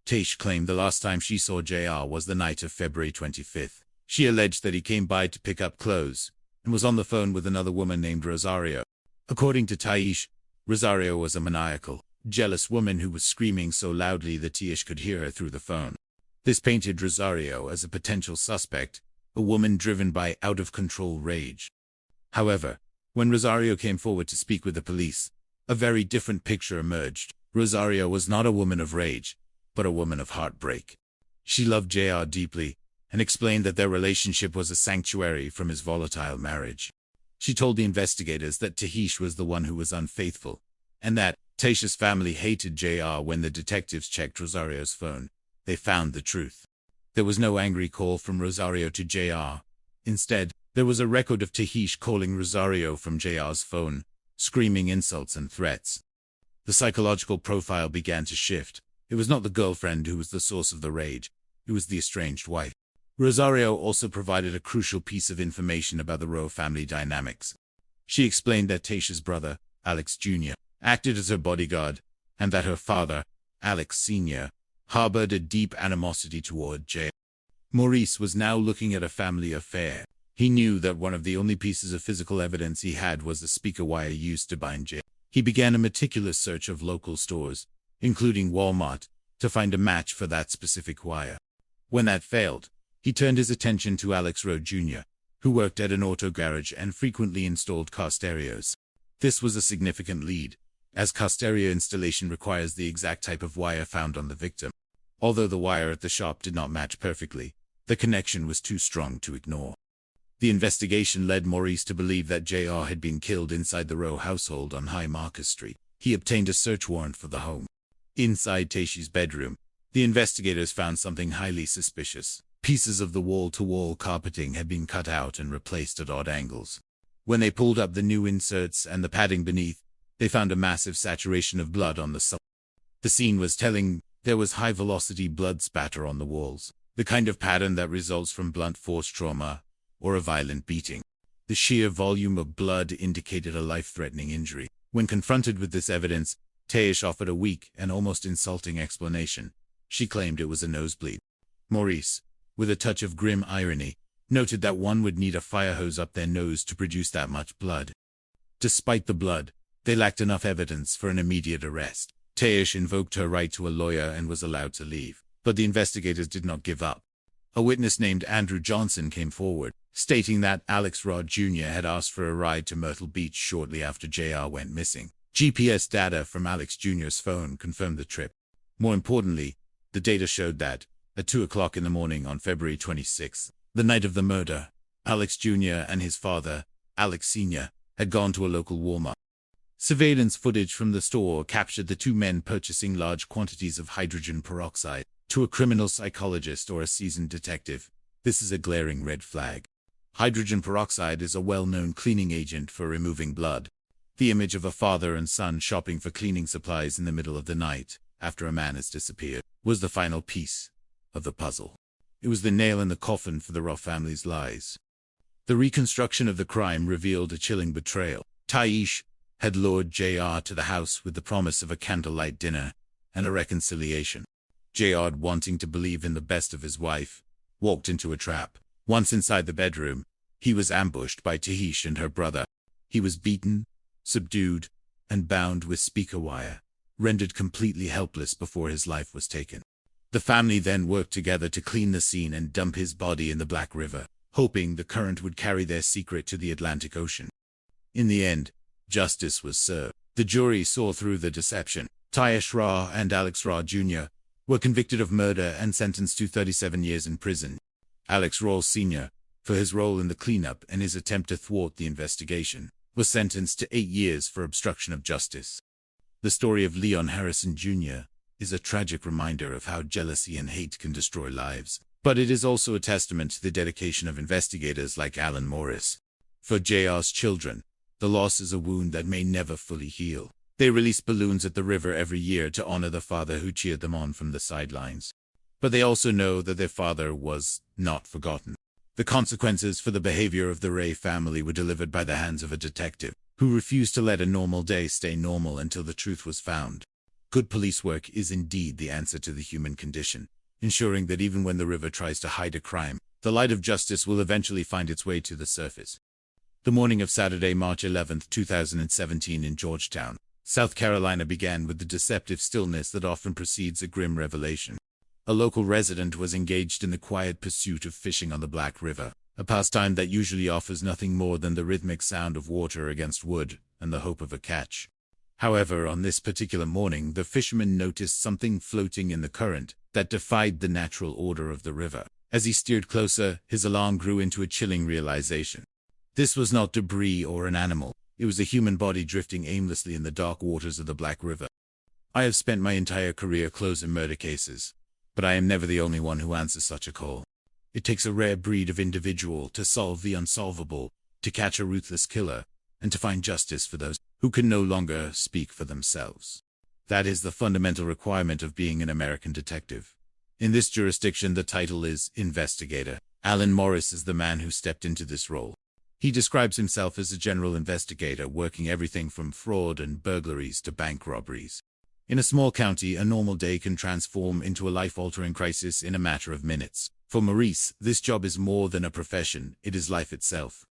Taish claimed the last time she saw JR was the night of February 25th. She alleged that he came by to pick up clothes and was on the phone with another woman named Rosario. According to Taish, Rosario was a maniacal, jealous woman who was screaming so loudly that Taish could hear her through the phone. This painted Rosario as a potential suspect, a woman driven by out-of-control rage. However, when Rosario came forward to speak with the police, a very different picture emerged. Rosario was not a woman of rage, but a woman of heartbreak. She loved JR deeply and explained that their relationship was a sanctuary from his volatile marriage. She told the investigators that Tahish was the one who was unfaithful, and that Taish's family hated JR. When the detectives checked Rosario's phone, they found the truth. There was no angry call from Rosario to JR. Instead, there was a record of Tahish calling Rosario from JR's phone, screaming insults and threats. The psychological profile began to shift. It was not the girlfriend who was the source of the rage, it was the estranged wife. Rosario also provided a crucial piece of information about the Rowe family dynamics. She explained that Taish's brother, Alex Jr., acted as her bodyguard, and that her father, Alex Sr., harbored a deep animosity toward JR. Maurice was now looking at a family affair. He knew that one of the only pieces of physical evidence he had was the speaker wire used to bind JR. He began a meticulous search of local stores, including Walmart, to find a match for that specific wire. When that failed, he turned his attention to Alex Rowe Jr., who worked at an auto garage and frequently installed car stereos. This was a significant lead, as car stereo installation requires the exact type of wire found on the victim. Although the wire at the shop did not match perfectly, the connection was too strong to ignore. The investigation led Maurice to believe that JR had been killed inside the Rowe household on High Marcus Street. He obtained a search warrant for the home. Inside Tayshia's bedroom, the investigators found something highly suspicious. Pieces of the wall-to-wall carpeting had been cut out and replaced at odd angles. When they pulled up the new inserts and the padding beneath, they found a massive saturation of blood on the sub. The scene was telling. There was high-velocity blood spatter on the walls, the kind of pattern that results from blunt force trauma or a violent beating. The sheer volume of blood indicated a life-threatening injury. When confronted with this evidence, Tayish offered a weak and almost insulting explanation. She claimed it was a nosebleed. Maurice, with a touch of grim irony, noted that one would need a fire hose up their nose to produce that much blood. Despite the blood, they lacked enough evidence for an immediate arrest. Tayish invoked her right to a lawyer and was allowed to leave, but the investigators did not give up. A witness named Andrew Johnson came forward, stating that Alex Rod Jr. had asked for a ride to Myrtle Beach shortly after JR went missing. GPS data from Alex Jr.'s phone confirmed the trip. More importantly, the data showed that, at 2 o'clock in the morning on February 26, the night of the murder, Alex Jr. and his father, Alex Sr., had gone to a local Walmart. Surveillance footage from the store captured the two men purchasing large quantities of hydrogen peroxide. To a criminal psychologist or a seasoned detective, this is a glaring red flag. Hydrogen peroxide is a well-known cleaning agent for removing blood. The image of a father and son shopping for cleaning supplies in the middle of the night, after a man has disappeared, was the final piece of the puzzle. It was the nail in the coffin for the Rowe family's lies. The reconstruction of the crime revealed a chilling betrayal. Tayish had lured JR to the house with the promise of a candlelight dinner and a reconciliation. JR, wanting to believe in the best of his wife, walked into a trap. Once inside the bedroom, he was ambushed by Tayish and her brother. He was beaten, subdued, and bound with speaker wire, rendered completely helpless before his life was taken. The family then worked together to clean the scene and dump his body in the Black River, hoping the current would carry their secret to the Atlantic Ocean. In the end, justice was served. The jury saw through the deception. Tayish Rah and Alex Rah Jr. were convicted of murder and sentenced to 37 years in prison. Alex Rah Sr., for his role in the cleanup and his attempt to thwart the investigation, was sentenced to 8 years for obstruction of justice. The story of Leon Harrison Jr. is a tragic reminder of how jealousy and hate can destroy lives, but it is also a testament to the dedication of investigators like Alan Morris. For JR's children, the loss is a wound that may never fully heal. They release balloons at the river every year to honor the father who cheered them on from the sidelines. But they also know that their father was not forgotten. The consequences for the behavior of the Ray family were delivered by the hands of a detective who refused to let a normal day stay normal until the truth was found. Good police work is indeed the answer to the human condition, ensuring that even when the river tries to hide a crime, the light of justice will eventually find its way to the surface. The morning of Saturday, March 11, 2017 in Georgetown, South Carolina began with the deceptive stillness that often precedes a grim revelation. A local resident was engaged in the quiet pursuit of fishing on the Black River, a pastime that usually offers nothing more than the rhythmic sound of water against wood and the hope of a catch. However, on this particular morning, the fisherman noticed something floating in the current that defied the natural order of the river. As he steered closer, his alarm grew into a chilling realization. This was not debris or an animal. It was a human body drifting aimlessly in the dark waters of the Black River. I have spent my entire career closing murder cases, but I am never the only one who answers such a call. It takes a rare breed of individual to solve the unsolvable, to catch a ruthless killer, and to find justice for those who can no longer speak for themselves. That is the fundamental requirement of being an American detective. In this jurisdiction, the title is investigator. Alan Morris is the man who stepped into this role. He describes himself as a general investigator working everything from fraud and burglaries to bank robberies. In a small county, a normal day can transform into a life-altering crisis in a matter of minutes. For Maurice, this job is more than a profession, it is life itself.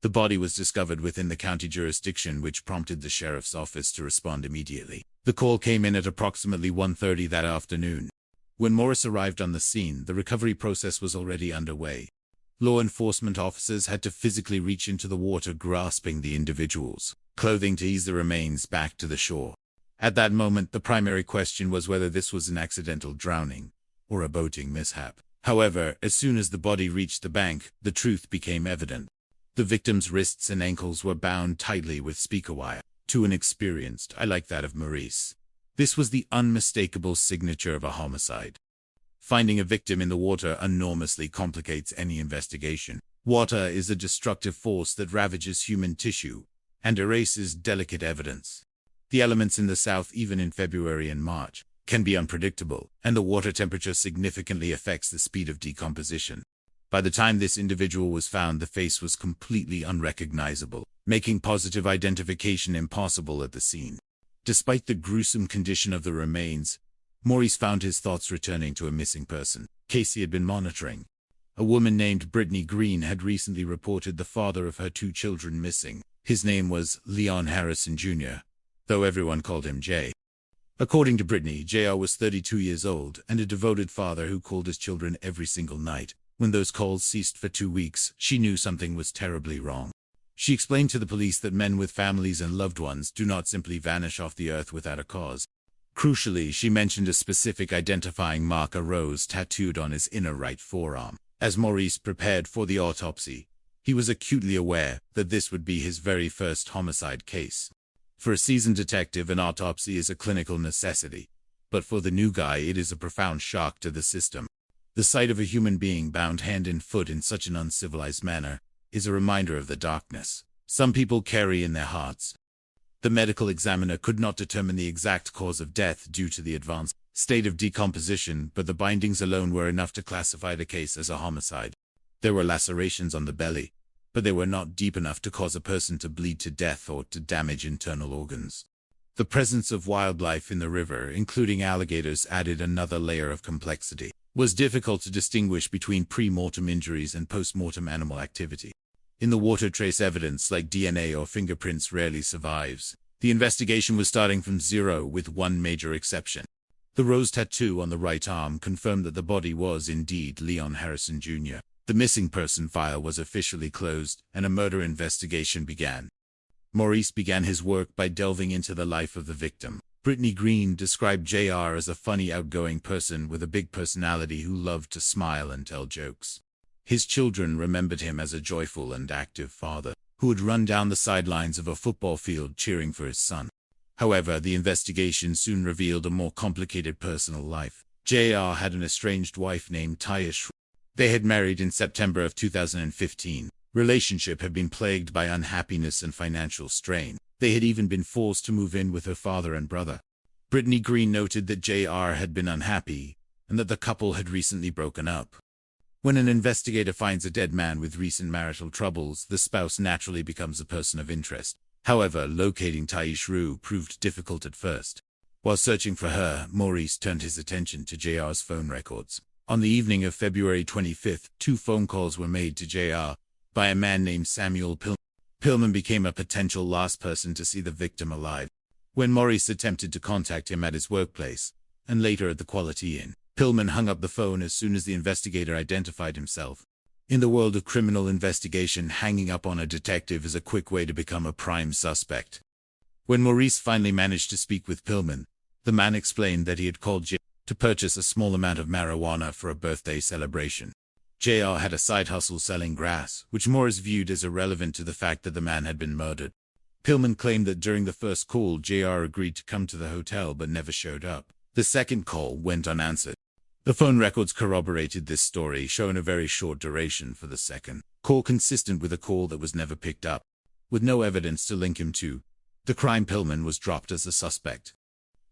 The body was discovered within the county jurisdiction, which prompted the sheriff's office to respond immediately. The call came in at approximately 1:30 that afternoon. When Morris arrived on the scene, the recovery process was already underway. Law enforcement officers had to physically reach into the water, grasping the individual's clothing to ease the remains back to the shore. At that moment, the primary question was whether this was an accidental drowning or a boating mishap. However, as soon as the body reached the bank, the truth became evident. The victim's wrists and ankles were bound tightly with speaker wire. To an experienced eye like that of Maurice, this was the unmistakable signature of a homicide. Finding a victim in the water enormously complicates any investigation. Water is a destructive force that ravages human tissue and erases delicate evidence. The elements in the south, even in February and March, can be unpredictable, and the water temperature significantly affects the speed of decomposition. By the time this individual was found, the face was completely unrecognizable, making positive identification impossible at the scene. Despite the gruesome condition of the remains, Maurice found his thoughts returning to a missing person case he had been monitoring. A woman named Brittany Green had recently reported the father of her 2 children missing. His name was Leon Harrison Jr., though everyone called him Jay. According to Brittany, JR was 32 years old and a devoted father who called his children every single night. When those calls ceased for 2 weeks, she knew something was terribly wrong. She explained to the police that men with families and loved ones do not simply vanish off the earth without a cause. Crucially, she mentioned a specific identifying mark, a rose tattooed on his inner right forearm. As Maurice prepared for the autopsy, he was acutely aware that this would be his very first homicide case. For a seasoned detective, an autopsy is a clinical necessity, but for the new guy, it is a profound shock to the system. The sight of a human being bound hand and foot in such an uncivilized manner is a reminder of the darkness some people carry in their hearts. The medical examiner could not determine the exact cause of death due to the advanced state of decomposition, but the bindings alone were enough to classify the case as a homicide. There were lacerations on the belly, but they were not deep enough to cause a person to bleed to death or to damage internal organs. The presence of wildlife in the river, including alligators, added another layer of complexity. It was difficult to distinguish between pre-mortem injuries and post-mortem animal activity. In the water, trace evidence like DNA or fingerprints rarely survives. The investigation was starting from zero, with one major exception. The rose tattoo on the right arm confirmed that the body was indeed Leon Harrison Jr. The missing person file was officially closed, and a murder investigation began. Maurice began his work by delving into the life of the victim. Brittany Green described JR as a funny, outgoing person with a big personality who loved to smile and tell jokes. His children remembered him as a joyful and active father who would run down the sidelines of a football field cheering for his son. However, the investigation soon revealed a more complicated personal life. JR had an estranged wife named Tayish. They had married in September of 2015. Relationship had been plagued by unhappiness and financial strain. They had even been forced to move in with her father and brother. Brittany Green noted that JR had been unhappy and that the couple had recently broken up. When an investigator finds a dead man with recent marital troubles, the spouse naturally becomes a person of interest. However, locating Tayish Rue proved difficult at first. While searching for her, Maurice turned his attention to JR's phone records. On the evening of February 25th, 2 phone calls were made to JR by a man named Samuel Pillman. Pillman became a potential last person to see the victim alive. When Maurice attempted to contact him at his workplace, and later at the Quality Inn, Pillman hung up the phone as soon as the investigator identified himself. In the world of criminal investigation, hanging up on a detective is a quick way to become a prime suspect. When Maurice finally managed to speak with Pillman, the man explained that he had called JR to purchase a small amount of marijuana for a birthday celebration. JR had a side hustle selling grass, which Maurice viewed as irrelevant to the fact that the man had been murdered. Pillman claimed that during the first call, JR agreed to come to the hotel but never showed up. The second call went unanswered. The phone records corroborated this story, showing a very short duration for the second call, consistent with a call that was never picked up. With no evidence to link him to the crime, Pillman was dropped as a suspect.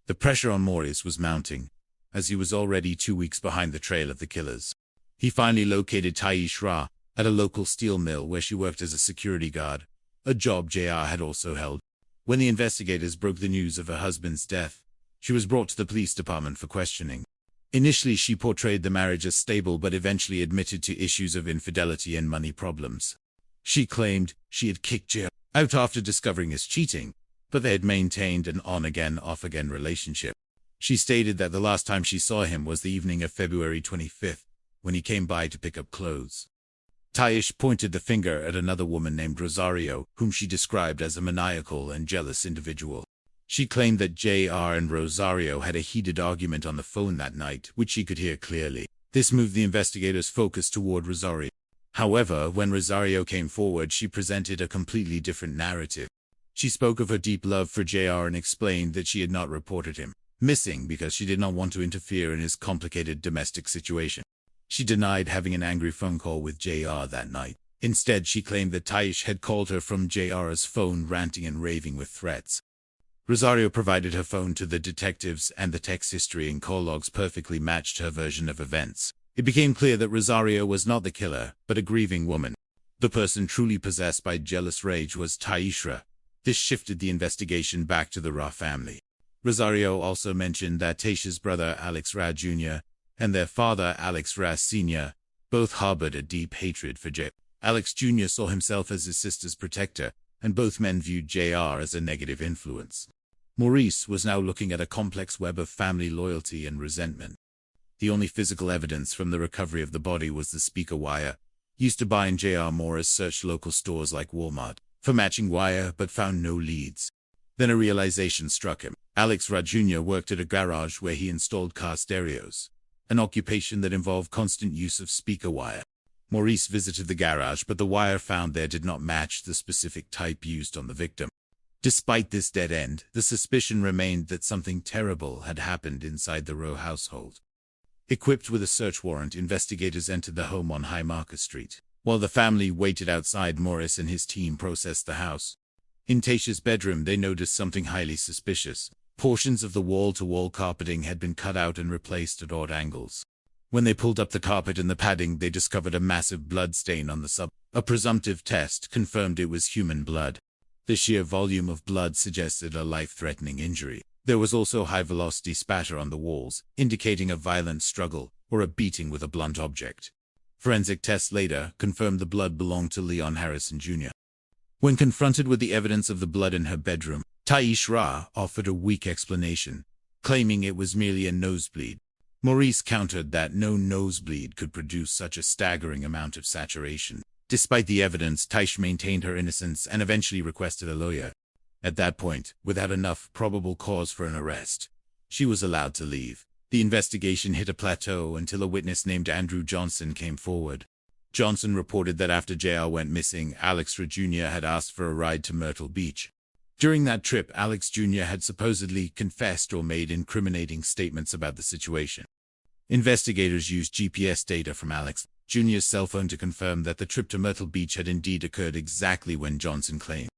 The pressure on Maurice was mounting, as he was already 2 weeks behind the trail of the killers. He finally located Tayish Rue at a local steel mill where she worked as a security guard, a job JR had also held. When the investigators broke the news of her husband's death, she was brought to the police department for questioning. Initially, she portrayed the marriage as stable but eventually admitted to issues of infidelity and money problems. She claimed she had kicked JR out after discovering his cheating, but they had maintained an on-again, off-again relationship. She stated that the last time she saw him was the evening of February 25th, when he came by to pick up clothes. Taish pointed the finger at another woman named Rosario, whom she described as a maniacal and jealous individual. She claimed that JR and Rosario had a heated argument on the phone that night, which she could hear clearly. This moved the investigators' focus toward Rosario. However, when Rosario came forward, she presented a completely different narrative. She spoke of her deep love for JR and explained that she had not reported him missing because she did not want to interfere in his complicated domestic situation. She denied having an angry phone call with JR that night. Instead, she claimed that Taish had called her from JR's phone ranting and raving with threats. Rosario provided her phone to the detectives, and the text history and call logs perfectly matched her version of events. It became clear that Rosario was not the killer, but a grieving woman. The person truly possessed by jealous rage was Taishra. This shifted the investigation back to the Ra family. Rosario also mentioned that Taish's brother Alex Ra Jr. and their father Alex Ra Sr. both harbored a deep hatred for JR. Alex Jr. saw himself as his sister's protector, and both men viewed JR as a negative influence. Maurice was now looking at a complex web of family loyalty and resentment. The only physical evidence from the recovery of the body was the speaker wire, used to bind JR. Morris searched local stores like Walmart for matching wire but found no leads. Then a realization struck him. Alex Ra Jr. worked at a garage where he installed car stereos, an occupation that involved constant use of speaker wire. Maurice visited the garage, but the wire found there did not match the specific type used on the victim. Despite this dead end, the suspicion remained that something terrible had happened inside the Rowe household. Equipped with a search warrant, investigators entered the home on High Market Street. While the family waited outside, Morris and his team processed the house. In Taisha's bedroom, they noticed something highly suspicious. Portions of the wall-to-wall carpeting had been cut out and replaced at odd angles. When they pulled up the carpet and the padding, they discovered a massive blood stain on the sub. A presumptive test confirmed it was human blood. The sheer volume of blood suggested a life-threatening injury. There was also high-velocity spatter on the walls, indicating a violent struggle or a beating with a blunt object. Forensic tests later confirmed the blood belonged to Leon Harrison Jr. When confronted with the evidence of the blood in her bedroom, Taish Ra offered a weak explanation, claiming it was merely a nosebleed. Maurice countered that no nosebleed could produce such a staggering amount of saturation. Despite the evidence, Taish maintained her innocence and eventually requested a lawyer. At that point, without enough probable cause for an arrest, she was allowed to leave. The investigation hit a plateau until a witness named Andrew Johnson came forward. Johnson reported that after JR went missing, Alex Jr. had asked for a ride to Myrtle Beach. During that trip, Alex Jr. had supposedly confessed or made incriminating statements about the situation. Investigators used GPS data from Alex Jr.'s cell phone to confirm that the trip to Myrtle Beach had indeed occurred exactly when Johnson claimed.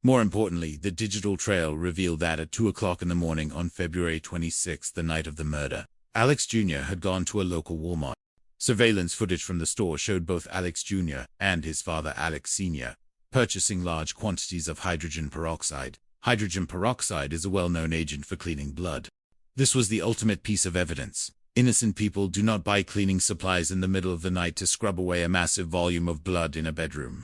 More importantly, the digital trail revealed that at 2 o'clock in the morning on February 26, the night of the murder, Alex Jr. had gone to a local Walmart. Surveillance footage from the store showed both Alex Jr. and his father Alex Sr. purchasing large quantities of hydrogen peroxide. Hydrogen peroxide is a well-known agent for cleaning blood. This was the ultimate piece of evidence. Innocent people do not buy cleaning supplies in the middle of the night to scrub away a massive volume of blood in a bedroom.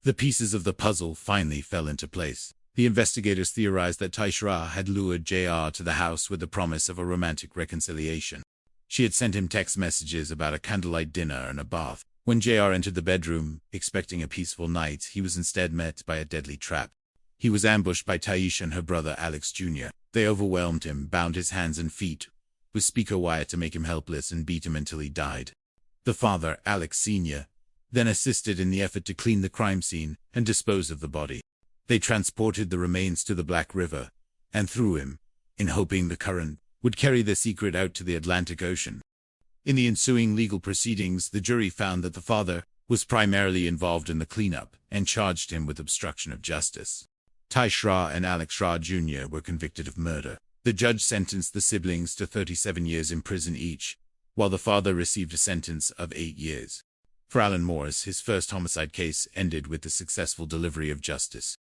The pieces of the puzzle finally fell into place. The investigators theorized that Taish Ra had lured JR to the house with the promise of a romantic reconciliation. She had sent him text messages about a candlelight dinner and a bath. When JR entered the bedroom, expecting a peaceful night, he was instead met by a deadly trap. He was ambushed by Taish and her brother Alex Jr. They overwhelmed him, bound his hands and feet with speaker wire to make him helpless, and beat him until he died. The father, Alex Sr., then assisted in the effort to clean the crime scene and dispose of the body. They transported the remains to the Black River and threw him, in hoping the current would carry the secret out to the Atlantic Ocean. In the ensuing legal proceedings, the jury found that the father was primarily involved in the cleanup and charged him with obstruction of justice. Taish Ra and Alex Ra Jr. were convicted of murder. The judge sentenced the siblings to 37 years in prison each, while the father received a sentence of 8 years. For Alan Morris, his first homicide case ended with the successful delivery of justice.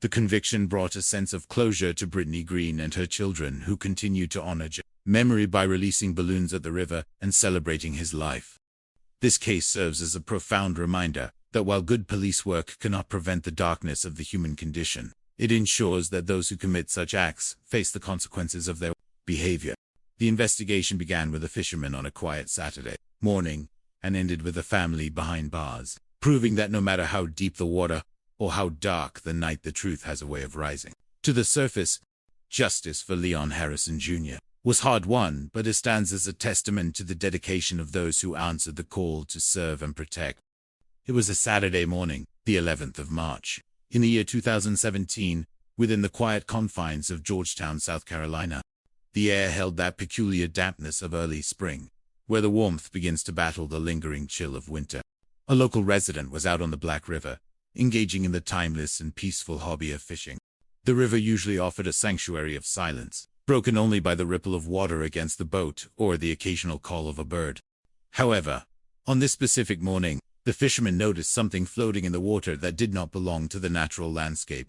The conviction brought a sense of closure to Brittany Green and her children, who continued to honor J's memory by releasing balloons at the river and celebrating his life. This case serves as a profound reminder that while good police work cannot prevent the darkness of the human condition, it ensures that those who commit such acts face the consequences of their behavior. The investigation began with a fisherman on a quiet Saturday morning and ended with a family behind bars. proving that no matter how deep the water or how dark the night, the truth has a way of rising to the surface. Justice for Leon Harrison Jr. was hard-won, but it stands as a testament to the dedication of those who answered the call to serve and protect. It was a Saturday morning, the 11th of March, in the year 2017, within the quiet confines of Georgetown, South Carolina. The air held that peculiar dampness of early spring, where the warmth begins to battle the lingering chill of winter. A local resident was out on the Black River, engaging in the timeless and peaceful hobby of fishing. The river usually offered a sanctuary of silence, broken only by the ripple of water against the boat or the occasional call of a bird. However, on this specific morning, the fisherman noticed something floating in the water that did not belong to the natural landscape.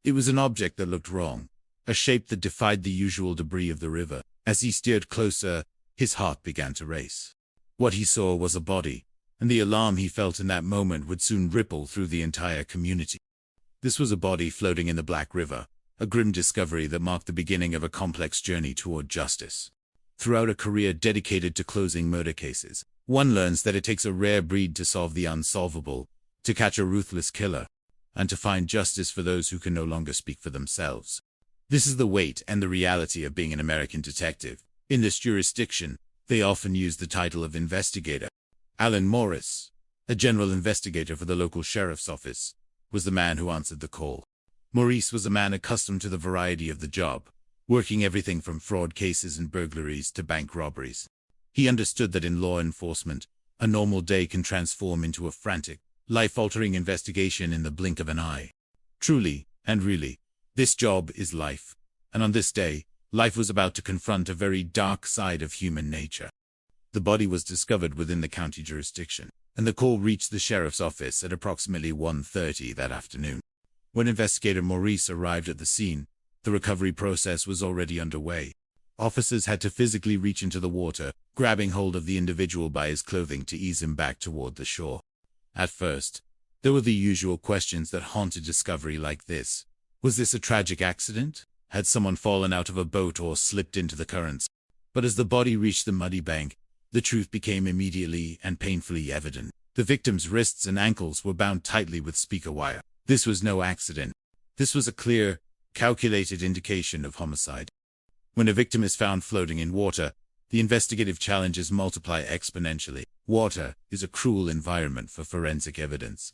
It was an object that looked wrong, a shape that defied the usual debris of the river. As he steered closer, his heart began to race. What he saw was a body, and the alarm he felt in that moment would soon ripple through the entire community. This was a body floating in the Black River, a grim discovery that marked the beginning of a complex journey toward justice. Throughout a career dedicated to closing murder cases, one learns that it takes a rare breed to solve the unsolvable, to catch a ruthless killer, and to find justice for those who can no longer speak for themselves. This is the weight and the reality of being an American detective. In this jurisdiction, they often use the title of investigator. Alan Morris, a general investigator for the local sheriff's office, was the man who answered the call. Maurice was a man accustomed to the variety of the job, working everything from fraud cases and burglaries to bank robberies. He understood that in law enforcement, a normal day can transform into a frantic, life-altering investigation in the blink of an eye. Truly, and really, this job is life, and on this day, life was about to confront a very dark side of human nature. The body was discovered within the county jurisdiction, and the call reached the sheriff's office at approximately 1:30 that afternoon. When investigator Maurice arrived at the scene, the recovery process was already underway. Officers had to physically reach into the water, grabbing hold of the individual by his clothing to ease him back toward the shore. At first, there were the usual questions that haunt a discovery like this. Was this a tragic accident? Had someone fallen out of a boat or slipped into the currents? But as the body reached the muddy bank, the truth became immediately and painfully evident. The victim's wrists and ankles were bound tightly with speaker wire. This was no accident. This was a clear, calculated indication of homicide. When a victim is found floating in water, the investigative challenges multiply exponentially. Water is a cruel environment for forensic evidence.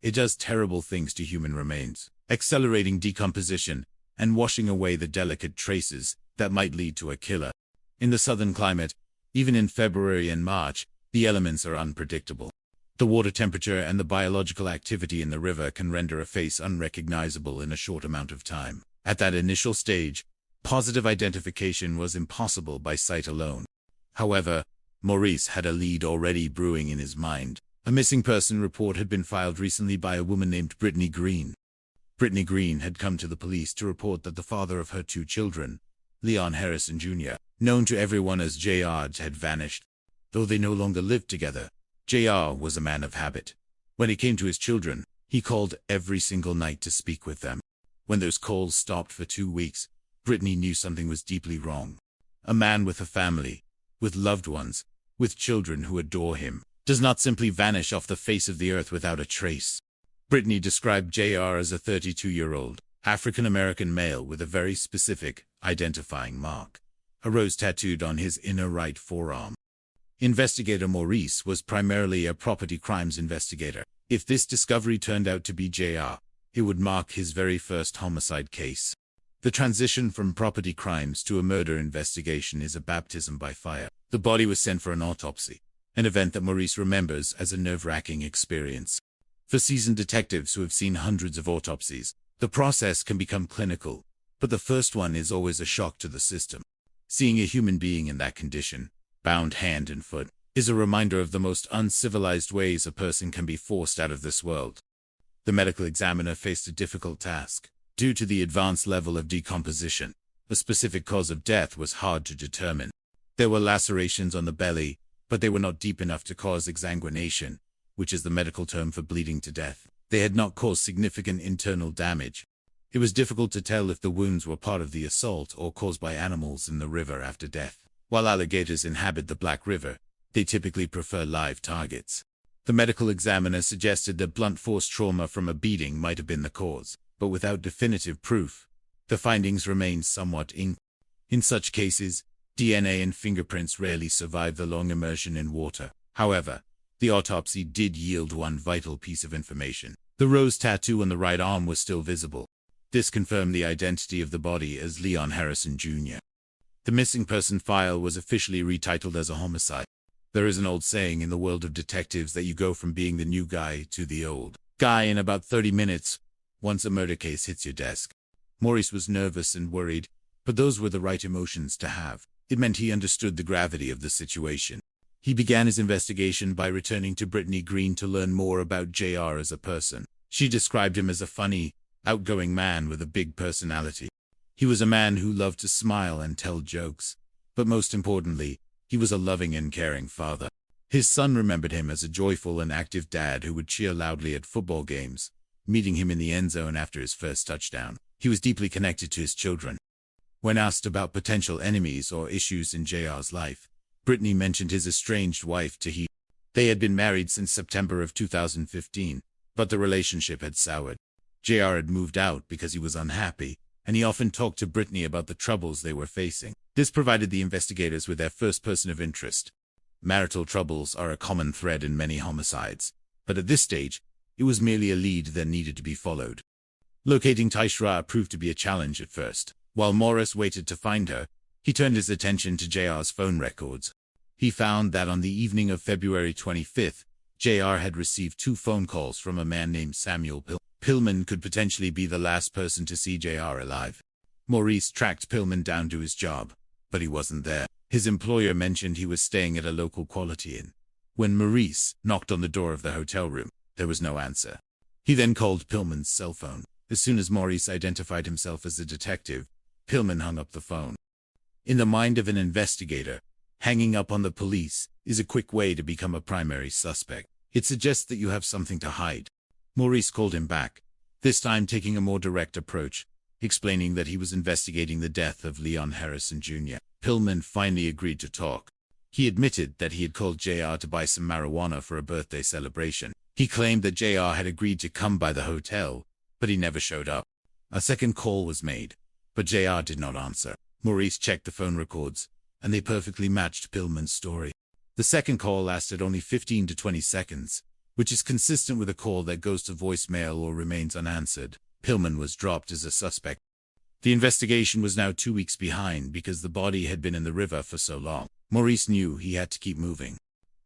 It does terrible things to human remains, accelerating decomposition and washing away the delicate traces that might lead to a killer. In the southern climate, even in February and March, the elements are unpredictable. The water temperature and the biological activity in the river can render a face unrecognizable in a short amount of time. At that initial stage, positive identification was impossible by sight alone. However, Maurice had a lead already brewing in his mind. A missing person report had been filed recently by a woman named Brittany Green. Brittany Green had come to the police to report that the father of her 2 children, Leon Harrison Jr., known to everyone as JR, had vanished. Though they no longer lived together, JR was a man of habit. When it came to his children, he called every single night to speak with them. When those calls stopped for 2 weeks, Brittany knew something was deeply wrong. A man with a family, with loved ones, with children who adore him, does not simply vanish off the face of the earth without a trace. Brittany described JR as a 32-year-old, African-American male with a very specific, identifying mark: a rose tattooed on his inner right forearm. Investigator Maurice was primarily a property crimes investigator. If this discovery turned out to be JR, it would mark his very first homicide case. The transition from property crimes to a murder investigation is a baptism by fire. The body was sent for an autopsy, an event that Maurice remembers as a nerve-wracking experience. For seasoned detectives who have seen hundreds of autopsies, the process can become clinical, but the first one is always a shock to the system. Seeing a human being in that condition, bound hand and foot, is a reminder of the most uncivilized ways a person can be forced out of this world. The medical examiner faced a difficult task. Due to the advanced level of decomposition, a specific cause of death was hard to determine. There were lacerations on the belly, but they were not deep enough to cause exsanguination, which is the medical term for bleeding to death. They had not caused significant internal damage. It was difficult to tell if the wounds were part of the assault or caused by animals in the river after death. While alligators inhabit the Black River, they typically prefer live targets. The medical examiner suggested that blunt force trauma from a beating might have been the cause, but without definitive proof, the findings remained somewhat inconclusive. In such cases, DNA and fingerprints rarely survive the long immersion in water. However, the autopsy did yield one vital piece of information. The rose tattoo on the right arm was still visible. This confirmed the identity of the body as Leon Harrison Jr. The missing person file was officially retitled as a homicide. There is an old saying in the world of detectives that you go from being the new guy to the old guy in about 30 minutes once a murder case hits your desk. Maurice was nervous and worried, but those were the right emotions to have. It meant he understood the gravity of the situation. He began his investigation by returning to Brittany Green to learn more about JR as a person. She described him as a funny, outgoing man with a big personality. He was a man who loved to smile and tell jokes, but most importantly, he was a loving and caring father. His son remembered him as a joyful and active dad who would cheer loudly at football games, meeting him in the end zone after his first touchdown. He was deeply connected to his children. When asked about potential enemies or issues in JR's life, Brittany mentioned his estranged wife to he. They had been married since September of 2015, but the relationship had soured. JR had moved out because he was unhappy, and he often talked to Brittany about the troubles they were facing. This provided the investigators with their first person of interest. Marital troubles are a common thread in many homicides, but at this stage, it was merely a lead that needed to be followed. Locating Taishra proved to be a challenge at first. While Morris waited to find her, he turned his attention to JR's phone records. He found that on the evening of February 25th, JR had received 2 phone calls from a man named Samuel Pillman. Pillman could potentially be the last person to see JR alive. Maurice tracked Pillman down to his job, but he wasn't there. His employer mentioned he was staying at a local Quality Inn. When Maurice knocked on the door of the hotel room, there was no answer. He then called Pillman's cell phone. As soon as Maurice identified himself as a detective, Pillman hung up the phone. In the mind of an investigator, hanging up on the police is a quick way to become a primary suspect. It suggests that you have something to hide. Maurice called him back, this time taking a more direct approach, explaining that he was investigating the death of Leon Harrison Jr. Pillman finally agreed to talk. He admitted that he had called JR to buy some marijuana for a birthday celebration. He claimed that JR had agreed to come by the hotel, but he never showed up. A second call was made, but JR did not answer. Maurice checked the phone records, and they perfectly matched Pillman's story. The second call lasted only 15 to 20 seconds, which is consistent with a call that goes to voicemail or remains unanswered. Pillman was dropped as a suspect. The investigation was now 2 weeks behind because the body had been in the river for so long. Maurice knew he had to keep moving.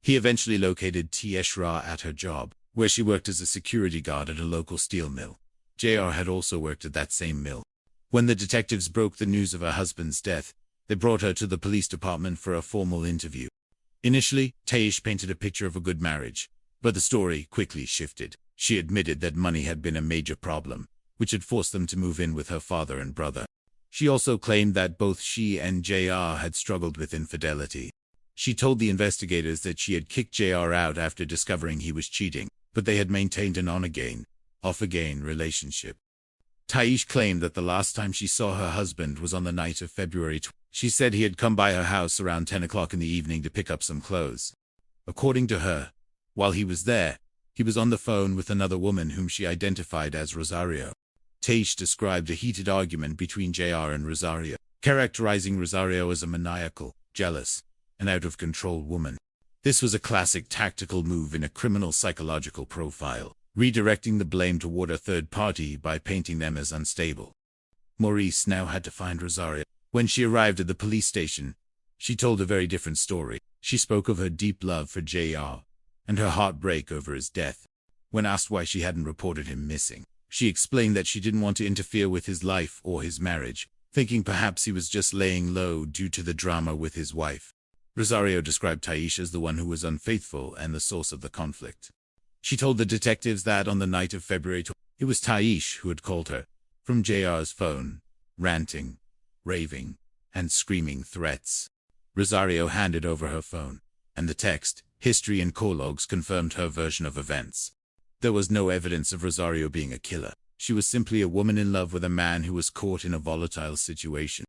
He eventually located Taishra at her job, where she worked as a security guard at a local steel mill. JR had also worked at that same mill. When the detectives broke the news of her husband's death, they brought her to the police department for a formal interview. Initially, Taish painted a picture of a good marriage, but the story quickly shifted. She admitted that money had been a major problem, which had forced them to move in with her father and brother. She also claimed that both she and JR had struggled with infidelity. She told the investigators that she had kicked JR out after discovering he was cheating, but they had maintained an on-again, off-again relationship. Taish claimed that the last time she saw her husband was on the night of February 20th. She said he had come by her house around 10 o'clock in the evening to pick up some clothes. According to her, while he was there, he was on the phone with another woman whom she identified as Rosario. Taish described a heated argument between JR and Rosario, characterizing Rosario as a maniacal, jealous, and out-of-control woman. This was a classic tactical move in a criminal psychological profile, redirecting the blame toward a third party by painting them as unstable. Maurice now had to find Rosario. When she arrived at the police station, she told a very different story. She spoke of her deep love for JR and her heartbreak over his death. When asked why she hadn't reported him missing, she explained that she didn't want to interfere with his life or his marriage, thinking perhaps he was just laying low due to the drama with his wife. Rosario described Taish as the one who was unfaithful and the source of the conflict. She told the detectives that on the night of February 20th, it was Taish who had called her from JR's phone, ranting, raving, and screaming threats. Rosario handed over her phone, and the text, history and call logs confirmed her version of events. There was no evidence of Rosario being a killer. She was simply a woman in love with a man who was caught in a volatile situation.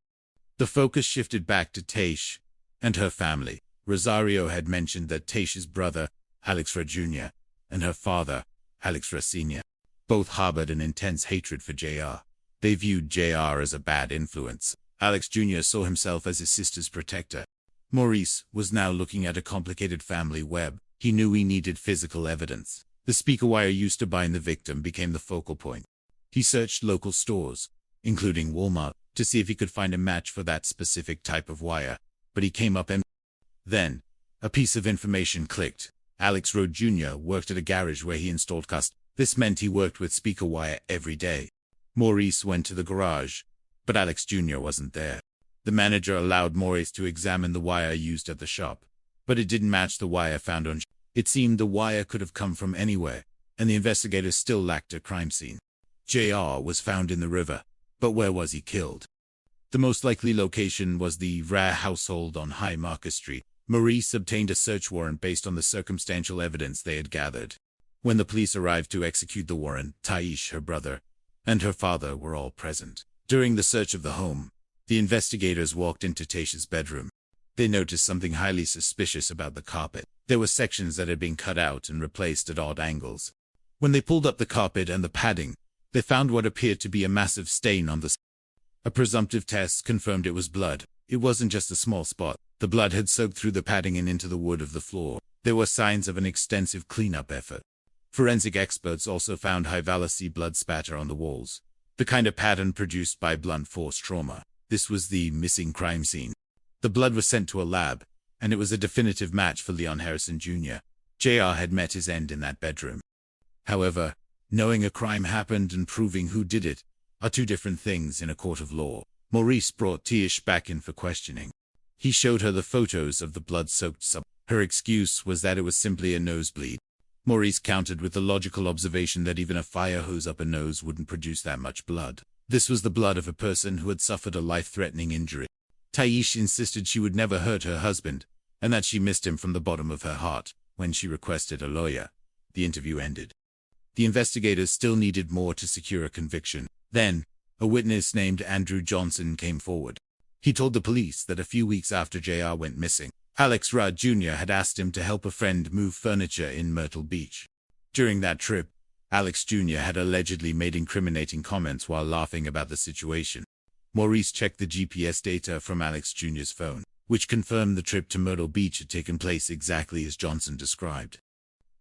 The focus shifted back to Taish and her family. Rosario had mentioned that Taish's brother, Alex Fred Jr., and her father, Alex Sr. Both harbored an intense hatred for JR. They viewed JR as a bad influence. Alex Jr. saw himself as his sister's protector. Maurice was now looking at a complicated family web. He knew he needed physical evidence. The speaker wire used to bind the victim became the focal point. He searched local stores, including Walmart, to see if he could find a match for that specific type of wire, but he came up empty. Then, a piece of information clicked. Alex Rhodes Jr. worked at a garage where he installed custom. This meant he worked with speaker wire every day. Maurice went to the garage, but Alex Jr. wasn't there. The manager allowed Maurice to examine the wire used at the shop, but it didn't match the wire found on. It seemed the wire could have come from anywhere, and the investigators still lacked a crime scene. JR was found in the river, but where was he killed? The most likely location was the Rare household on High Market Street. Maurice obtained a search warrant based on the circumstantial evidence they had gathered. When the police arrived to execute the warrant, Taish, her brother, and her father were all present. During the search of the home, the investigators walked into Taish's bedroom. They noticed something highly suspicious about the carpet. There were sections that had been cut out and replaced at odd angles. When they pulled up the carpet and the padding, they found what appeared to be a massive stain on the. A presumptive test confirmed it was blood. It wasn't just a small spot. The blood had soaked through the padding and into the wood of the floor. There were signs of an extensive cleanup effort. Forensic experts also found high-valence blood spatter on the walls, the kind of pattern produced by blunt force trauma. This was the missing crime scene. The blood was sent to a lab, and it was a definitive match for Leon Harrison Jr. JR had met his end in that bedroom. However, knowing a crime happened and proving who did it are two different things in a court of law. Maurice brought Tish back in for questioning. He showed her the photos of the blood-soaked sub. Her excuse was that it was simply a nosebleed. Maurice countered with the logical observation that even a fire hose up a nose wouldn't produce that much blood. This was the blood of a person who had suffered a life-threatening injury. Taish insisted she would never hurt her husband, and that she missed him from the bottom of her heart. When she requested a lawyer, the interview ended. The investigators still needed more to secure a conviction. Then, a witness named Andrew Johnson came forward. He told the police that a few weeks after JR went missing, Alex Rhodes Jr. had asked him to help a friend move furniture in Myrtle Beach. During that trip, Alex Jr. had allegedly made incriminating comments while laughing about the situation. Maurice checked the GPS data from Alex Jr.'s phone, which confirmed the trip to Myrtle Beach had taken place exactly as Johnson described.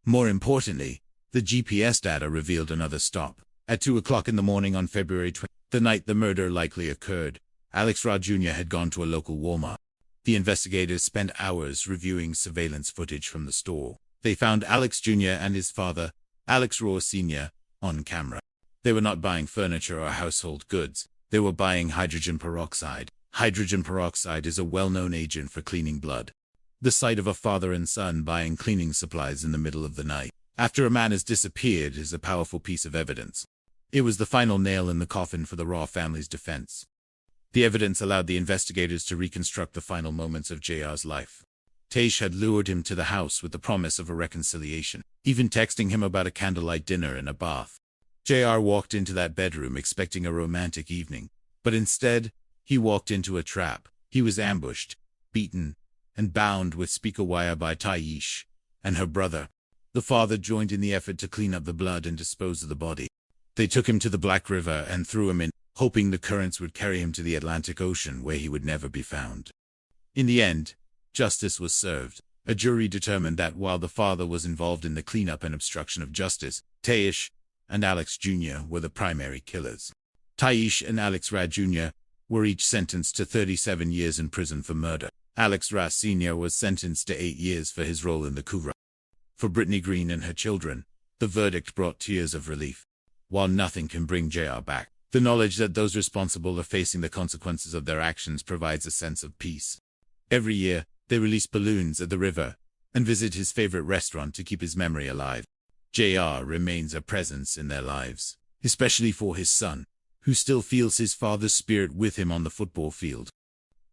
More importantly, the GPS data revealed another stop. At 2 o'clock in the morning on February 20, the night the murder likely occurred, Alex Rhodes Jr. had gone to a local Walmart. The investigators spent hours reviewing surveillance footage from the store. They found Alex Jr. and his father, Alex Rhodes Sr., on camera. They were not buying furniture or household goods. They were buying hydrogen peroxide. Hydrogen peroxide is a well-known agent for cleaning blood. The sight of a father and son buying cleaning supplies in the middle of the night, after a man has disappeared, is a powerful piece of evidence. It was the final nail in the coffin for the Raw family's defense. The evidence allowed the investigators to reconstruct the final moments of JR's life. Taish had lured him to the house with the promise of a reconciliation, even texting him about a candlelight dinner and a bath. JR walked into that bedroom expecting a romantic evening, but instead, he walked into a trap. He was ambushed, beaten, and bound with speaker wire by Taish and her brother. The father joined in the effort to clean up the blood and dispose of the body. They took him to the Black River and threw him in, hoping the currents would carry him to the Atlantic Ocean where he would never be found. In the end, justice was served. A jury determined that while the father was involved in the cleanup and obstruction of justice, Taish and Alex Jr. were the primary killers. Taish and Alex Rhodes Jr. were each sentenced to 37 years in prison for murder. Alex Rhodes Sr. was sentenced to 8 years for his role in the coup. For Brittany Green and her children, the verdict brought tears of relief. While nothing can bring JR back, the knowledge that those responsible are facing the consequences of their actions provides a sense of peace. Every year, they release balloons at the river and visit his favorite restaurant to keep his memory alive. JR remains a presence in their lives, especially for his son, who still feels his father's spirit with him on the football field.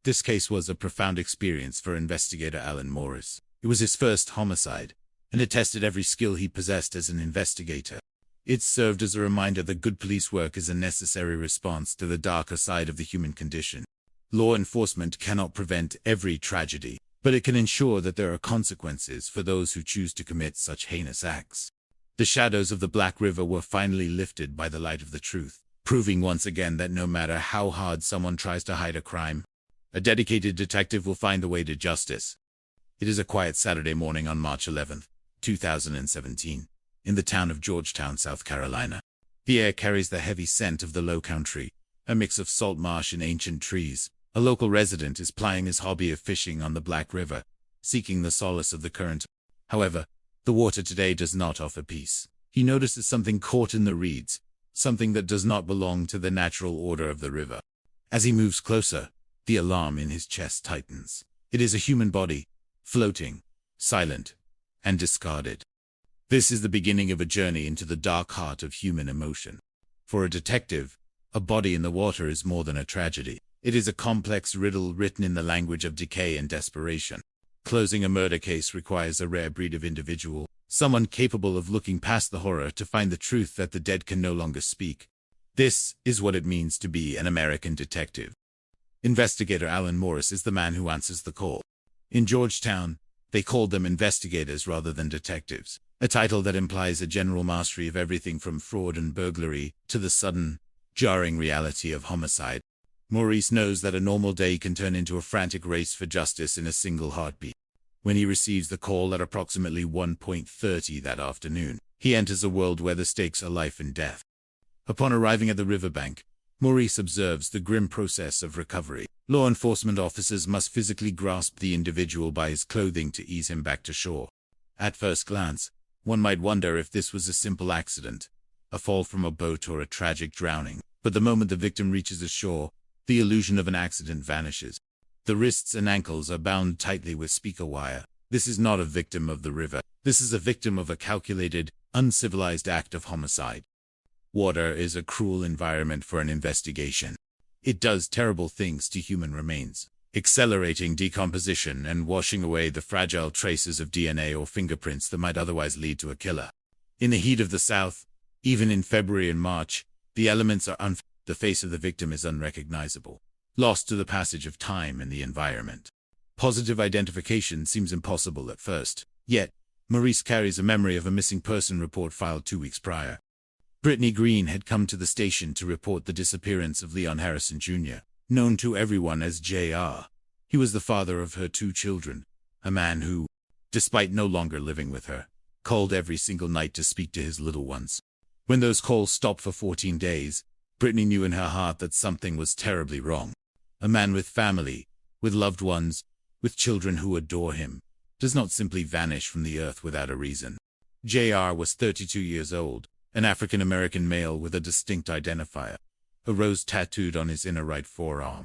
This case was a profound experience for investigator Alan Morris. It was his first homicide, and it tested every skill he possessed as an investigator. It served as a reminder that good police work is a necessary response to the darker side of the human condition. Law enforcement cannot prevent every tragedy, but it can ensure that there are consequences for those who choose to commit such heinous acts. The shadows of the Black River were finally lifted by the light of the truth, proving once again that no matter how hard someone tries to hide a crime, a dedicated detective will find a way to justice. It is a quiet Saturday morning on March 11, 2017, in the town of Georgetown, South Carolina. The air carries the heavy scent of the low country, a mix of salt marsh and ancient trees. A local resident is plying his hobby of fishing on the Black River, seeking the solace of the current. However, the water today does not offer peace. He notices something caught in the reeds, something that does not belong to the natural order of the river. As he moves closer, the alarm in his chest tightens. It is a human body, floating, silent, and discarded. This is the beginning of a journey into the dark heart of human emotion. For a detective, a body in the water is more than a tragedy. It is a complex riddle written in the language of decay and desperation. Closing a murder case requires a rare breed of individual, someone capable of looking past the horror to find the truth that the dead can no longer speak. This is what it means to be an American detective. Investigator Alan Morris is the man who answers the call. In Georgetown, they called them investigators rather than detectives, a title that implies a general mastery of everything from fraud and burglary to the sudden, jarring reality of homicide. Maurice knows that a normal day can turn into a frantic race for justice in a single heartbeat. When he receives the call at approximately 1:30 that afternoon, he enters a world where the stakes are life and death. Upon arriving at the riverbank, Maurice observes the grim process of recovery. Law enforcement officers must physically grasp the individual by his clothing to ease him back to shore. At first glance, one might wonder if this was a simple accident, a fall from a boat or a tragic drowning. But the moment the victim reaches the shore, the illusion of an accident vanishes. The wrists and ankles are bound tightly with speaker wire. This is not a victim of the river. This is a victim of a calculated, uncivilized act of homicide. Water is a cruel environment for an investigation. It does terrible things to human remains, accelerating decomposition and washing away the fragile traces of DNA or fingerprints that might otherwise lead to a killer. In the heat of the South, even in February and March, the elements are the face of the victim is unrecognizable, lost to the passage of time and the environment. Positive identification seems impossible at first. Yet, Maurice carries a memory of a missing person report filed 2 weeks prior. Brittany Green had come to the station to report the disappearance of Leon Harrison Jr., known to everyone as J.R. He was the father of her 2 children, a man who, despite no longer living with her, called every single night to speak to his little ones. When those calls stopped for 14 days, Brittany knew in her heart that something was terribly wrong. A man with family, with loved ones, with children who adore him, does not simply vanish from the earth without a reason. J.R. was 32 years old, an African-American male with a distinct identifier, a rose tattooed on his inner right forearm.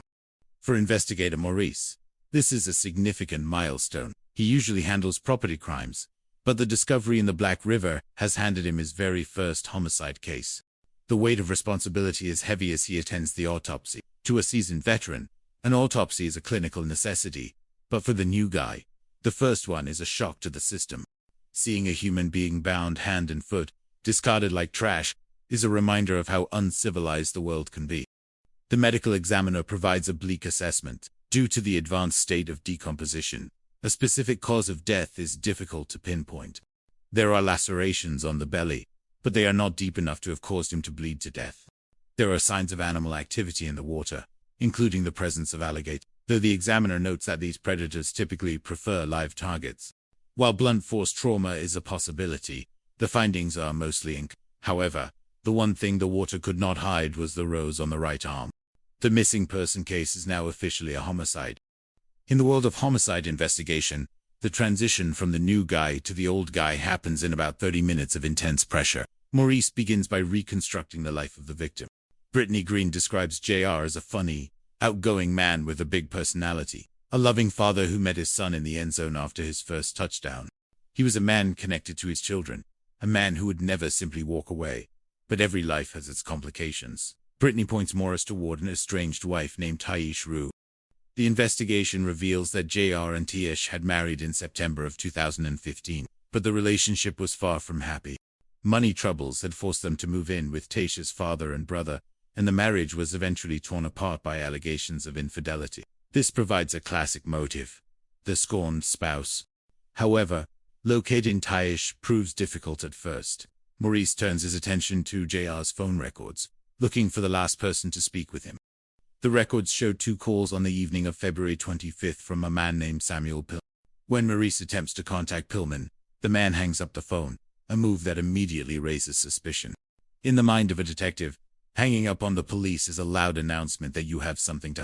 For investigator Maurice, this is a significant milestone. He usually handles property crimes, but the discovery in the Black River has handed him his very first homicide case. The weight of responsibility is heavy as he attends the autopsy. To a seasoned veteran, an autopsy is a clinical necessity, but for the new guy, the first one is a shock to the system. Seeing a human being bound hand and foot, discarded like trash, is a reminder of how uncivilized the world can be. The medical examiner provides a bleak assessment. Due to the advanced state of decomposition, a specific cause of death is difficult to pinpoint. There are lacerations on the belly, but they are not deep enough to have caused him to bleed to death. There are signs of animal activity in the water, including the presence of alligators, though the examiner notes that these predators typically prefer live targets. While blunt force trauma is a possibility, the findings are mostly incorrect. However, the one thing the water could not hide was the rose on the right arm. The missing person case is now officially a homicide. In the world of homicide investigation, the transition from the new guy to the old guy happens in about 30 minutes of intense pressure. Maurice begins by reconstructing the life of the victim. Brittany Green describes JR as a funny, outgoing man with a big personality, a loving father who met his son in the end zone after his first touchdown. He was a man connected to his children, a man who would never simply walk away. But every life has its complications. Brittany points Morris toward an estranged wife named Taish Rue. The investigation reveals that JR and Taish had married in September of 2015, but the relationship was far from happy. Money troubles had forced them to move in with Taish's father and brother, and the marriage was eventually torn apart by allegations of infidelity. This provides a classic motive: the scorned spouse. However, locating Taish proves difficult at first. Maurice turns his attention to JR's phone records, looking for the last person to speak with him. The records show 2 calls on the evening of February 25th from a man named Samuel Pillman. When Maurice attempts to contact Pillman, the man hangs up the phone, a move that immediately raises suspicion. In the mind of a detective, hanging up on the police is a loud announcement that you have something to